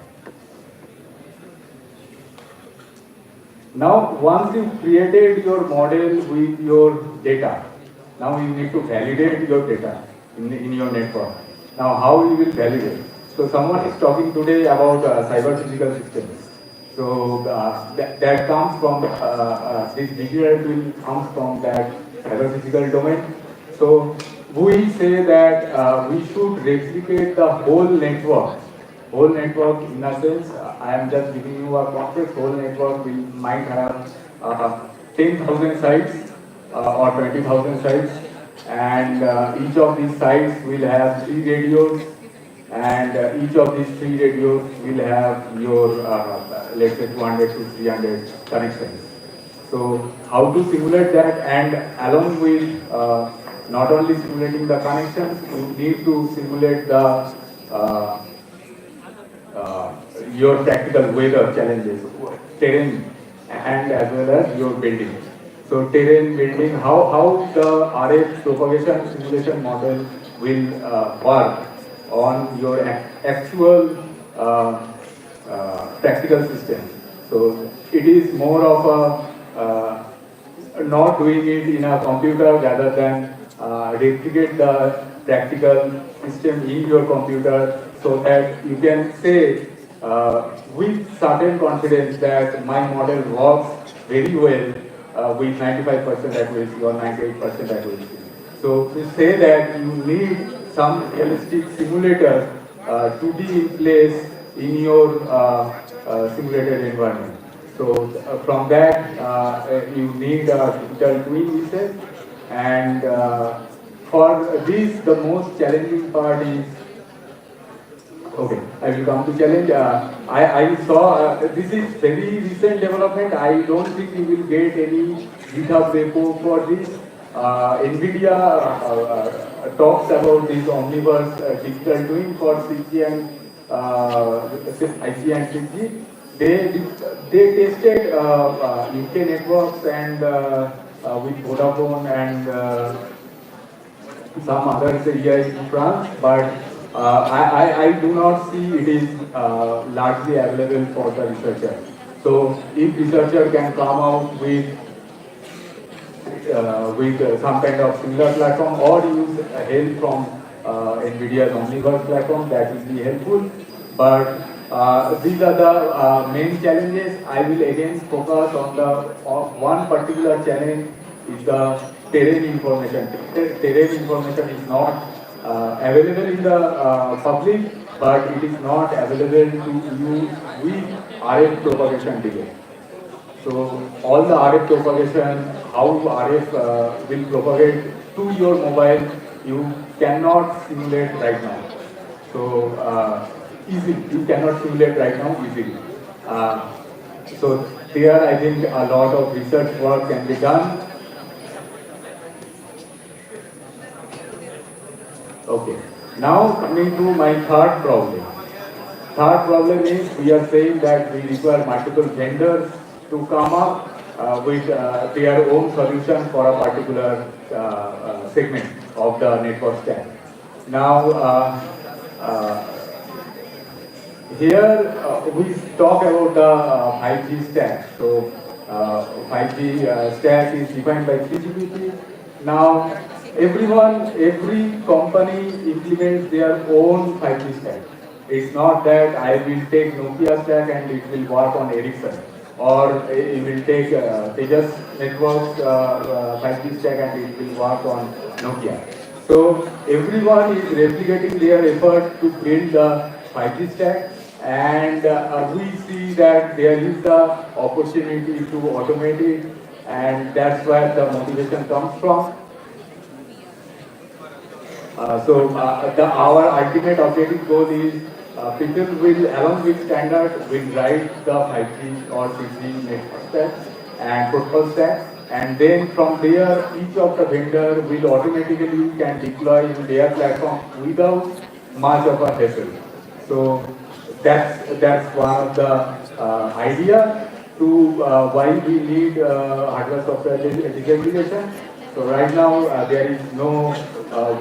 Now, once you created your model with your data, now you need to validate your data in your network. Now, how you will validate? So, someone is talking today about cyber physical systems. So, that comes from, this digital tool comes from that cyber physical domain. So, we say that we should replicate the whole network. Whole network, in a sense, I am just giving you a context. Whole network will might have 10,000 sites or 20,000 sites, and each of these sites will have 3 radios, and each of these 3 radios will have your let's say 200 to 300 connections. So how to simulate that, and along with not only simulating the connections, you need to simulate the your practical weather challenges, terrain, and as well as your building. So terrain, building, how the RF propagation simulation model will work on your actual practical system. So it is more of not doing it in a computer rather than replicate the practical system in your computer, so that you can say with certain confidence that my model works very well with 95% accuracy or 98% accuracy. So to say that you need some realistic simulator to be in place in your simulated environment. So from that you need a digital twin research, and for this the most challenging part is, okay, I will come to challenge. I saw, this is very recent development. I don't think you will get any GitHub repo for this. NVIDIA talks about this omniverse digital twin for 6G and IC and 6G. They tested UK networks and with Vodafone and some others here in France, but I do not see it is largely available for the researcher. So if researcher can come out with some kind of similar platform, or use help from NVIDIA's Omniverse platform, that will be helpful. But these are the main challenges. I will again focus on the one particular challenge is the terrain information. Terrain information is not available in the public, but it is not available to use with RF propagation delay. So all the RF propagation, how RF will propagate to your mobile, you cannot simulate right now. So easily, you cannot simulate right now easily. So there, I think a lot of research work can be done. Okay. Now coming to my third problem. Third problem is, we are saying that we require multiple vendors to come up with their own solution for a particular segment of the network stack. Now, here we talk about the 5G stack. So 5G stack is defined by 3GPP. Now, every company implements their own 5G stack. It's not that I will take Nokia stack and it will work on Ericsson, or it will take Tejas Networks 5G stack and it will work on Nokia. So everyone is replicating their effort to build the 5G stack, and we see that there is the opportunity to automate it, and that's where the motivation comes from. Our ultimate objective goal is people will, along with standard, will write the 5G or 6G network stack and protocol stack, and then from there, each of the vendor will automatically can deploy in their platform without much of a hassle. So that's one of the idea to why we need hardware software disaggregation. So right now there is no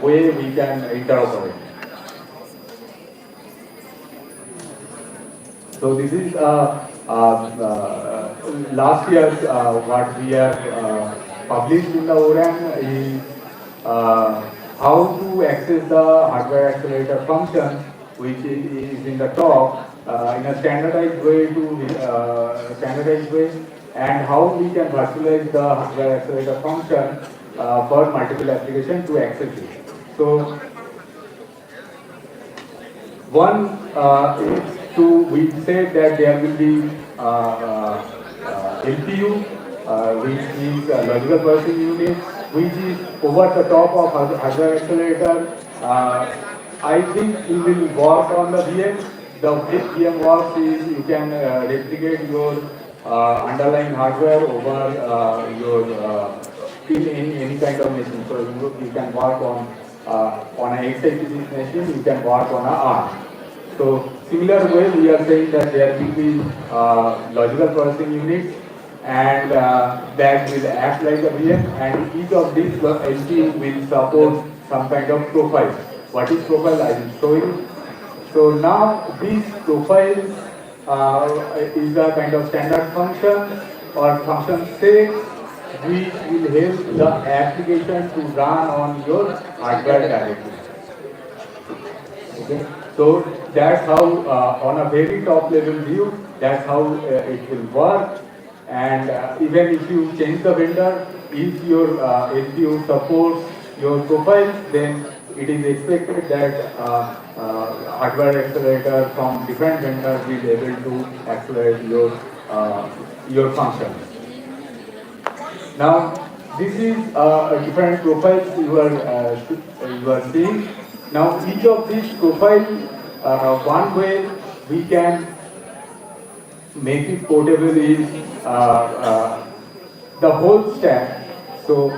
way we can interoperate. So this is last year what we have published in the ORAN is how to access the hardware accelerator function, which is in the top in a standardized way and how we can virtualize the hardware accelerator function for multiple applications to access it. So one is we said that there will be LPU, which means logical processing unit, which is over the top of hardware accelerator. I think we will work on the VM. The way VM works is you can replicate your underlying hardware over in any kind of machine. So you can work on an x86 machine, you can work on an ARM. So similar way, we are saying that there will be logical processing units and that will act like a VM, and each of these LPU will support some kind of profile. What is profile? I will show you. So now these profiles is a kind of standard function or function set which will help the application to run on your hardware directly. Okay. So that's how, on a very top level view, that's how it will work. And even if you change the vendor, if your LPU supports your profile, then it is expected that hardware accelerator from different vendors will be able to accelerate your function. Now, this is different profiles you are seeing. Now, each of these profiles, one way we can make it portable is the whole stack. So,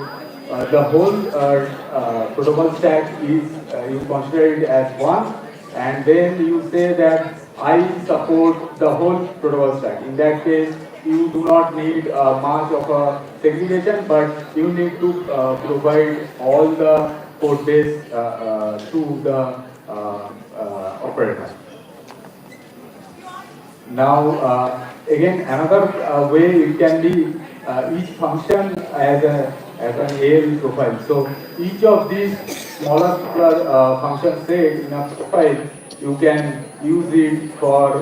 the whole protocol stack is you consider it as one, and then you say that I support the whole protocol stack. In that case, you do not need much of a segregation, but you need to provide all the code base to the operator. Now, again, another way it can be each function as an AL profile. So each of these smaller function set in a profile, you can use it for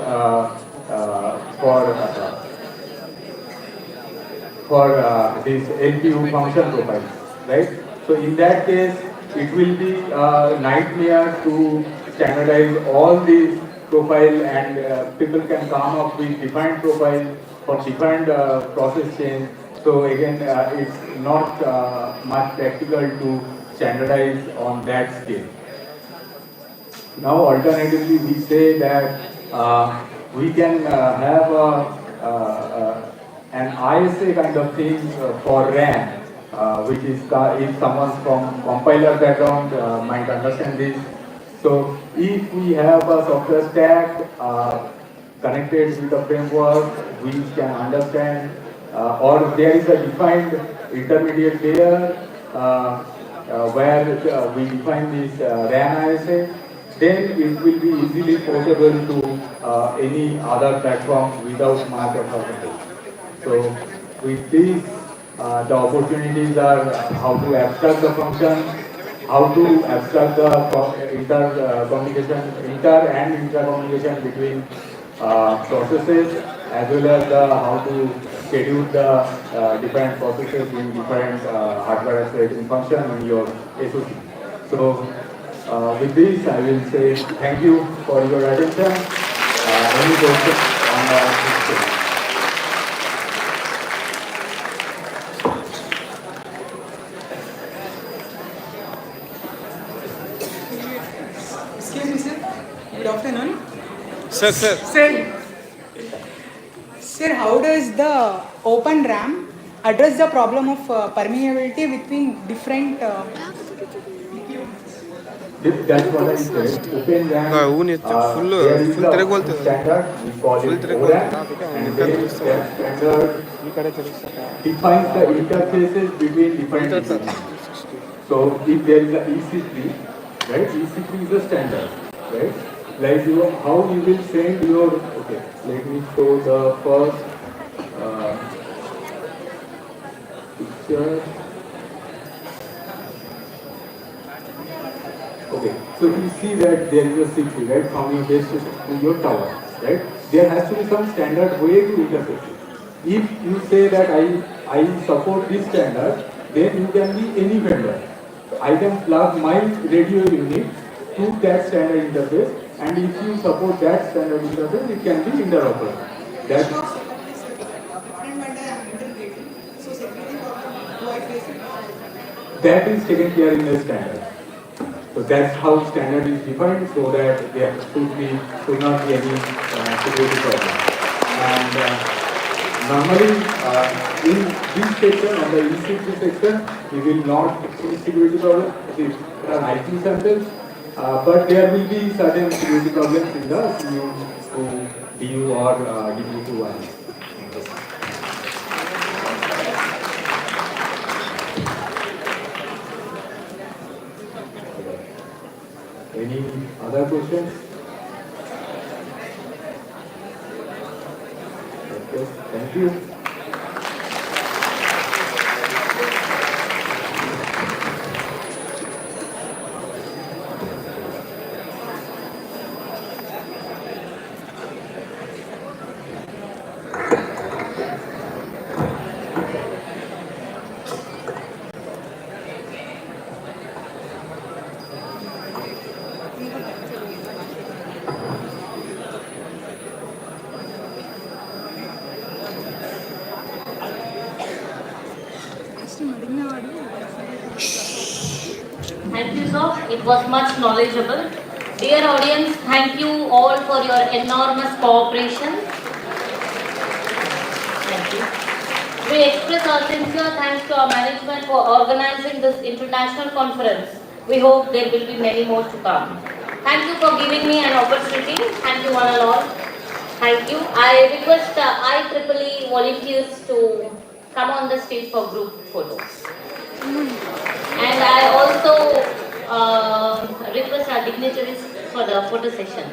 this LPU function profile, right? So in that case, it will be a nightmare to standardize all these profile, and people can come up with different profile for different process chain. So again, it's not much practical to standardize on that scale. Now, alternatively, we say that we can have an ISA kind of thing for RAM, which is if someone from compiler background might understand this. So if we have a software stack connected with a framework, we can understand, or there is a defined intermediate layer where we define this RAM ISA, then it will be easily portable to any other platform without much of a hassle. So with this, the opportunities are how to abstract the function, how to abstract the inter and intercommunication between processes, as well as how to schedule the different processes in different hardware accelerating function in your SoC. So with this, I will say thank you for your attention. Any questions on the Excuse me, sir. Good afternoon. Sir. Sir, how does the open RAM address the problem of permeability between different That's what I said. Open RAM, there is a standard, we call it ORAM, and then that standard defines the interfaces between different devices. So if there is a EC3, right? EC3 is a standard, right? Like how you will send your, okay, let me show the first picture. Okay, so you see that there is a C3, right, from your base to your tower, right? There has to be some standard way to interface it. If you say that I support this standard, then you can be any vendor. I can plug my radio unit to that standard interface, and if you support that standard interface, it can be interoperable. That is taken care in the standard. So that's how standard is defined, so that there should not be any security problem. And normally in this section, on the EC3 section, we will not see security problem. There are IP samples, but there will be certain security problems in the CU to DU or DU to 1. Any other questions? Okay, thank you. Thank you, sir. It was much knowledgeable. Dear audience, thank you all for your enormous cooperation. Thank you. We express our sincere thanks to our management for organizing this international conference. We hope there will be many more to come. Thank you for giving me an opportunity. Thank you one and all. Thank you. I request IEEE volunteers to come on the stage for group photos. And I also request our dignitaries for the photo session.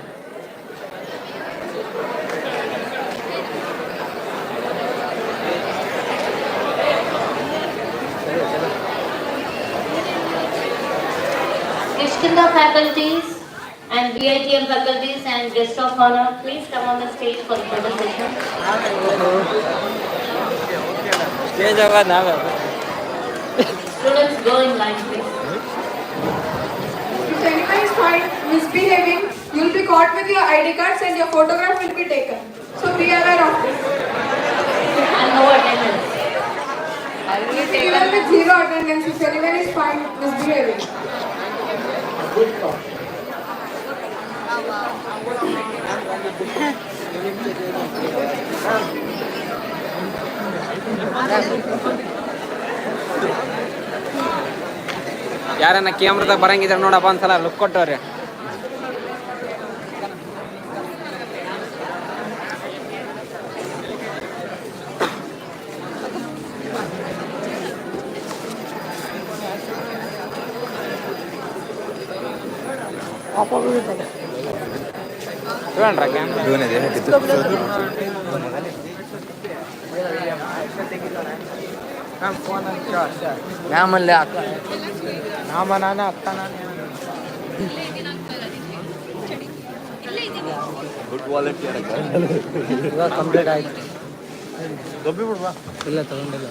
Kishkinda faculties and VITM faculties and guest of honor, please come on the stage for the photo session. Students, go in line, please. If anyone is found misbehaving, you will be caught with your ID cards and your photograph will be taken. So be aware of this. And no attendance. You will be given with 0 attendance if anyone is found misbehaving. ಯಾರನ್ನ ಕ್ಯಾಮ್ರಾದಾಗ ಬರಂಗಿದ್ರೆ ನೋಡಪ್ಪ ಒಂದ್ಸಲ look ಕೊಟ್ಟವ್ರೆ. చూడండి ನಾನೇ ಅಕ್ಕ good quality complete ಆಯ್ತು ಇಲ್ಲ ತಗೊಂಡಿಲ್ಲ.